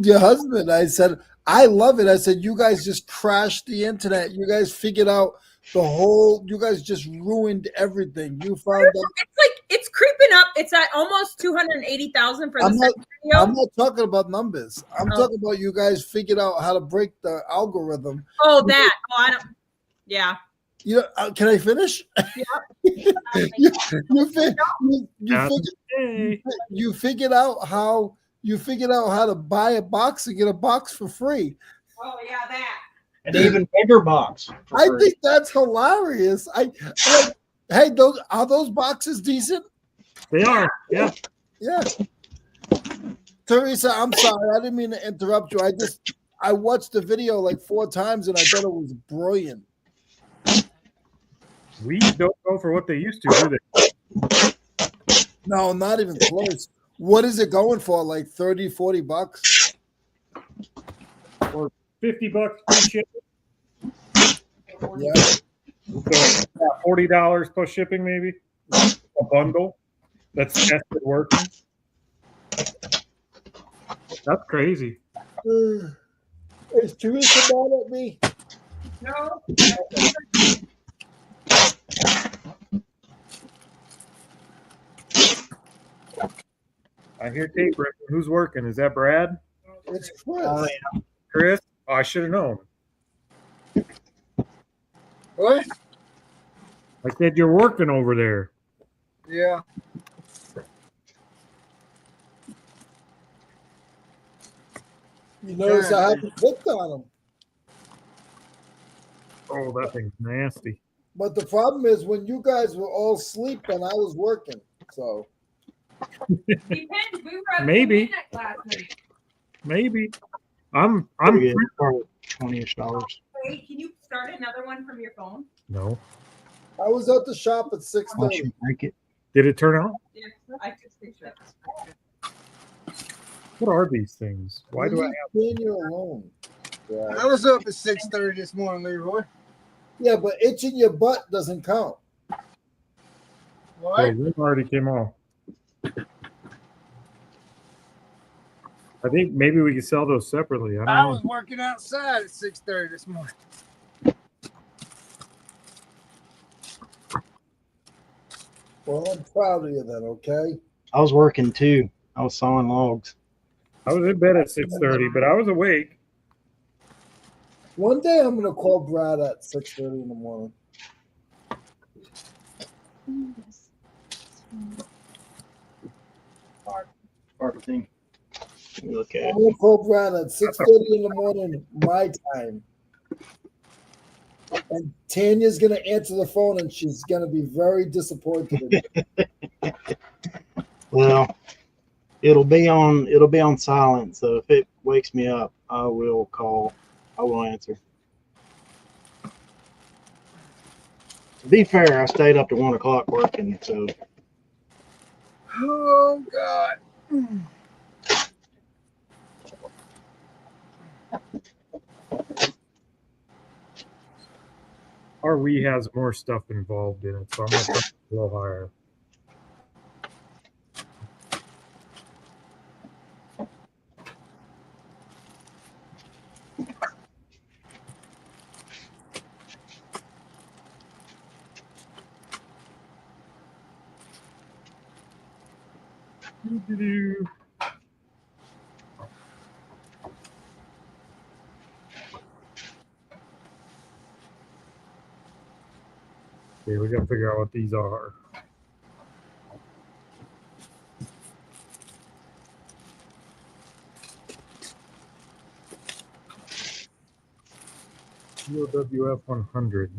your husband, I said, I love it. I said, you guys just crashed the internet. You guys figured out you guys just ruined everything. You found out. It's creeping up. It's at almost 280,000 for the second video. I'm not talking about numbers. I'm talking about you guys figured out how to break the algorithm. Oh, that. Oh, I don't. Yeah. You know, can I finish? Yeah. You figured out how to buy a box and get a box for free. Oh yeah, that. An even bigger box. I think that's hilarious. Hey, are those boxes decent? They are. Yeah. Yeah. Teresa, I'm sorry. I didn't mean to interrupt you. I watched the video like 4 times and I thought it was brilliant. Weeds don't go for what they used to, do they? No, not even close. What is it going for? Like 30, 40 bucks? Or $50 free shipping? Yeah. So $40 plus shipping, maybe? A bundle that's tested working. That's crazy. Is Teresa mad at me? No. I hear tape ripping. Who's working? Is that Brad? It's Chris. Chris? Oh, I should have known. What? I said you're working over there. Yeah. You notice I haven't clicked on them. Oh, that thing's nasty. But the problem is when you guys were all sleeping, I was working. So Depends. We were at Maybe. the last night. Maybe. I'm Pretty good. Probably $20-ish. Wait, can you start another one from your phone? No. I was at the shop at Unless 6:30. you break it. Did it turn out? Yeah, I took screenshots. What are these things? Why do I have leave you alone? Yeah. I was up at 6:30 this morning, Leroy. Yeah, but itching your butt doesn't count. What? Oh, one already came off. I think maybe we could sell those separately. I I don't was know. working outside at 6:30 this morning. Well, I'm proud of you then, okay? I was working too. I was sawing logs. I was in bed at 6:30, but I was awake. One day I'm gonna call Brad at 6:30 in the morning. Hard thing. Let me look at I'm it. gonna call Brad at 6:30 in the morning, my time. And Tanya's gonna answer the phone and she's gonna be very disappointed in me. Well, it'll be on silent. So if it wakes me up, I will call. I will answer. To be fair, I stayed up to 1 o'clock working. So Oh God. Our Wii has more stuff involved in it, so I'm going to put it a little higher. Doo-doo-doo. Okay, we got to figure out what these are. UWF 100.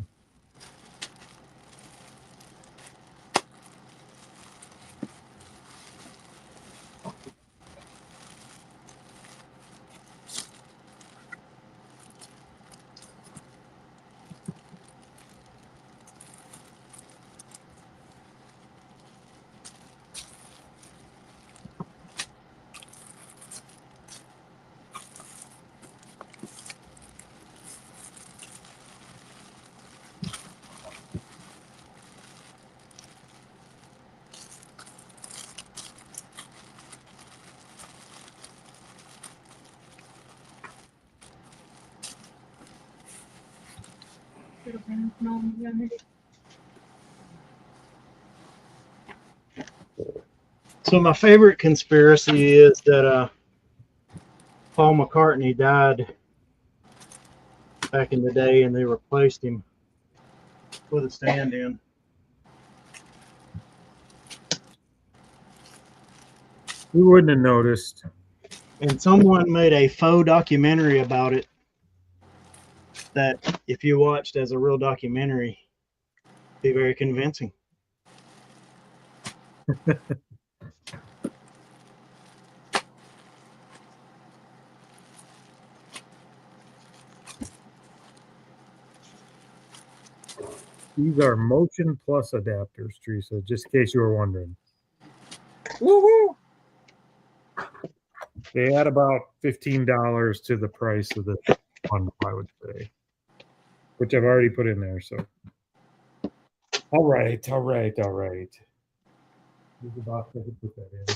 So my favorite conspiracy is that Paul McCartney died back in the day, and they replaced him with a stand-in. We wouldn't have noticed. And someone made a faux documentary about it that, if you watched as a real documentary, be very convincing. These are Motion Plus adapters, Teresa, just in case you were wondering. Woo-hoo. They add about $15 to the price of the one, I would say, which I've already put in there. So, all right. Here's the box I could put that in.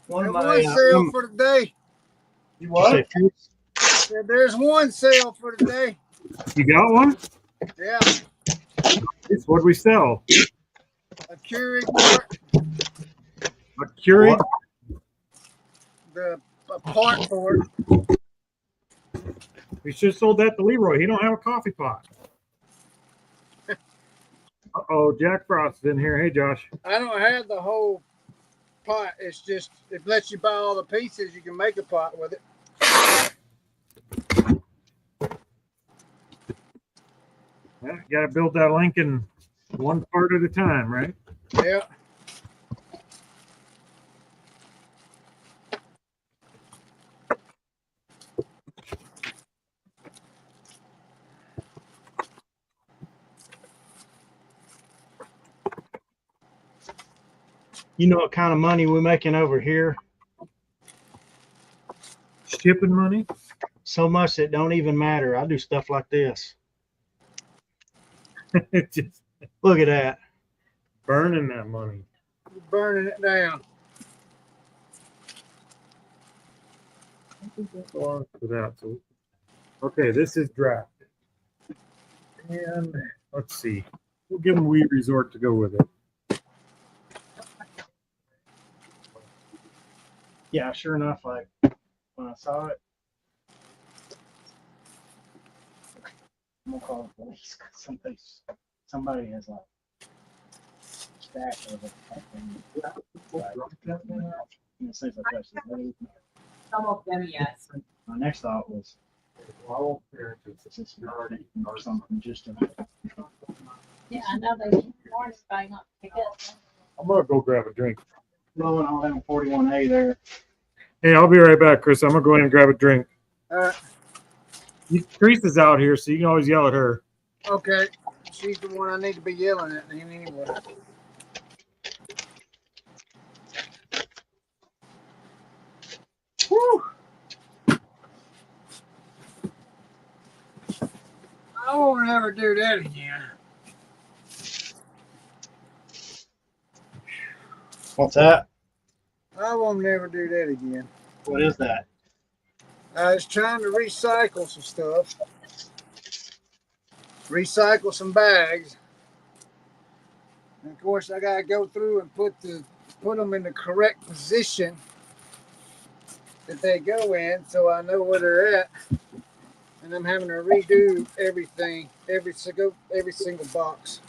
One of There's my one sale for today. You what? There's one sale for today. You got one? Yeah, It's what we sell. a Keurig part, A Keurig. a part for it. We should have sold that to Leroy. He don't have a coffee pot. Uh-oh, Jack Frost is in here. Hey, Josh. I don't have the whole pot. It's just, it lets you buy all the pieces. You can make a pot with it. Yeah, you got to build that Lincoln one part at a time, right? Yeah. You know what kind of money we're making over here? Shipping money. So much that don't even matter. I do stuff like this. Just Look at that. burning that money. You're burning it down. I think that belongs to that. So, okay, this is draft. And let's see. We'll give them Weed Resort to go with it. Yeah, sure enough, like when I saw it, I'm gonna call the police because somebody has like stash of it. And it seems like that's the way. Some of them, yes. My next thought was, Well, I won't care if it's just garden or something, just to. Yeah, I know they need more to buy not pick up. I'm gonna go grab a drink. Blowing all that 41A there. Hey, I'll be right back, Chris. I'm gonna go ahead and grab a drink. All right. Teresa's out here, so you can always yell at her. Okay. She's the one I need to be yelling at anyway. Whew. I won't ever do that again. What's that? I won't never do that again. What is that? I was trying to recycle some stuff. Recycle some bags. And of course, I gotta go through and put them in the correct position that they go in, so I know where they're at. And I'm having to redo everything, every single box.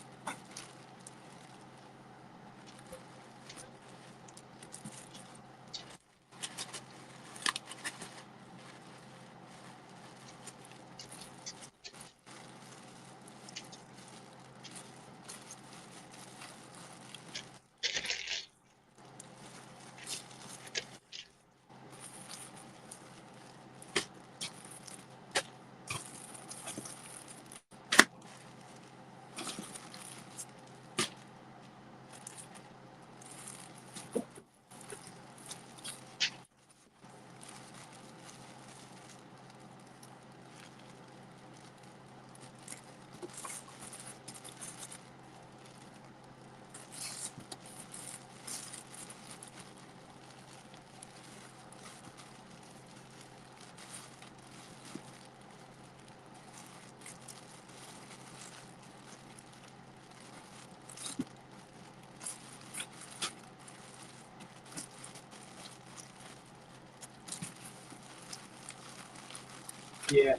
Yeah.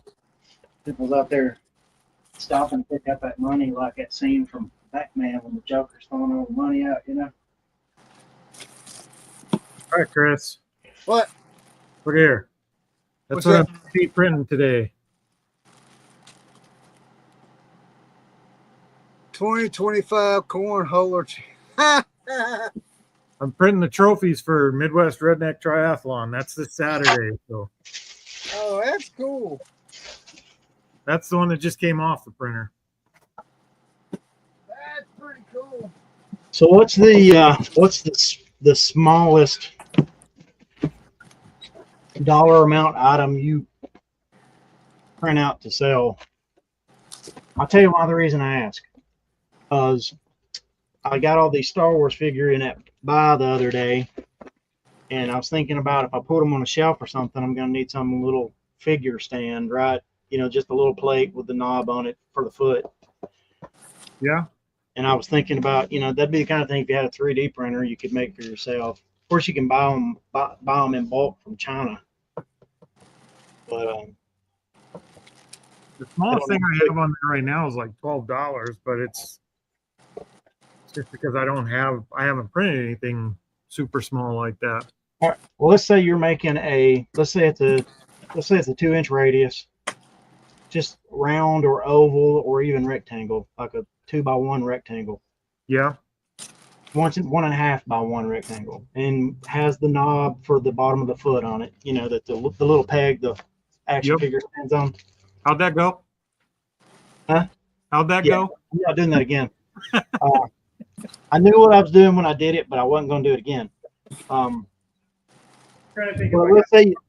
People's out there stopping to pick up that money, like that scene from Batman when the Joker's throwing all the money out, you know? All right, Chris. What? Look here. That's What's what I'm 3D printing today. 2025 cornhole. I'm printing the trophies for Midwest Redneck Triathlon. That's this Saturday. So Oh, that's cool. that's the one that just came off the printer. That's pretty cool. So what's the smallest dollar amount item you print out to sell? I'll tell you why the reason I ask. Because I got all these Star Wars figure in that buy the other day, and I was thinking about if I put them on a shelf or something, I'm going to need some little figure stand, right? You know, just a little plate with the knob on it for the foot. Yeah. And I was thinking about, you know, that'd be the kind of thing if you had a 3D printer you could make for yourself. Of course, you can buy them in bulk from China. But The smallest thing I have on there right now is like $12, but it's just because I haven't printed anything super small like that. all right, well, let's say you're making let's say it's a 2-inch radius, just round or oval or even rectangle, like a 2x1 rectangle. Yeah. 1.5 by 1 rectangle, and has the knob for the bottom of the foot on it. You know, that the little peg the action Yep. figure stands on. How'd that go? Huh? How'd that Yeah. go? I'm not doing that again. I knew what I was doing when I did it, but I wasn't going to do it again. But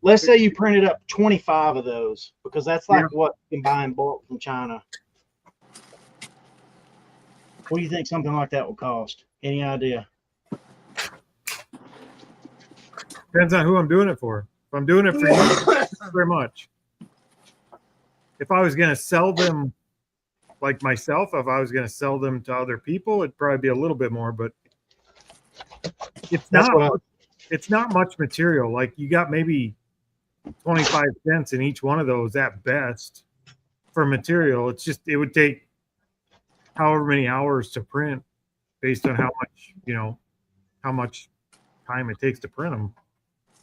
let's say you printed up 25 of those, because that's like what you can buy in bulk from China. What do you think something like that will cost? Any idea? Depends on who I'm doing it for. If I'm doing it for you, not very much. If I was going to sell them like myself, if I was going to sell them to other people, it'd probably be a little bit more, but it's not much material. Like you got maybe 25 cents in each one of those at best for material. It's just, it would take however many hours to print based on how much time it takes to print them.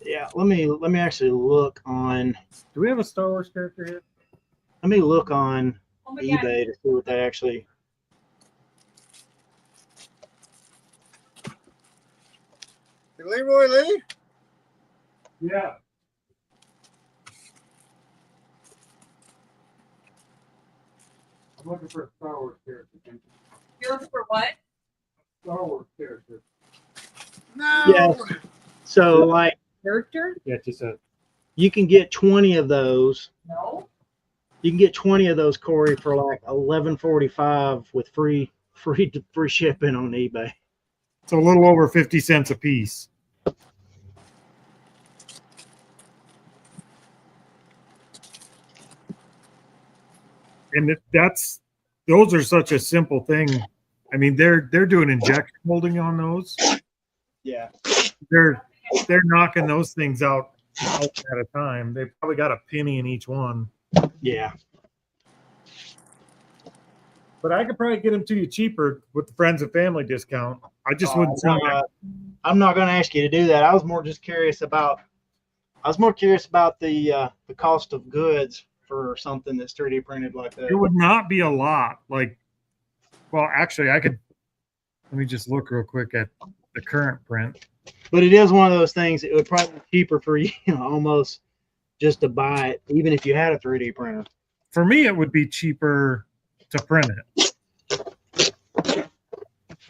Yeah, let me actually look on. Do we have a Star Wars character here? Let me look on Oh my God. eBay to see what they actually. Did Leroy leave? Yeah. I'm looking for a Star Wars character. You're looking for what? Star Wars character. No. Yes. So like Character? Yeah, just a. you can get 20 of those. No. You can get 20 of those, Corey, for like $11.45 with free shipping on eBay. It's a little over 50 cents a piece. And those are such a simple thing. I mean, they're doing injection molding on those. Yeah. They're knocking those things out at a time. They probably got a penny in each one. Yeah. But I could probably get them to you cheaper with the friends and family discount. I just wouldn't sell them. I'm not going to ask you to do that. I was more curious about the cost of goods for something that's 3D printed like that. It would not be a lot. Like, well, actually, let me just look real quick at the current print. But it is one of those things. It would probably be cheaper for you, almost just to buy it, even if you had a 3D printer. For me, it would be cheaper to print it.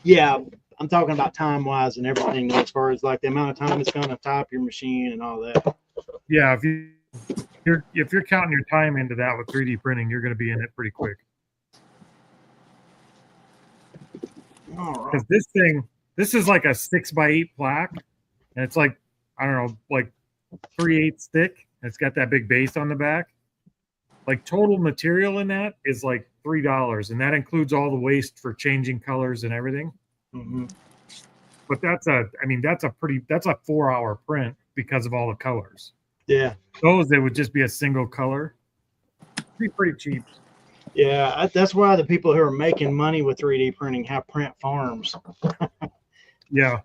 Yeah, I'm talking about time-wise and everything, as far as like the amount of time it's going to type your machine and all that. Yeah, if you're counting your time into that with 3D printing, you're going to be in it pretty quick. All right. Because this is like a 6x8 plaque, and it's like, I don't know, like 3/8 thick. And it's got that big base on the back. Like total material in that is like $3, and that includes all the waste for changing colors and everything. Mm-hmm. But that's a 4-hour print because of all the colors. Yeah. Those, it would just be a single color. pretty cheap. Yeah, that's why the people who are making money with 3D printing have print farms. Yeah.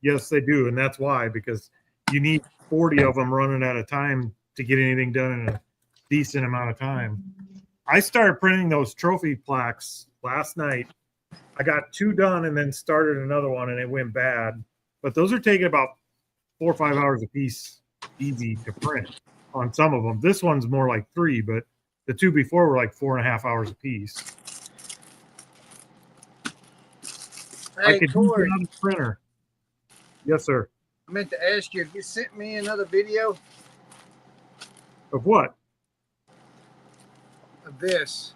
Yes, they do. And that's why, because you need 40 of them running at a time to get anything done in a decent amount of time. I started printing those trophy plaques last night. I got 2 done and then started another one and it went bad. But those are taking about 4 or 5 hours a piece, easy to print on some of them. This one's more like 3, but the 2 before were like 4.5 hours a piece. Hey, I could use Corey, another printer. Yes, sir. I meant to ask you if you sent me another video Of what? of this.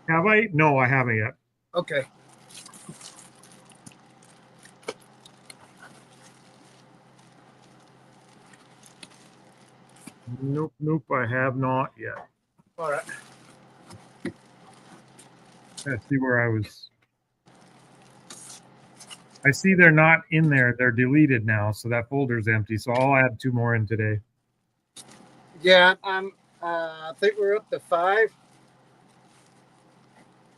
Have I? No, I haven't yet. Okay. Nope, I have not yet. All right. Let's see where I was. I see they're not in there. They're deleted now, so that folder's empty. So I'll add 2 more in today. Yeah, I'm. I think we're up to 5.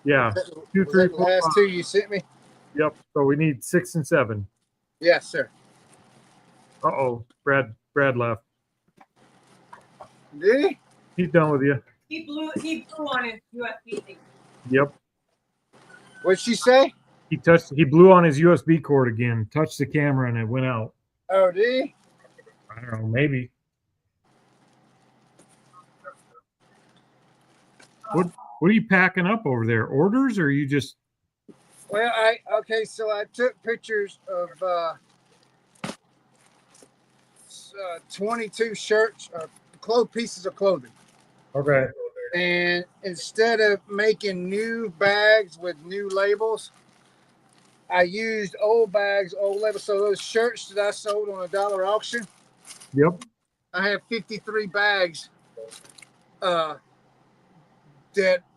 Yeah, Was 2, that 3, the 4, last 5. 2 you sent me? Yep. So we need 6 and 7. Yes, sir. Uh-oh, Brad left. Did he? He's done with you. He blew on his USB thing. Yep. What'd she say? He blew on his USB cord again, touched the camera, and it went out. Oh, did he? I don't know, maybe. What are you packing up over there? Orders, or are you just? Well, so I took pictures of 22 shirts, pieces of clothing. Okay. And instead of making new bags with new labels, I used old bags, old labels. So those shirts that I sold on a dollar auction, Yep. I have 53 bags that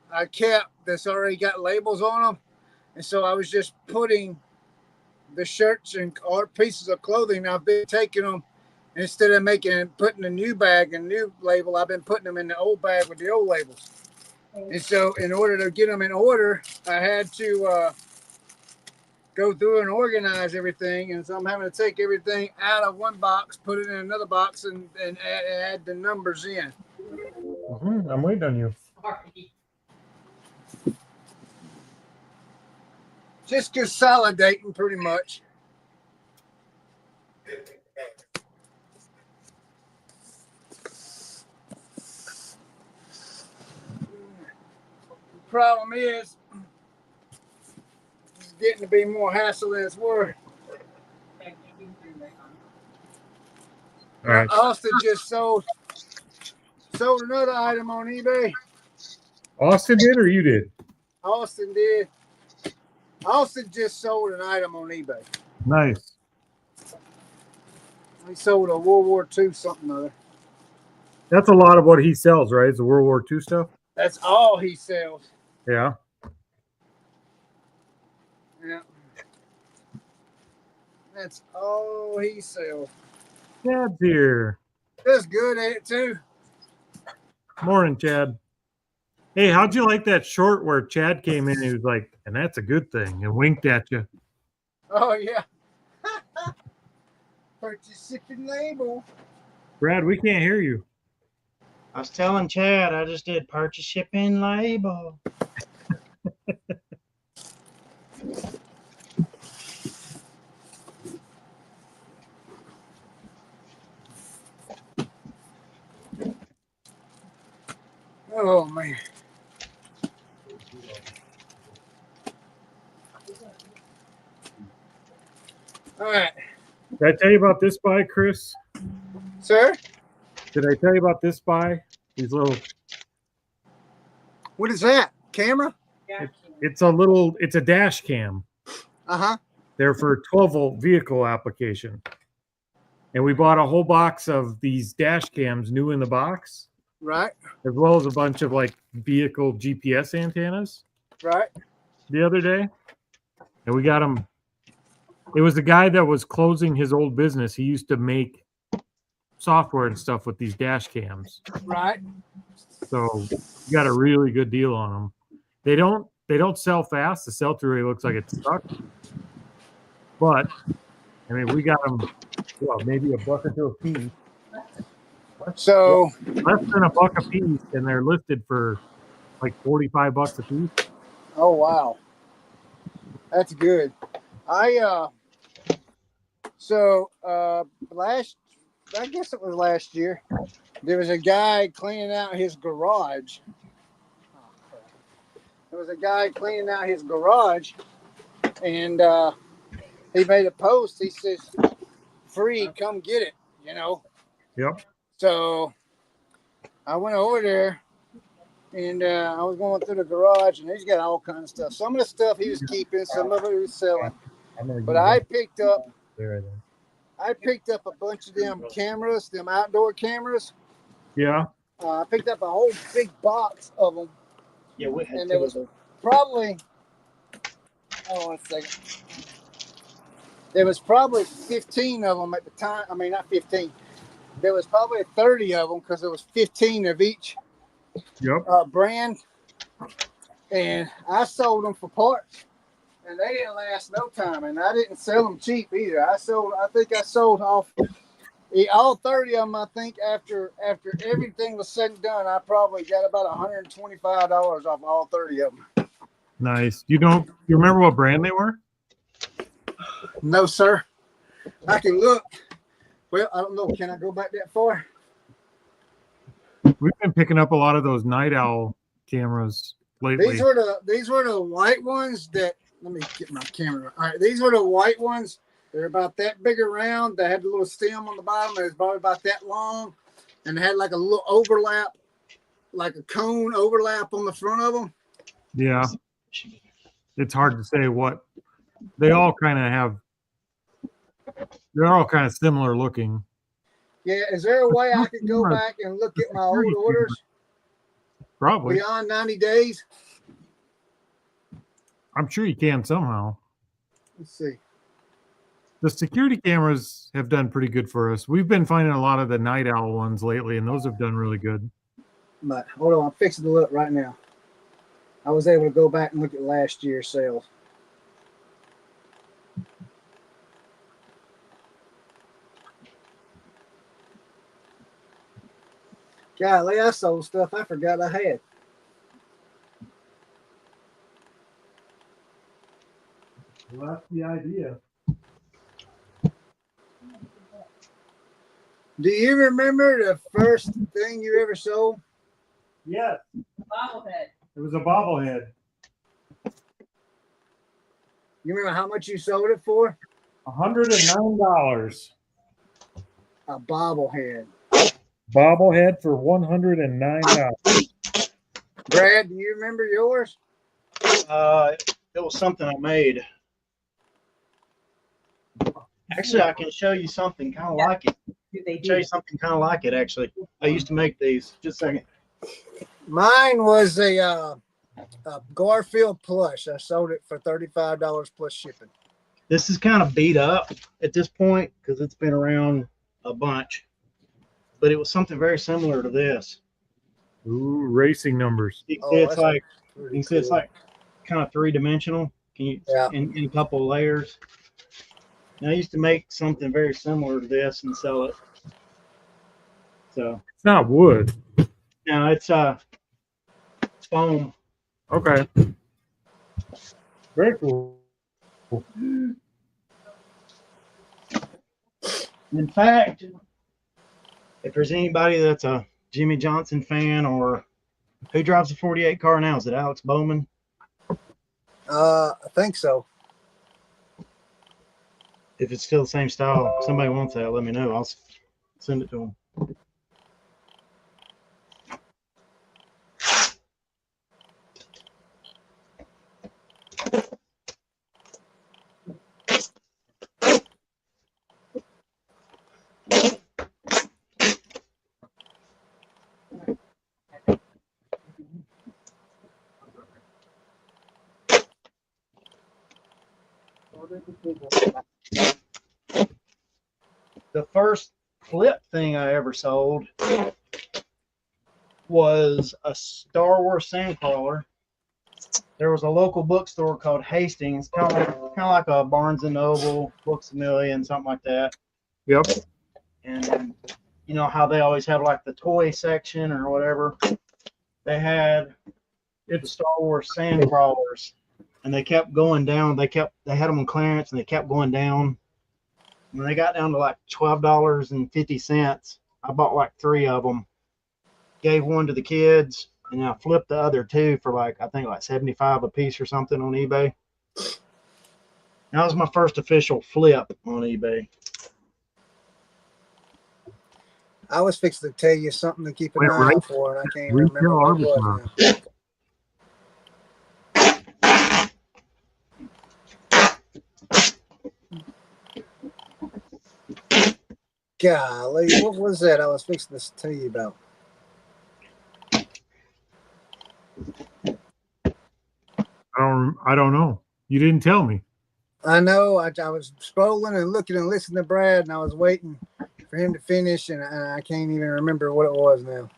I kept that's already got labels on them. And so I was just putting the shirts and pieces of clothing. I've been taking them, instead of putting a new bag and new label, I've been putting them in the old bag with the old labels. And so in order to get them in order, I had to go through and organize everything. And so I'm having to take everything out of one box, put it in another box, and add the numbers in. I'm waiting on you. Sorry. Just consolidating pretty much. The problem is it's getting to be more hassle than it's worth. All right. Austin just sold another item on eBay. Austin did, or you did? Austin did. Austin just sold an item on eBay. Nice. He sold a World War II something or other. That's a lot of what he sells, right? It's the World War II stuff. That's all he sells. Yeah. Yeah. That's all he sells. Chad's here. That's good at it too. Morning, Chad. Hey, how'd you like that short where Chad came in and he was like, and that's a good thing, and winked at you? Oh yeah. Purchase shipping label. Brad, we can't hear you. I was telling Chad I just did purchase shipping label. Oh man. All right. Did I tell you about this buy, Chris? Sir? Did I tell you about this buy? These little. What is that? Camera? It's a dash cam. Uh-huh. They're for a 12-volt vehicle application. And we bought a whole box of these dash cams new in the box, Right. as well as a bunch of like vehicle GPS antennas Right. the other day. And we got them. It was the guy that was closing his old business. He used to make software and stuff with these dash cams. Right. So you got a really good deal on them. They don't sell fast. The sell-through rate looks like it's stuck. But I mean, we got them, well, maybe $1 or $2 a piece. So Less than $1 a piece, and they're listed for like $45 a piece. oh wow. That's good. I guess it was last year, there was a guy cleaning out his garage. And he made a post. He says, "Free, come get it." You know. Yep. So I went over there, and I was going through the garage, and he's got all kinds of stuff. Some of the stuff he was keeping, some of it he was selling. But I picked up a bunch of them cameras, them outdoor cameras. Yeah. I picked up a whole big box of them. Yeah, we had And there was probably, oh, 1 second. There was probably 15 of them at the time. I mean, not 15. There was probably 30 of them because there was 15 of each brand. And I sold them for parts. And they didn't last no time. And I didn't sell them cheap either. I think I sold off all 30 of them. I think after everything was said and done, I probably got about $125 off all 30 of them. Nice. You remember what brand they were? No, sir. I can look. Well, I don't know. Can I go back that far? We've been picking up a lot of those Night Owl cameras lately. These were the white ones that. Let me get my camera. All right, these were the white ones. They're about that big around. They had a little stem on the bottom. It was probably about that long, and they had like a little overlap, like a cone overlap on the front of them. Yeah. It's hard to say what they all kind of have. They're all kind of similar looking. Yeah. Is there a way I could go back and look at my old orders? Probably. Beyond 90 days? I'm sure you can somehow. Let's see. The security cameras have done pretty good for us. We've been finding a lot of the Night Owl ones lately, and those have done really good. But hold on, I'm fixing to look right now. I was able to go back and look at last year's sales. Golly, I sold stuff I forgot I had. Well, that's the idea. Do you remember the first thing you ever sold? Yes. Bobblehead. It was a bobblehead. You remember how much you sold it for? $109. A bobblehead. Bobblehead for $109. Brad, do you remember yours? It was something I made. Actually, I can show you something kind of like it. Show you something kind of like it, actually. I used to make these. Just a second. Mine was a Garfield plush. I sold it for $35 plus shipping. This is kind of beat up at this point because it's been around a bunch. But it was something very similar to this. Ooh, racing numbers. You can see it's like it's like kind of three-dimensional. Can you in a couple of layers? And I used to make something very similar to this and sell it. So It's not wood. no, it's foam. Okay. Very cool. In fact, if there's anybody that's a Jimmy Johnson fan or who drives a 48 car now, is it Alex Bowman? I think so. If it's still the same style, if somebody wants that, let me know. I'll send it to them. The flip thing I ever sold was a Star Wars sandcrawler. There was a local bookstore called Hastings, kind of like a Barnes and Noble, Books a Million, something like that. Yep. And you know how they always have like the toy section or whatever. They had the Star Wars sand crawlers, and they kept going down. They had them on clearance, and they kept going down. When they got down to like $12.50, I bought like 3 of them. Gave one to the kids, and I flipped the other 2 for like I think like 75 a piece or something on eBay. That was my first official flip on eBay. I was fixing to tell you something to keep an Went eye right- out for, and I can't retail remember what it was arbitrage. now. Golly, what was that I was fixing to tell you about? I don't know. You didn't tell me. I know. I was scrolling and looking and listening to Brad, and I was waiting for him to finish, and I can't even remember what it was now.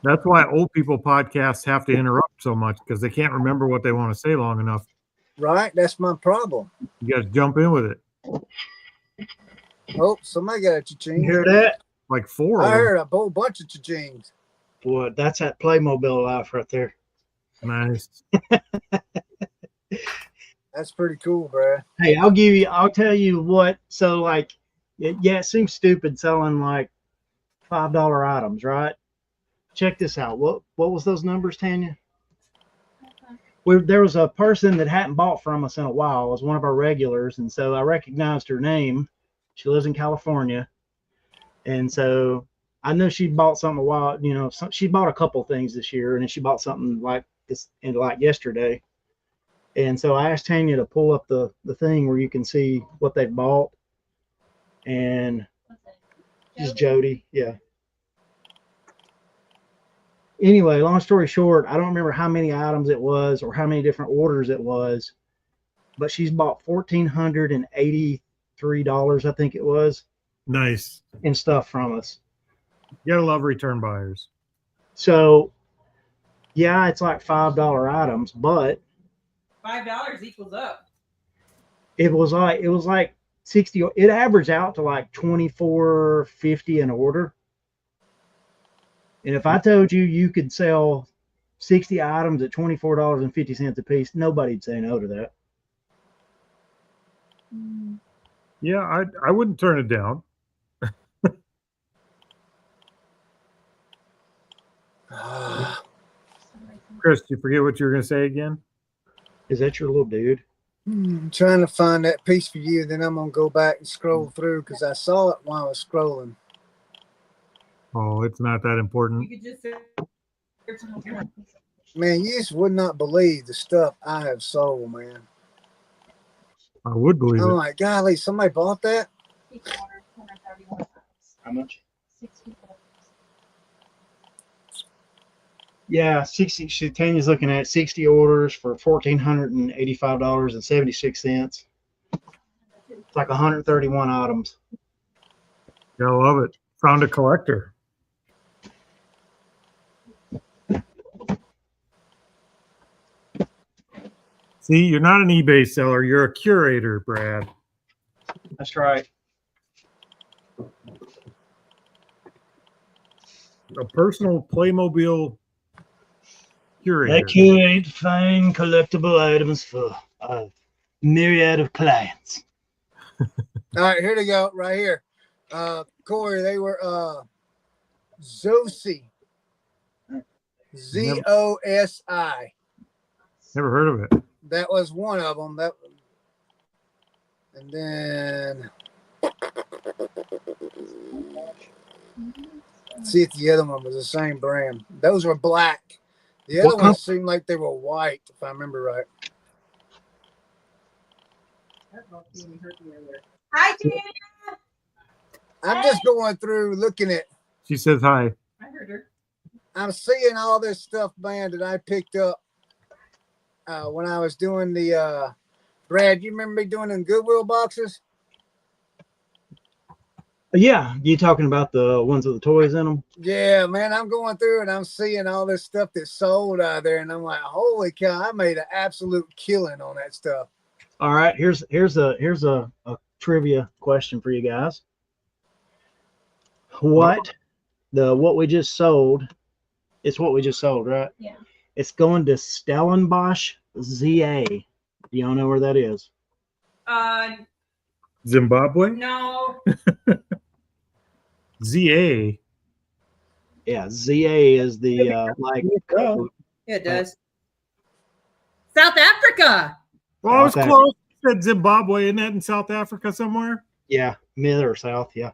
That's why old people podcasts have to interrupt so much because they can't remember what they want to say long enough. Right? That's my problem. You got to jump in with it. Oh, somebody got a cha-ching. You hear that? Like 4 I of them. heard a whole bunch of cha-chings. Boy, that's that Playmobil life right there. Nice. That's pretty cool, Brad. Hey, I'll tell you what. So like, yeah, it seems stupid selling like $5 items, right? Check this out. What was those numbers, Tanya? There was a person that hadn't bought from us in a while. It was one of our regulars, and so I recognized her name. She lives in California, and so I knew she bought something a while. You know, she bought a couple things this year, and then she bought something like this, and like yesterday. And so I asked Tanya to pull up the thing where you can see what they bought, and just Jody, yeah. Anyway, long story short, I don't remember how many items it was or how many different orders it was, but she's bought $1,483, I think it was, Nice. in stuff from us. You gotta love return buyers. So, yeah, it's like $5 items, but $5 equals up. it was like 60. It averaged out to like $24.50 an order. And if I told you you could sell 60 items at $24.50 a piece, nobody'd say no to that. Yeah, I wouldn't turn it down. Chris, you forget what you were going to say again? Is that your little dude? I'm trying to find that piece for you, then I'm gonna go back and scroll through because I saw it while I was scrolling. Oh, it's not that important. You could just say, Man, you just would not believe the stuff I have sold, man. I would believe I'm it. like, golly, somebody bought that? How much? Yeah, 60. Tanya's looking at 60 orders for $1,485.76. It's like 131 items. Gotta love it. Found a collector. See, you're not an eBay seller. You're a curator, Brad. That's right. A personal Playmobil curator. They curate fine collectible items for a myriad of clients. All right, here they go, right here. Corey, they were Zosi. Zosi. Never heard of it. That was one of them. And then see if the other one was the same brand. Those were black. The other ones seemed like they were white, if I remember right. hi, Tina. I'm just going through looking at. She says hi. I heard her. I'm seeing all this stuff, man, that I picked up when I was doing the Brad, you remember me doing them Goodwill boxes? Yeah, you talking about the ones with the toys in them? Yeah, man, I'm going through and I'm seeing all this stuff that's sold out there, and I'm like, holy cow, I made an absolute killing on that stuff. All right, here's a trivia question for you guys. What we just sold? It's what we just sold, right? Yeah. It's going to Stellenbosch ZA. Do y'all know where that is? Zimbabwe? No. ZA. Yeah, ZA is the like. Yeah. Yeah, it does. South Africa. Well, I was South close. Said Zimbabwe, isn't that in South Africa somewhere? Yeah, mid or south. Yeah.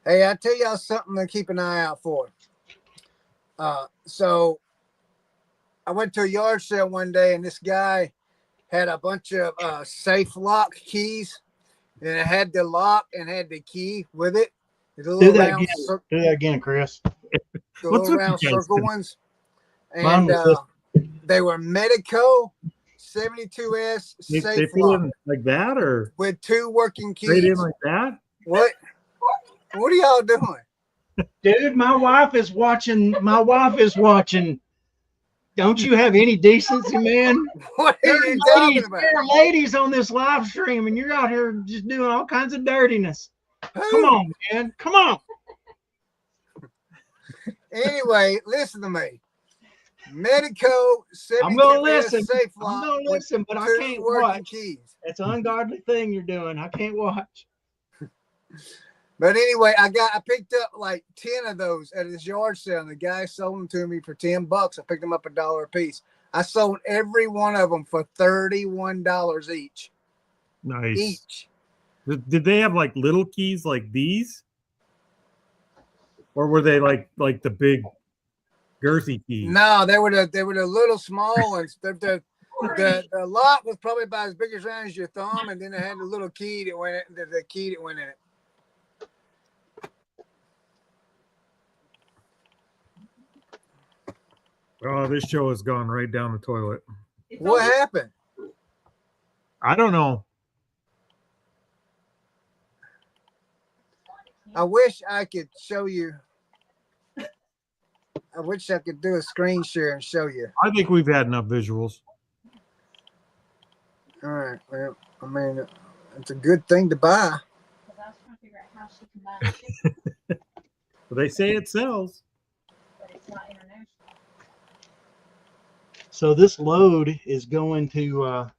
Hey, I tell y'all something to keep an eye out for. So I went to a yard sale one day, and this guy had a bunch of safe lock keys, and it had the lock and had the key with it. The Do little that round, again. Do that again, Chris. the What's little with round you guys circle today? ones, Mine and was they were Medico 72S They safe fit lock in like that or with 2 working straight in keys. like that? What? What are y'all doing? Dude, my wife is watching. Don't you have any decency, man? What are There you are talking ladies, about? there are ladies on this live stream, and you're out here just doing all kinds of dirtiness. Come Who? on, man. Come on. Anyway, listen to me. Medico 72S I'm gonna listen. safe I'm lock gonna with listen, but I 2 can't working watch. keys. It's an ungodly thing you're doing. I can't watch. But anyway, I picked up like 10 of those at his yard sale, and the guy sold them to me for $10. I picked them up $1 a piece. I sold every one of them for $31 each. Nice. Each. Did they have like little keys like these? Or were they like the big girthy keys? No, they were the little small ones. The lock was probably about as big around as your thumb, and then it had the little key that went in, the key that went in it. Oh, this show has gone right down the toilet. What happened? I don't know. I wish I could show you. I wish I could do a screen share and show you. I think we've had enough visuals. All right. Well, I mean, it's a good thing to buy. Because I was trying to figure out how she combined it, But they say it sells. but it's not international. So this load is going to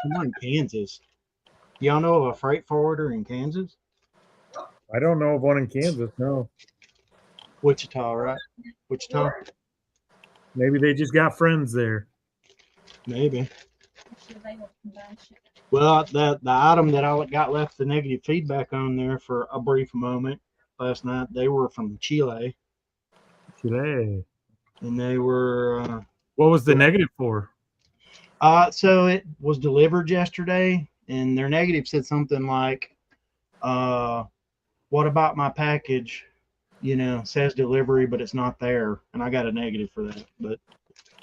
somewhere in Kansas. Y'all know of a freight forwarder in Kansas? I don't know of one in Kansas. No. Wichita, right? Wichita? Maybe they just got friends there. Maybe. She was able to combine shit. Well, the item that I got left the negative feedback on there for a brief moment last night, they were from Chile, Today. and they were What was the negative for? so it was delivered yesterday, and their negative said something like, what about my package? You know, says delivery, but it's not there. And I got a negative for that. But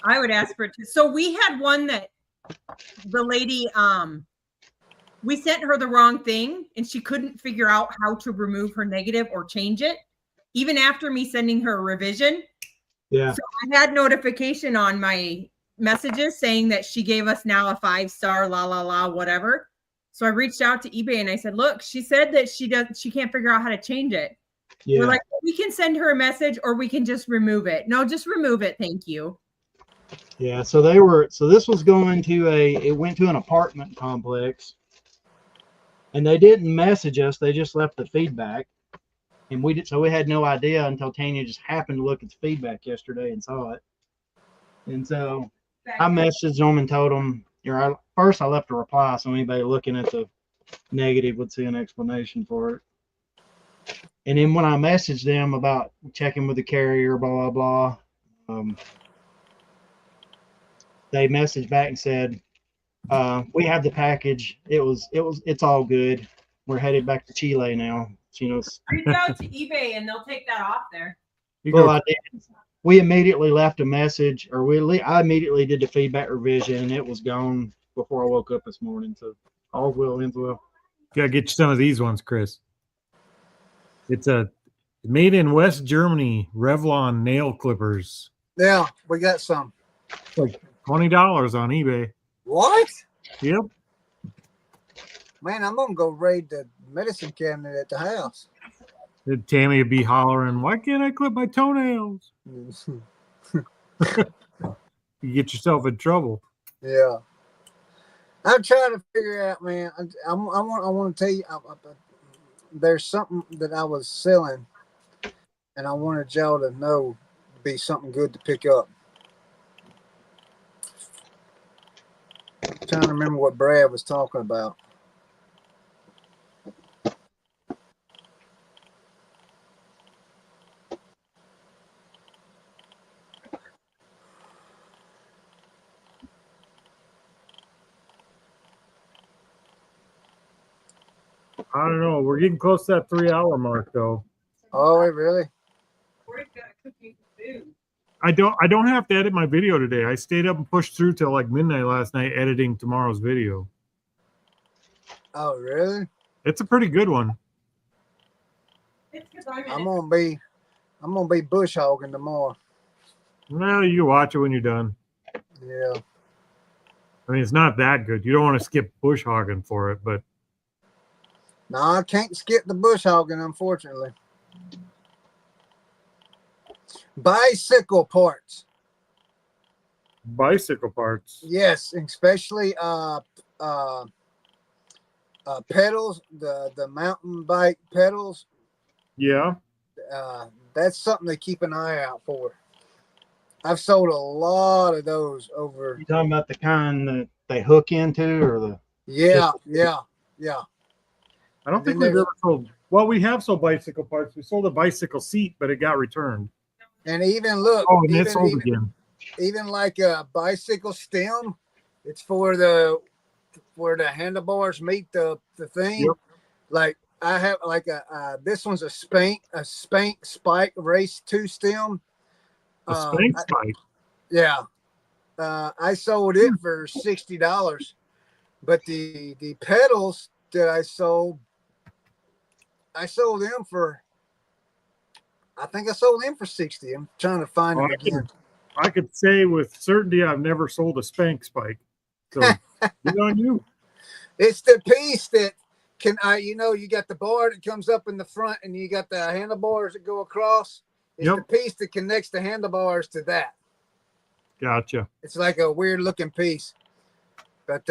I would ask for it too. So we had one that the lady, we sent her the wrong thing and she couldn't figure out how to remove her negative or change it, even after me sending her a revision. yeah. So I had notification on my messages saying that she gave us now a 5-star, la, la, la, whatever. So I reached out to eBay and I said, look, she said that she can't figure out how to change it. Yeah. We're like, we can send her a message or we can just remove it. No, just remove it. Thank you. Yeah. So this was going to it went to an apartment complex, and they didn't message us. They just left the feedback. And we had no idea until Tanya just happened to look at the feedback yesterday and saw it. And so I messaged them and told them, first I left a reply so anybody looking at the negative would see an explanation for it. And then when I messaged them about checking with the carrier, blah, blah, blah, they messaged back and said, we have the package. It's all good. We're headed back to Chile now. Reach out to eBay and they'll take that off there. I did. We immediately left a message, I immediately did the feedback revision, and it was gone before I woke up this morning. So all well ends well. Gotta get you some of these ones, Chris. It's a made in West Germany Revlon nail clippers. Yeah, we got some. Like $20 on eBay. What? Yep. Man, I'm gonna go raid the medicine cabinet at the house. Tammy would be hollering, "Why can't I clip my toenails?" You get yourself in trouble. Yeah. I'm trying to figure out, man. I want to tell you, there's something that I was selling, and I wanted y'all to know, be something good to pick up. I'm trying to remember what Brad was talking about. I don't know. We're getting close to that 3-hour mark, though. Oh, really? I don't have to edit my video today. I stayed up and pushed through till like midnight last night editing tomorrow's video. Oh, really? It's a pretty good one. I'm gonna be bush hogging tomorrow. Well, you can watch it when you're done. Yeah. I mean, it's not that good. You don't want to skip bush hogging for it, but No, I can't skip the bush hogging, unfortunately. Bicycle parts. bicycle parts. Yes, especially pedals, the mountain bike pedals. Yeah. That's something to keep an eye out for. I've sold a lot of those over. You talking about the kind that they hook into, or the? Yeah. I don't think we've ever sold. Well, we have sold bicycle parts. We sold a bicycle seat, but it got returned. And even look, Oh, and it's sold again. Even like a bicycle stem, it's for the where the handlebars meet the thing. Yep. Like I have like this one's a spank spike race 2 stem. A spank spike. Yeah. I sold it for $60, but the pedals that I sold them for, I think I sold them for 60. I'm trying to find them again. I could say with certainty I've never sold a spank spike. So good on you. It's the piece that can you got the bar that comes up in the front and you got the handlebars that go across. It's the piece that connects the handlebars to that. Gotcha. It's like a weird looking piece. But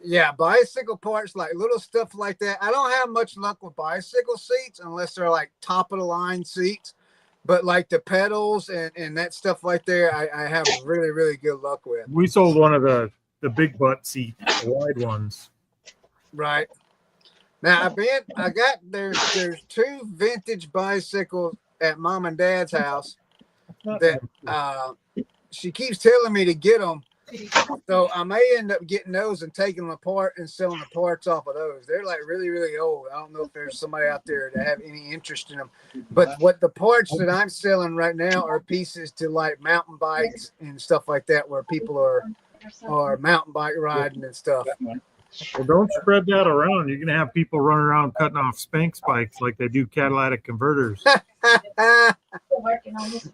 yeah, bicycle parts, like little stuff like that. I don't have much luck with bicycle seats unless they're like top of the line seats. But like the pedals and that stuff like there, I have really, really good luck with. We sold one of the big butt seat, the wide ones. Right. Now there's 2 vintage bicycles at Mom and Dad's house that she keeps telling me to get them. So I may end up getting those and taking them apart and selling the parts off of those. They're like really, really old. I don't know if there's somebody out there that have any interest in them. But what the parts that I'm selling right now are pieces to like mountain bikes and stuff like that, where people are mountain bike riding and stuff. Well, don't spread that around. You're gonna have people running around cutting off spank spikes like they do catalytic converters. Working on this.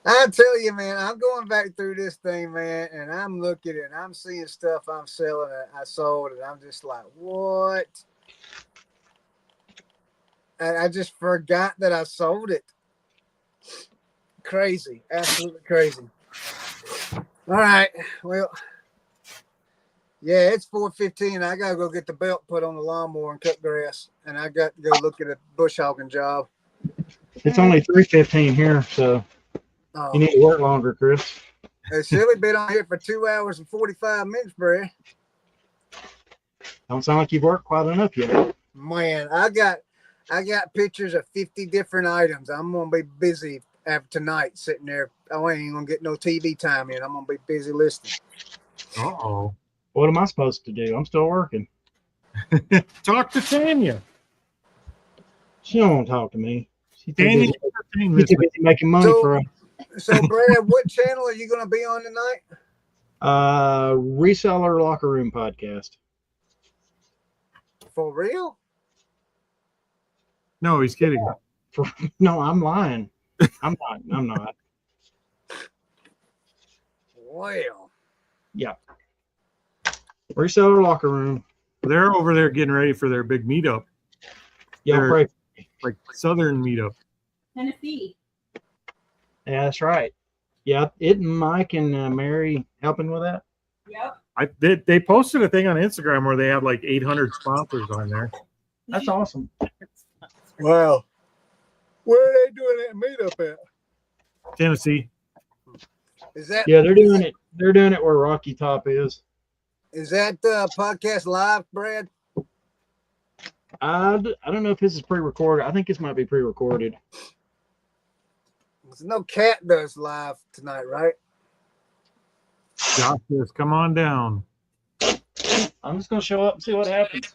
I tell you, man, I'm going back through this thing, man, and I'm looking and I'm seeing stuff I'm selling that I sold, and I'm just like, what? And I just forgot that I sold it. Crazy, absolutely crazy. All right, well, yeah, it's 4:15. I gotta go get the belt put on the lawnmower and cut grass, and I got to go look at a bush hogging job. It's only 3:15 here, so you need to work longer, Chris. It's really been on here for 2 hours and 45 minutes, Brad. Don't sound like you've worked quite enough yet. Man, I got pictures of 50 different items. I'm gonna be busy after tonight, sitting there. I ain't even gonna get no TV time in. I'm gonna be busy listening. Uh-oh. What am I supposed to do? I'm still working. Talk to Tanya. She don't want to talk to me. She's too Tanya, busy making money for us. So, Brad, what channel are you going to be on tonight? Reseller Locker Room Podcast. For real? No, he's kidding. No, I'm lying. I'm not. Well, Yeah. Reseller Locker Room. They're over there getting ready for their big meetup, Y'all They're- pray. like Southern meetup. Tennessee. Yeah, that's right. Yeah, isn't Mike and Mary helping with that? Yep. They posted a thing on Instagram where they have like 800 sponsors on there. That's awesome. wow. Where are they doing that meetup at? Tennessee. Is that Yeah, they're doing it. They're doing it where Rocky Top is. Is that podcast live, Brad? I don't know if this is pre-recorded. I think this might be pre-recorded. There's no cat does live tonight, right? Josh says, come on down. I'm just gonna show up and see what happens.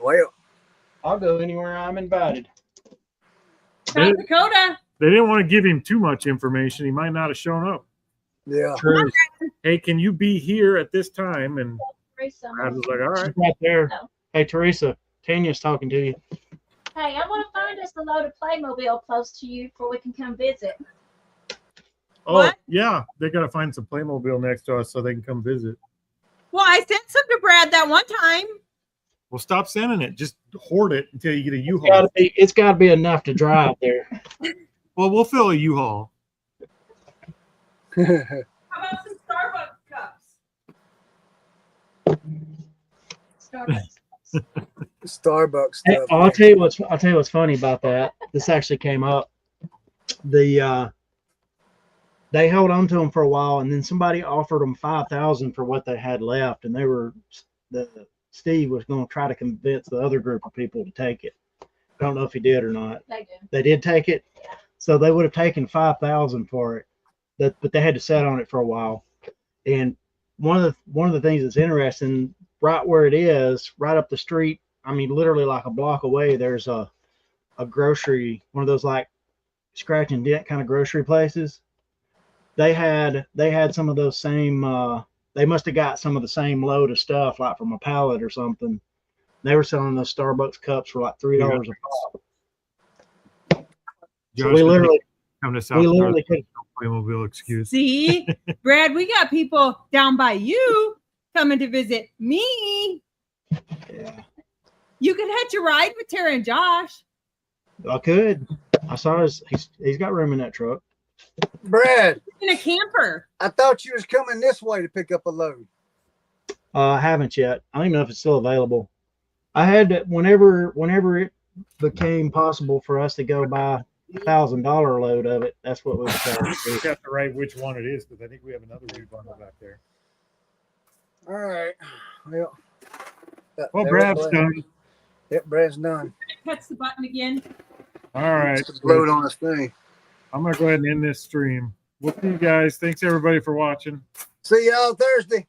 Well, I'll go anywhere I'm invited. South Dakota. They didn't want to give him too much information. He might not have shown up. yeah. True. Hey, can you be here at this time? And Teresa. I was like, all right. She's right there. No. Hey, Teresa. Tanya's talking to you. Hey, I want to find us a load of Playmobil close to you before we can come visit. Oh, What? yeah. They got to find some Playmobil next to us so they can come visit. Well, I sent some to Brad that one time. Well, stop sending it. Just hoard it until you get a It's U-Haul. gotta be enough to drive there. Well, we'll fill a U-Haul. How about some Starbucks cups? Starbucks. Starbucks Hey, stuff. I'll tell you what's funny about that. This actually came up. They held on to them for a while, and then somebody offered them $5,000 for what they had left, and Steve was going to try to convince the other group of people to take it. I don't know if he did or not. They do. They did take it, Yeah. so they would have taken $5,000 for it, but they had to sit on it for a while. And one of the things that's interesting, right where it is, right up the street, I mean, literally like a block away, there's a grocery, one of those like scratch and dent kind of grocery places. They had some of those same. They must have got some of the same load of stuff, like from a pallet or something. They were selling those Starbucks cups for like $3 a pop. So Josh we literally, come to South we Dakota. literally could. Playmobil excuse. See, Brad, we got people down by you coming to visit me. Yeah, You could hitch a ride with Tara and Josh. I could. I saw he's got room in that truck. Brad, In a camper. I thought you was coming this way to pick up a load. I haven't yet. I don't even know if it's still available. I had to, whenever it became possible for us to go buy $1,000 load of it. That's what we were trying to do. You have to write which one it is because I think we have another rebundle back there. All right. Well, Well, there Brad's was done. Yep, Brad's done. Cuts the button again. All right. Load on his thing. I'm going to go ahead and end this stream. We'll see you guys. Thanks, everybody, for watching. See y'all Thursday.